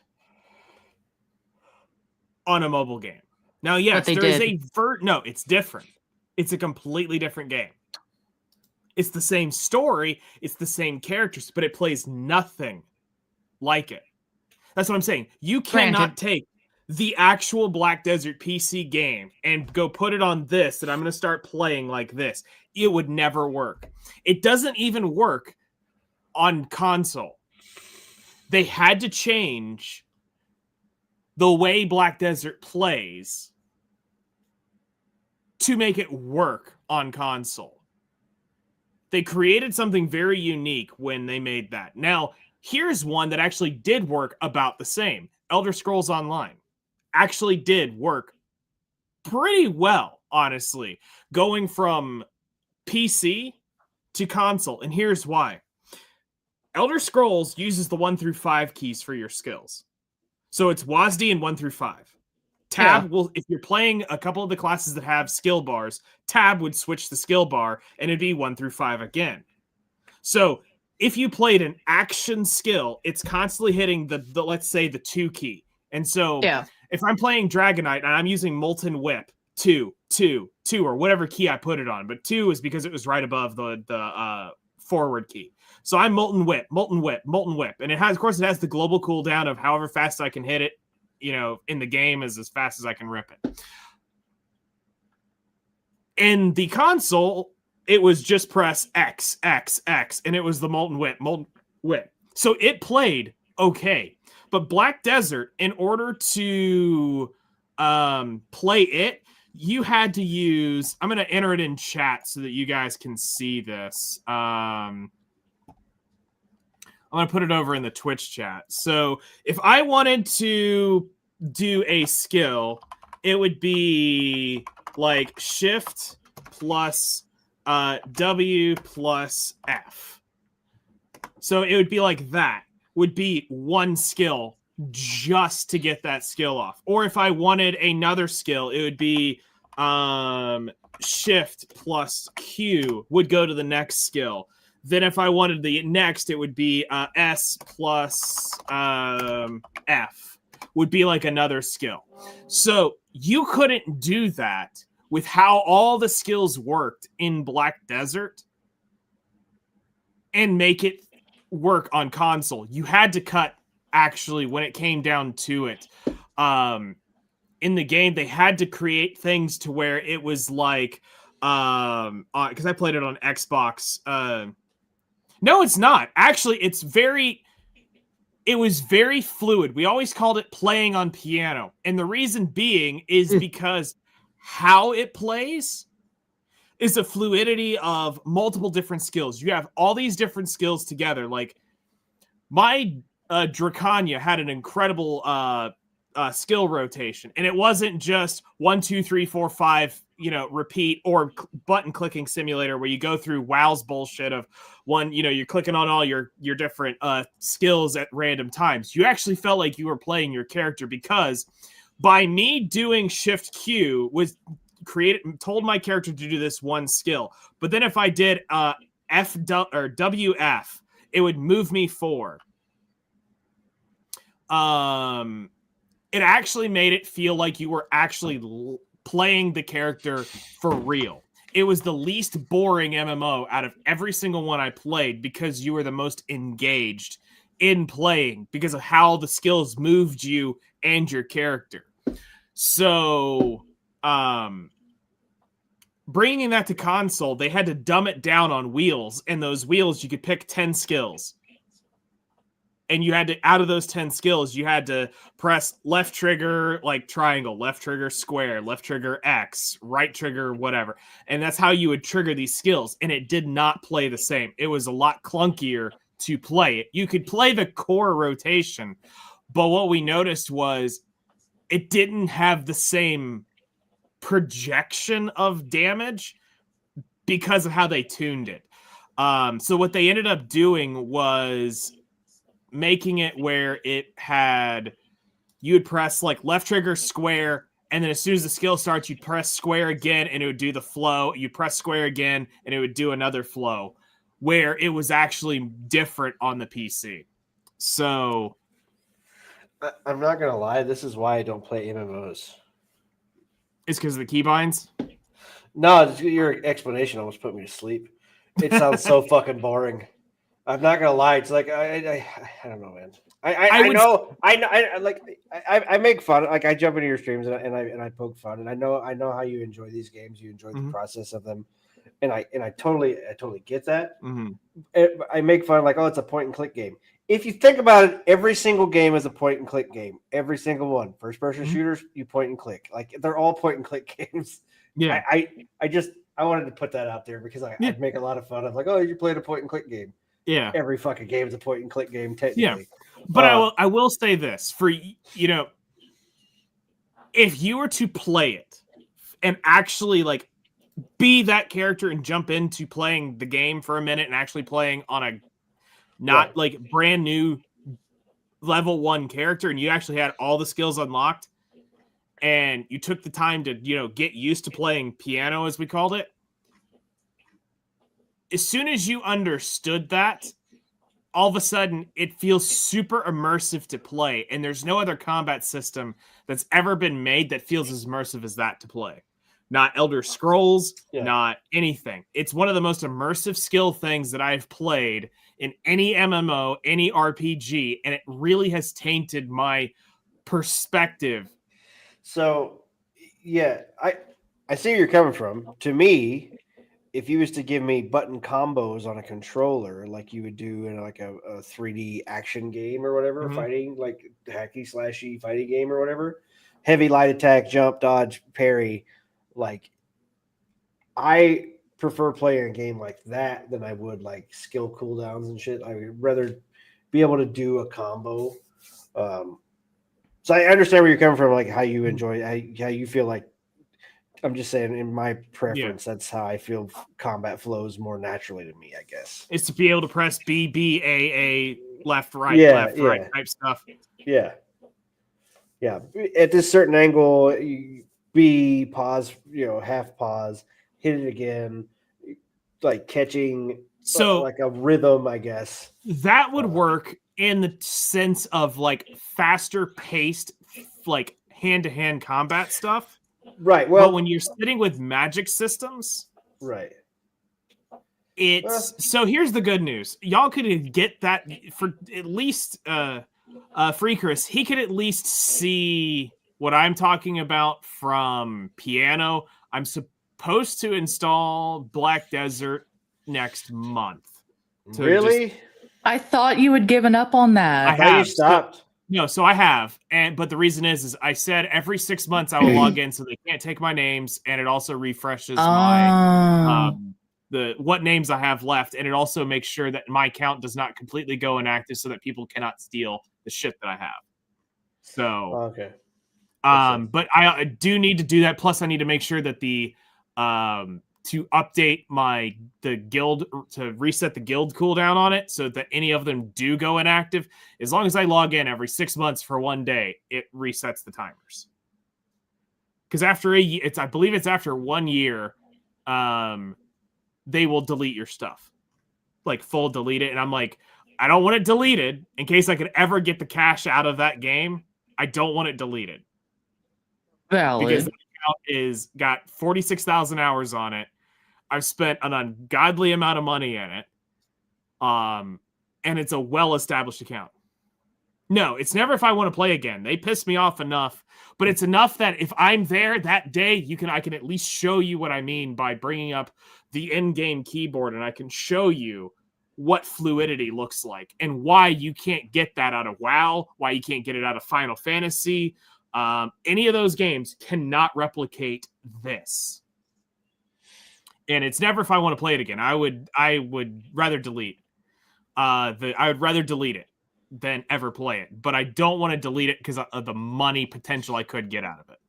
on a mobile game. Now, yes, there is no, it's different. It's a completely different game. It's the same story. It's the same characters, but it plays nothing like it. That's what I'm saying. You cannot take the actual Black Desert PC game and go put it on this, and I'm going to start playing like this. It would never work. It doesn't even work on console. They had to change the way Black Desert plays to make it work on console. They created something very unique when they made that. Now, here's one that actually did work about the same. Elder Scrolls Online actually did work pretty well, honestly, going from PC to console. And here's why. Elder Scrolls uses the 1 through 5 keys for your skills. So it's WASD and 1 through 5. Tab will, if you're playing a couple of the classes that have skill bars, Tab would switch the skill bar and it'd be 1 through 5 again. So if you played an action skill, it's constantly hitting the let's say the 2 key. And so if I'm playing Dragonite and I'm using Molten Whip, 2, 2, 2, or whatever key I put it on, but 2 is because it was right above the forward key. So I'm Molten Whip, Molten Whip, Molten Whip. And it has, of course, it has the global cooldown of however fast I can hit it, in the game is as fast as I can rip it. In the console, it was just press X, X, X, and it was the molten whip. So it played okay. But Black Desert, in order to play it, you had to use, I'm going to enter it in chat so that you guys can see this. I'm going to put it over in the Twitch chat. So if I wanted to do a skill, it would be like shift plus W plus F. So it would be like that. Would be one skill just to get that skill off. Or if I wanted another skill, it would be shift plus Q would go to the next skill. Then if I wanted the next, it would be S plus F would be like another skill. So you couldn't do that with how all the skills worked in Black Desert and make it work on console. You had to cut, actually, when it came down to it. In the game, they had to create things to where it was like, because I played it on Xbox. No, it's not. Actually, it was very fluid. We always called it playing on piano. And the reason being is because how it plays is the fluidity of multiple different skills. You have all these different skills together. Like my Dracania had an incredible skill rotation, and it wasn't just 1, 2, 3, 4, 5, repeat, or button clicking simulator where you go through WoW's bullshit of one, you're clicking on all your different skills at random times. You actually felt like you were playing your character, because by me doing Shift Q was told my character to do this one skill. But then if I did F or WF, it would move me forward. It actually made it feel like you were actually playing the character for real. It was the least boring MMO out of every single one I played, because you were the most engaged in playing because of how the skills moved you and your character. So, bringing that to console, they had to dumb it down on wheels, and those wheels, you could pick 10 skills. And you had to, out of those 10 skills, you had to press left trigger, like triangle, left trigger, square, left trigger, X, right trigger, whatever. And that's how you would trigger these skills. And it did not play the same. It was a lot clunkier to play it. You could play the core rotation, but what we noticed was it didn't have the same projection of damage because of how they tuned it. So what they ended up doing was making it where you would press like left trigger, square, and then as soon as the skill starts, you'd press square again and it would do the flow. You'd press square again and it would do another flow, where it was actually different on the PC. So I'm not gonna lie, this is why I don't play MMOs. It's because of the keybinds? No, your explanation almost put me to sleep. It sounds so fucking boring. I'm not gonna lie. It's like I don't know, man. I make fun. Like I jump into your streams and I poke fun, and I know how you enjoy these games. You enjoy the process of them, and I totally get that. I make fun like, oh, it's a point and click game. If you think about it, every single game is a point and click game. Every single one. First person shooters, you point and click. Like they're all point and click games. Yeah. I wanted to put that out there because I'd make a lot of fun of like, oh, you played a point and click game. Yeah. Every fucking game is a point and click game, technically. Yeah. But I will say this for, if you were to play it and actually like be that character and jump into playing the game for a minute and actually playing on a like brand new level 1 character, and you actually had all the skills unlocked and you took the time to, get used to playing piano, as we called it. As soon as you understood that, all of a sudden it feels super immersive to play, and there's no other combat system that's ever been made that feels as immersive as that to play. Not Elder Scrolls, not anything. It's one of the most immersive skill things that I've played in any MMO, any RPG, and it really has tainted my perspective. So, yeah, I see where you're coming from. To me, if you was to give me button combos on a controller, like you would do in like a 3D action game or whatever, Mhm. fighting like hacky slashy fighting game or whatever, heavy light attack, jump, dodge, parry, like I prefer playing a game like that than I would like skill cooldowns and shit. I would rather be able to do a combo. So I understand where you're coming from, like how you enjoy, how you feel like. I'm just saying, in my preference, that's how I feel combat flows more naturally to me, I guess. It's to be able to press B, B, A, left, right, Yeah, right type stuff. Yeah. Yeah. At this certain angle, you B, pause, half pause, hit it again, like catching So like a rhythm, I guess. that would work in the sense of like faster paced, like hand-to-hand combat stuff. Right. Well, but when you're sitting with magic systems, right. It's so here's the good news. Y'all could get that for at least Free Chris. He could at least see what I'm talking about from piano. I'm supposed to install Black Desert next month. Really? I thought you had given up on that. I thought you stopped. No, so I have, but the reason is I said every 6 months I will log in, so they can't take my names, and it also refreshes my what names I have left, and it also makes sure that my account does not completely go inactive, so that people cannot steal the shit that I have. So okay, but I do need to do that. Plus, I need to make sure that the to update the guild, to reset the guild cooldown on it so that any of them do go inactive. As long as I log in every 6 months for 1 day, it resets the timers. Because after I believe it's after 1 year, they will delete your stuff, like full delete it. And I'm like, I don't want it deleted in case I could ever get the cash out of that game. I don't want it deleted. Valid. Because the account got 46,000 hours on it. I've spent an ungodly amount of money in it. And it's a well-established account. No, it's never if I want to play again. They piss me off enough, but it's enough that if I'm there that day, I can at least show you what I mean by bringing up the in-game keyboard, and I can show you what fluidity looks like and why you can't get that out of WoW, why you can't get it out of Final Fantasy. Any of those games cannot replicate this. And it's never if I want to play it again. I would rather delete. I would rather delete it than ever play it. But I don't want to delete it because of the money potential I could get out of it.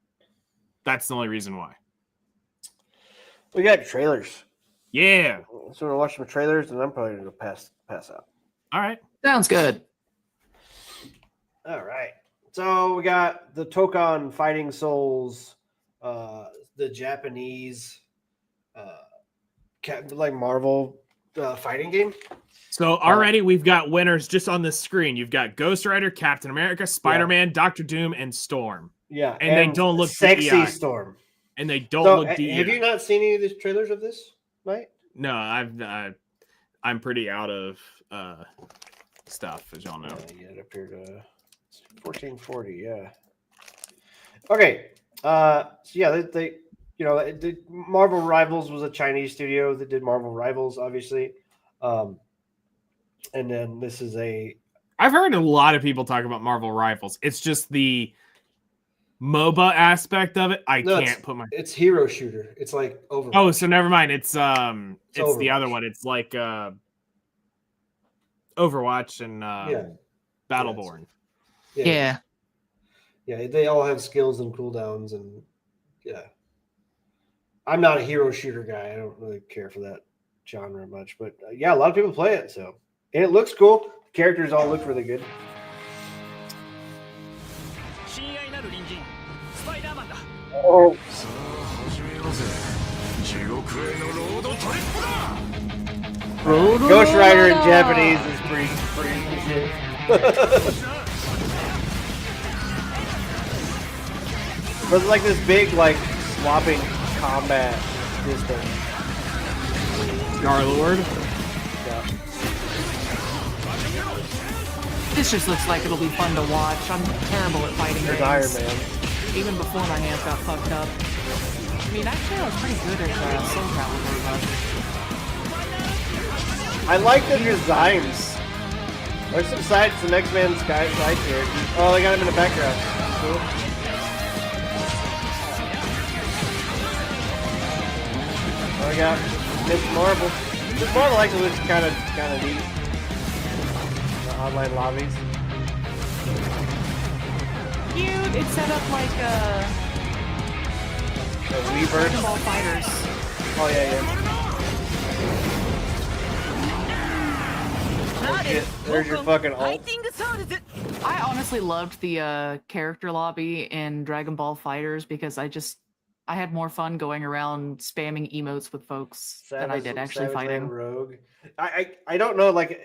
That's the only reason why. We got trailers. Yeah. So we're gonna watch some trailers, and I'm probably gonna pass out. All right. Sounds good. All right. So we got the Tokon Fighting Souls, the Japanese, like Marvel fighting game. So already we've got winners just on the screen. You've got Ghost Rider, Captain America, Spider-Man, Doctor Doom, and Storm. Yeah, and they don't look sexy. DEI. Storm. And they don't look DEI. Have you not seen any of the trailers of this, Mike? No, I'm pretty out of stuff, as y'all know. Yeah, it appeared 1440. Yeah. Okay. So yeah, they the Marvel Rivals was a Chinese studio that did Marvel Rivals, obviously. And then this is I've heard a lot of people talk about Marvel Rivals. It's just the MOBA aspect of it. It's hero shooter. It's like Overwatch. Oh, so never mind. It's the other one. It's like Overwatch and Battleborn. Yeah. Yeah, they all have skills and cooldowns, and I'm not a hero shooter guy. I don't really care for that genre much, but a lot of people play it. So, and it looks cool. The characters all look really good. Oh. Ghost Rider in Japanese is pretty shit. But it's like this big, like, swapping combat system. Star-Lord. Yeah. This just looks like it'll be fun to watch. I'm terrible at fighting There's games. Iron Man. Even before my hands got fucked up. mean, actually, I was pretty good at Soul Calibur, I like the designs. There's some X-Men side characters. Oh, they got him in the background. Cool. Oh, I got Miss Marvel. Miss Marvel actually looks kind of neat. The online lobbies. cute. It's set up like The Weaver. Dragon Ball Fighters. Oh yeah. Oh, shit. There's your fucking ult. I honestly loved the character lobby in Dragon Ball Fighters because I had more fun going around spamming emotes with folks than I did actually Savage fighting. Land Rogue. I don't know. Like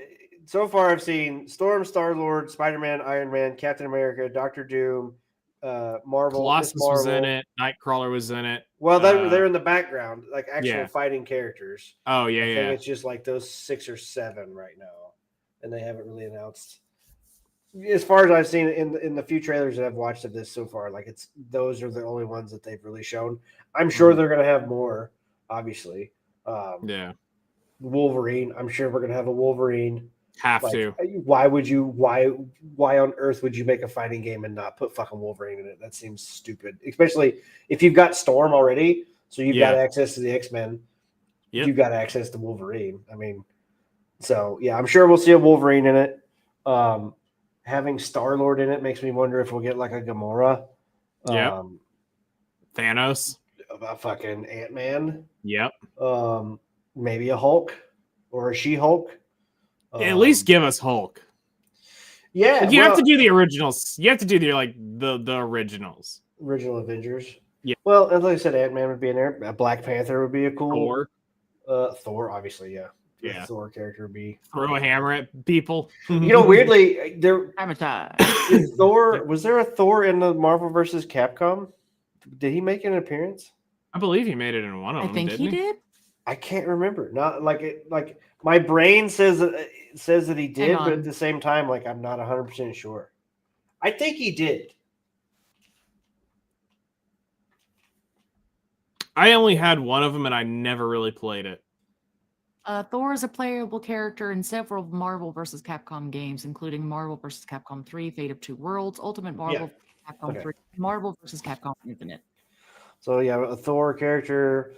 so far, I've seen Storm, Star-Lord, Spider-Man, Iron Man, Captain America, Doctor Doom, Marvel. Colossus Miss Marvel. was in it. Nightcrawler was in it. Well, they're in the background, like actual yeah. fighting characters. Oh yeah, I yeah. think it's just like those 6 or 7 right now, and they haven't really announced. As far as I've seen in the few trailers that I've watched of this so far, like those are the only ones that they've really shown. I'm sure they're gonna have more, obviously. Yeah. Wolverine. I'm sure we're gonna have a Wolverine. Have Like, to. why on earth would you make a fighting game and not put fucking Wolverine in it? That seems stupid. Especially if you've got Storm already, so you've got access to the X-Men. Yep. You've got access to Wolverine. I mean, so yeah, I'm sure we'll see a Wolverine in it. Having Star-Lord in it makes me wonder if we'll get like a Gamora. Yep. Thanos. A fucking Ant-Man. Yep. Maybe a Hulk or a She-Hulk. At least give us Hulk. Yeah, Like, you have to do the originals. You have to do the originals. Original Avengers. Yeah. Well, as I said, Ant-Man would be in there. Black Panther would be a cool. Thor. Thor, obviously, yeah. Yeah. The Thor character would be. Throw a hammer at people. You know, weirdly, there Hammer is Thor. Was there a Thor in the Marvel vs. Capcom? Did he make an appearance? I believe he made it in one of I them. think didn't he did. I can't remember. Not like it. Like my brain says that he did, but at the same time, like I'm not 100% sure. I think he did. I only had one of them, and I never really played it. Thor is a playable character in several Marvel vs. Capcom games, including Marvel vs. Capcom 3, Fate of Two Worlds, Ultimate Marvel vs. Capcom 3, Marvel vs. Capcom Infinite. So yeah, a Thor character,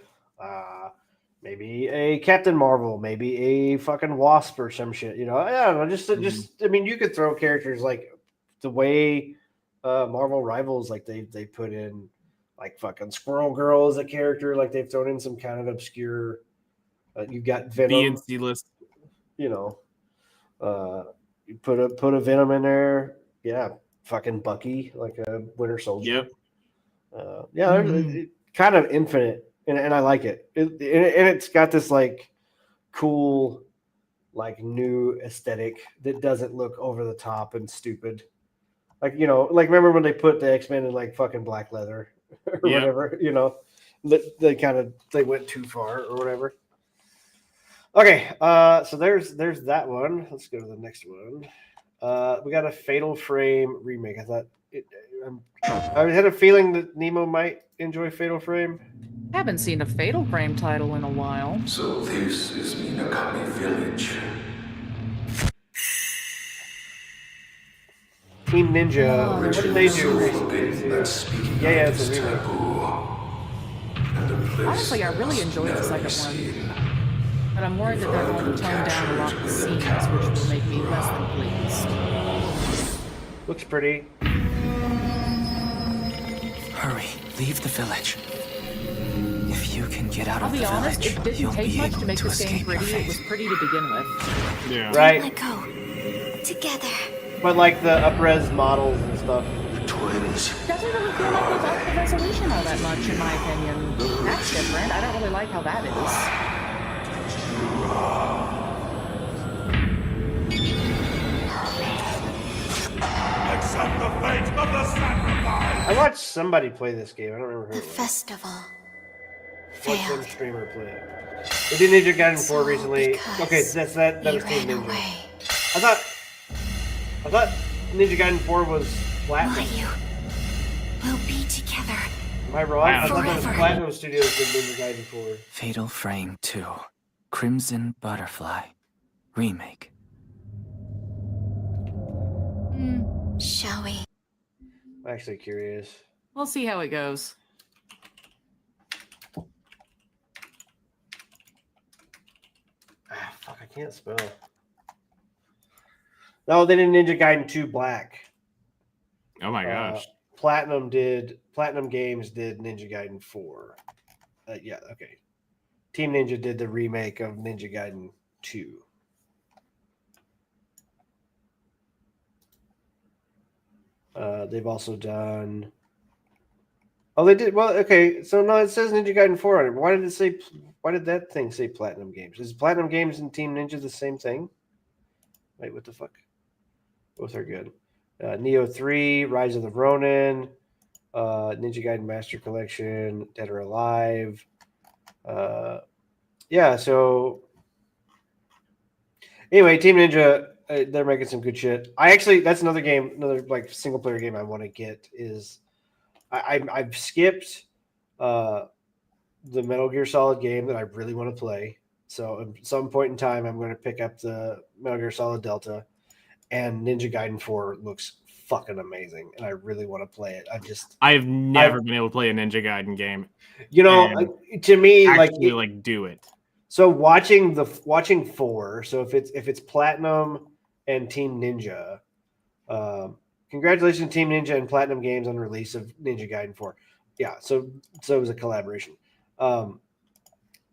maybe a Captain Marvel, maybe a fucking Wasp or some shit. You know, I don't know. Just I mean, you could throw characters like the way Marvel Rivals, like they put in like fucking Squirrel Girl as a character, like they've thrown in some kind of obscure. You got Venom. BNC list. You know, you put a Venom in there. Yeah, fucking Bucky, like a Winter Soldier. Yep. It's kind of infinite, and I like it. And it's got this like cool, like new aesthetic that doesn't look over the top and stupid. Like, you know, like remember when they put the X-Men in like fucking black leather or whatever, you know, they went too far or whatever. Okay, so there's that one. Let's go to the next one. We got a Fatal Frame remake. I thought I had a feeling that Nemo might enjoy Fatal Frame. Haven't seen a Fatal Frame title in a while. So this is Minakami Village. Team Ninja. What did they do recently? Yeah, it's a remake. Honestly, I really enjoyed the second one. But I'm worried that they're going to tone down a lot of the scenes, which will make me less than pleased. Looks pretty. Hurry, leave the village. If you can get out I'll of the be honest, village, it didn't you'll take be much able to make to this game escape your pretty. It fate. was pretty to begin with. Yeah. Right. Let go. Together. But like the up-res models and stuff. Twins. Doesn't really feel like they've upped the resolution all that much, in my opinion. That's different. I don't really like how that is. Accept the fate of the sacrifice! I watched somebody play this game. I don't remember who The it was. festival. Watched some Failed. streamer play it. They did Ninja Gaiden 4 all recently. because Okay, that You was Team ran Ninja. away. I thought Ninja Gaiden 4 was platinum. Will you? We'll be together. Am I wrong? I thought that was Forever. Platinum Studios did Ninja Gaiden 4. Fatal Frame 2. Crimson Butterfly. Remake. Shall we? I'm actually curious. We'll see how it goes. Ah, fuck, I can't spell. No, they did Ninja Gaiden 2 Black. Oh my gosh. Platinum Games did Ninja Gaiden 4. Yeah, okay. Team Ninja did the remake of Ninja Gaiden 2. They've also done. Oh, they did. Well, okay. So no, it says Ninja Gaiden 4 on it. Why did it say? Why did that thing say Platinum Games? Is Platinum Games and Team Ninja the same thing? Wait, what the fuck? Both are good. Neo 3, Rise of the Ronin, Ninja Gaiden Master Collection, Dead or Alive. Yeah. So anyway, Team Ninja. They're making some good shit. That's another game, another like single player game I want to get is I've skipped the Metal Gear Solid game that I really want to play. So at some point in time, I'm going to pick up the Metal Gear Solid Delta, and Ninja Gaiden 4 looks fucking amazing, and I really want to play it. I've never been able to play a Ninja Gaiden game. You know, to me, Actually, do it. So watching 4. So if it's Platinum and Team Ninja, congratulations Team Ninja and Platinum Games on the release of Ninja Gaiden 4. Yeah, so it was a collaboration.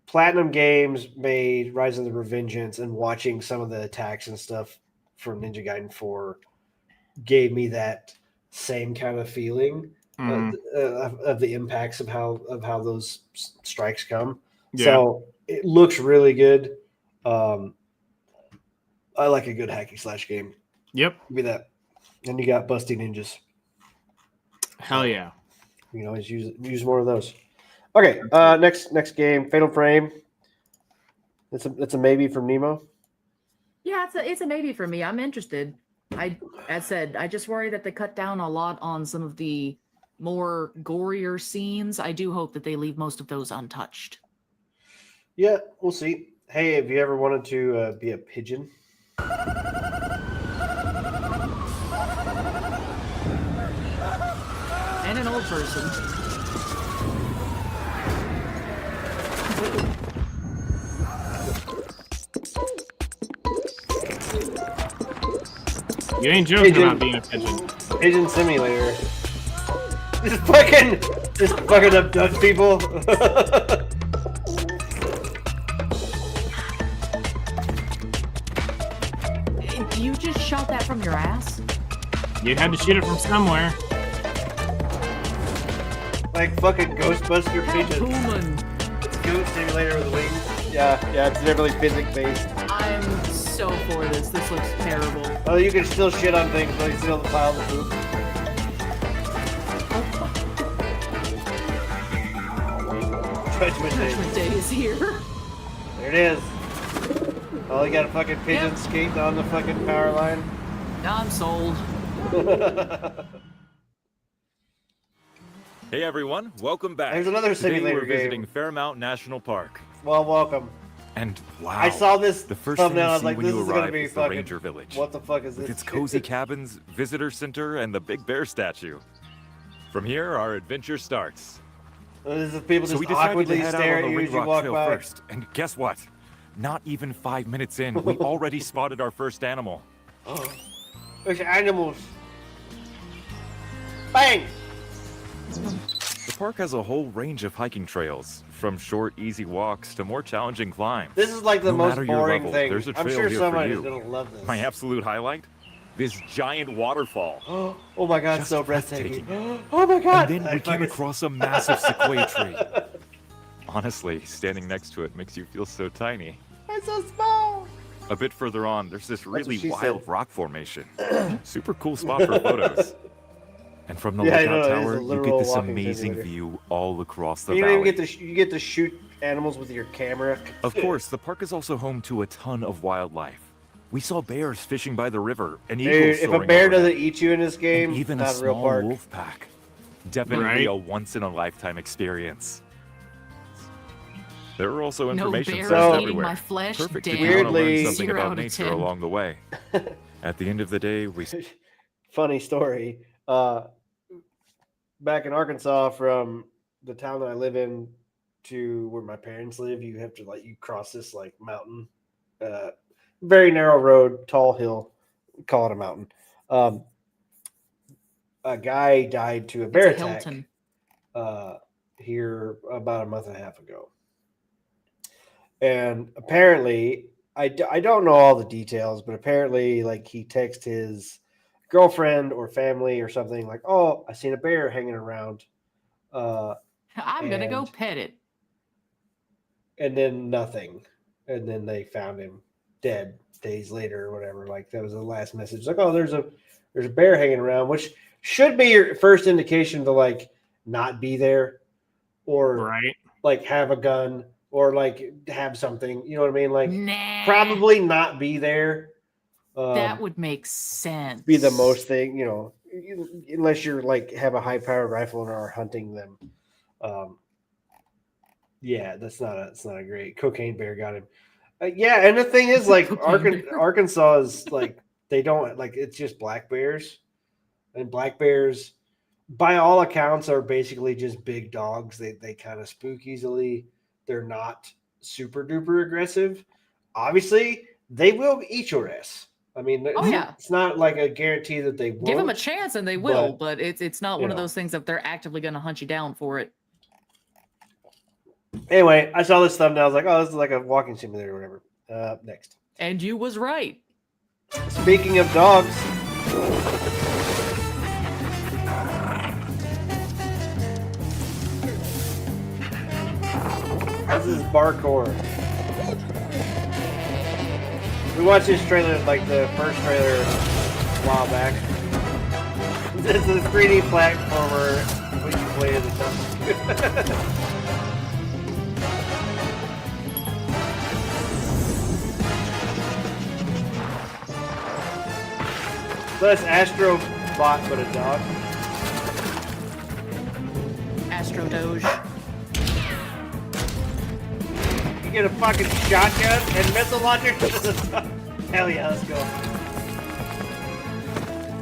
Platinum Games made Rise of the Revengeance, and watching some of the attacks and stuff from Ninja Gaiden 4 gave me that same kind of feeling of the impacts of how those strikes come. Yeah. So it looks really good. I like a good hacky slash game. Yep. Give me that. And you got Busty Ninjas. Hell yeah. You can always use more of those. Okay, next game, Fatal Frame. It's a maybe from Nemo. Yeah, it's a maybe for me. I'm interested. As said, I just worry that they cut down a lot on some of the more gorier scenes. I do hope that they leave most of those untouched. Yeah, we'll see. Hey, have you ever wanted to be a pigeon? And an old person. You ain't joking about being a pigeon. Pigeon Simulator. Just fucking abduct people. You just shot that from your ass? You had to shoot it from somewhere. Like fucking Ghostbuster pigeon. Human. It's Goose Simulator with wings. Yeah, it's definitely physics based. I'm so for this. This looks terrible. Oh, you can still shit on things while you sit on the pile of poop. Judgment Day is here. There it is. Oh, you got a fucking pigeon skating on the fucking power line. I'm sold. Hey everyone, welcome back. There's another Today simulator we're visiting game. Fairmount National Park. Well, welcome. And wow, I saw this the first thing you thumbnail. I was see like, when this you is gonna arrive be is the fucking Ranger Village. What the fuck is With this? its cozy cabins, visitor center, and the Big Bear statue. From here, our adventure starts. This is people So just we decided to awkwardly head out stare on at the you Ring as you Rock walk Trail by. first. And guess what? Not even 5 minutes in, we already spotted our first animal. There's animals. Bang! The park has a whole range of hiking trails, from short, easy walks to more challenging climbs. This is like the No most matter your boring level, thing. there's a I'm trail sure here for somebody's you. gonna love this. My absolute highlight? This giant waterfall. Oh my god, Just so breathtaking. breathtaking. Oh my god! And then we came across a massive sequoia tree. Honestly, standing next to it makes you feel so tiny. I'm so small. A bit further on, there's this what really she wild said. rock formation. Super cool spot for photos. And from the Yeah, I lookout know, it is a tower, you literal get this walking amazing simulator. view all across the You don't valley. even get to shoot animals with your camera. Of course, the park is also home to a ton of wildlife. We saw bears fishing by the river, and eagles Dude, if a soaring bear overhead, doesn't eat you in this game, and even not a a real small park. wolf pack. Definitely Right. a once-in-a-lifetime experience. There are also No information bear signs eating everywhere. my flesh. Perfect if Damn. you want to learn Weirdly- something 0 out about of nature 10. along the way. At the end of the day, we Funny story. Back in Arkansas, from the town that I live in to where my parents live, you have to you cross this mountain, very narrow road, tall hill. Call it a mountain. A guy died to a bear It's a attack Hilton. here about a month and a half ago. And apparently, I don't know all the details, but apparently, he texted his girlfriend or family or something like, "Oh, I seen a bear hanging around," I'm gonna go and- pet it. and then nothing, and then they found him dead days later or whatever. That was the last message. "Oh, there's a bear hanging around," which should be your first indication to not be there, or Right. have a gun, or have something. You know what I mean? Nah. Probably not be there. That would make sense. Be the most thing, unless you're have a high powered rifle and are hunting them. Yeah, it's not a great cocaine bear got him. Yeah, and the thing is, Cocaine bear. Arkansas is they don't it's just black bears, and black bears, by all accounts, are basically just big dogs. They kind of spook easily. They're not super duper aggressive. Obviously, they will eat your ass. I mean, yeah. it's not a guarantee that they won't. Give them a chance and they will, but, but it's not you one of know. those things that they're actively going to hunt you down for it. Anyway, I saw this thumbnail. I was like, "Oh, this is like a walking simulator or whatever." Next. And you was right. Speaking of dogs, this is Barkor. We watched this trailer, the first trailer, a while back. It's a 3D platformer. We can play it or something. That's Astro Bot, but a dog. Astro Doge. You get a fucking shotgun and missile launcher. Hell yeah, let's go.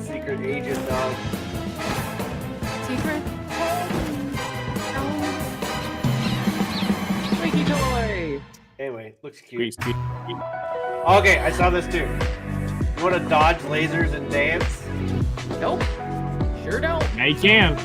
Secret agent dog. Secret. Squeaky toy. Anyway, looks cute. Squeak, squeak. Okay, I saw this too. You want to dodge lasers and dance? Nope. Sure don't. Now you can.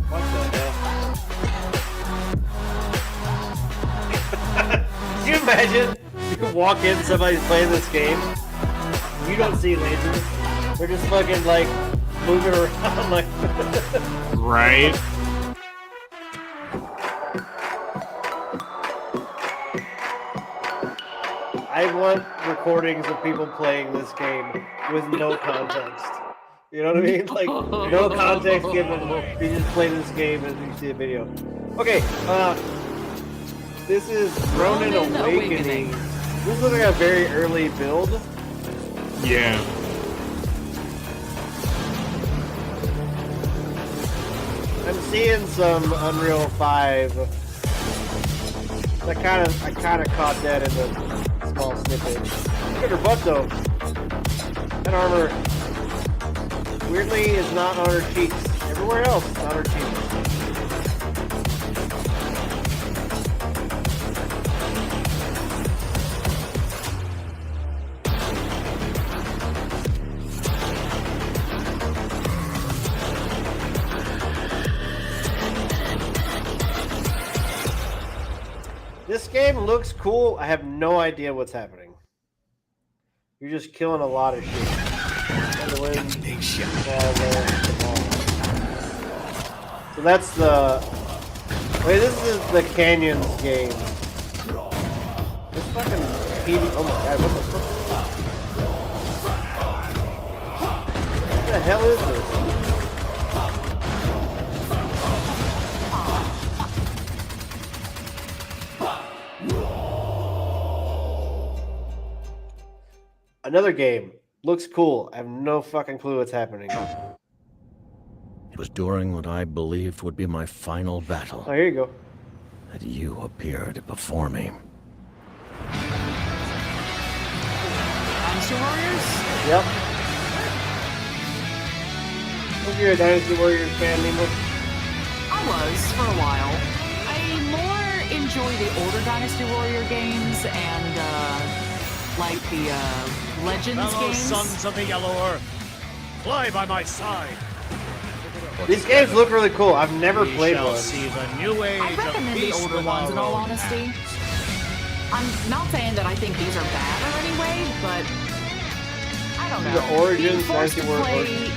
What the hell? Can you imagine? You walk in, somebody's playing this game. You don't see lasers. They're just fucking moving around Right. I want recordings of people playing this game with no context. You know what I mean? No context given. You just play this game and you see a video. Okay, this is Ronin Ronin Awakening. This looks like a very early build. Yeah. I'm seeing some Unreal 5. I kind of caught that in the small snippet. Look at her butt though. That armor weirdly is not on her cheeks. Everywhere else, it's on her cheeks. This game looks cool. I have no idea what's happening. You're just killing a lot of shit. Big shit. So that's the. Wait, this is the Canyons game. This fucking PD. Oh my god, what the fuck? What the hell is this? Another game. Looks cool. I have no fucking clue what's happening. It was during what I believed would be my final battle Oh, here you go. that you appeared before me. Dynasty Warriors? Yep. Hope you're a Dynasty Warriors fan, Nemo. I was for a while. I more enjoy the older Dynasty Warrior games and like the Legends games. of the Yellow Earth, fly by my side. These games look really cool. I've never played one. the new age I recommend the older ones in all honesty. I'm not saying that I think these are bad or any way, but I don't know. The Origins, Dynasty Dynasty Warriors.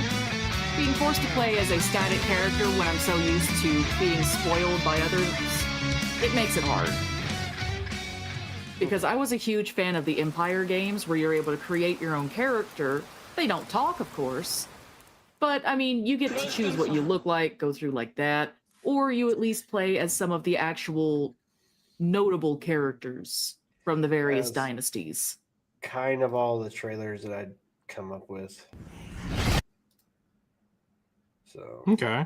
Being forced to play as a static character when I'm so used to being spoiled by others, it makes it hard. Because I was a huge fan of the Empire games where you're able to create your own character. They don't talk, of course. But, I mean, you get to choose what you look like, go through like that, or you at least play as some of the actual notable characters from the various As dynasties. Kind of all the trailers that I'd come up with. So Okay.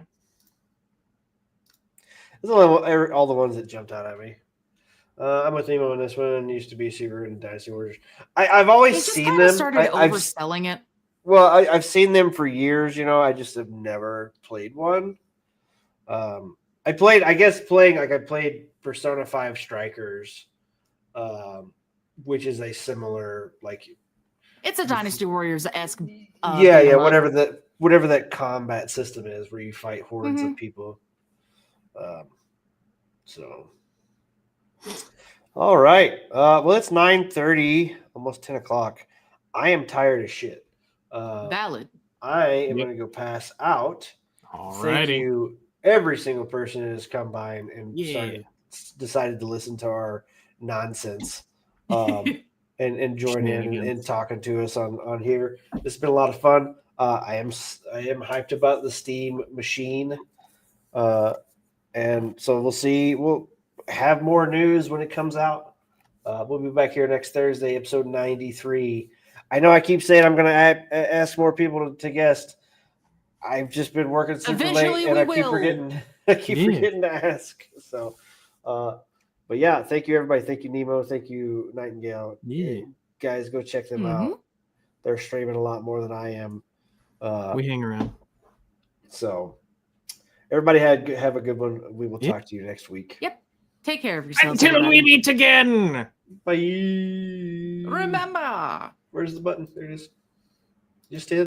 this is all the ones that jumped out at me. I'm with Nemo on this one. Used to be Super and Dynasty Warriors. I've They always just seen kind of them. started I've overselling it. I've seen them for years. You know, I just have never played one. I played Persona 5 Strikers, which is a similar It's a Dynasty Warriors-esque. Whatever that combat system is, where you fight hordes Mm-hmm. of people. All right. Well, it's 9:30, almost 10 o'clock. I am tired as shit. Valid. I am going to go pass out. Thank Alrighty. you, every single person that has come by and decided to listen to our nonsense and join in and talking to us on here. This has been a lot of fun. I am hyped about the Steam machine, and so we'll see. We'll have more news when it comes out. We'll be back here next Thursday, episode 93. I know I keep saying I'm going to ask more people to guest. I've just been working super Eventually late, and we I keep will. forgetting to ask. So, but yeah, thank you everybody. Thank you Nemo. Thank you Nightingale. Yeah. Guys, go check them Mm-hmm. out. They're streaming a lot more than I am. We hang around. So, everybody have a good one. We will Yeah. talk to you next week. Yep. Take care of yourselves. Until we everybody. meet again. Bye. Remember. Where's the button? There it is. Just hit.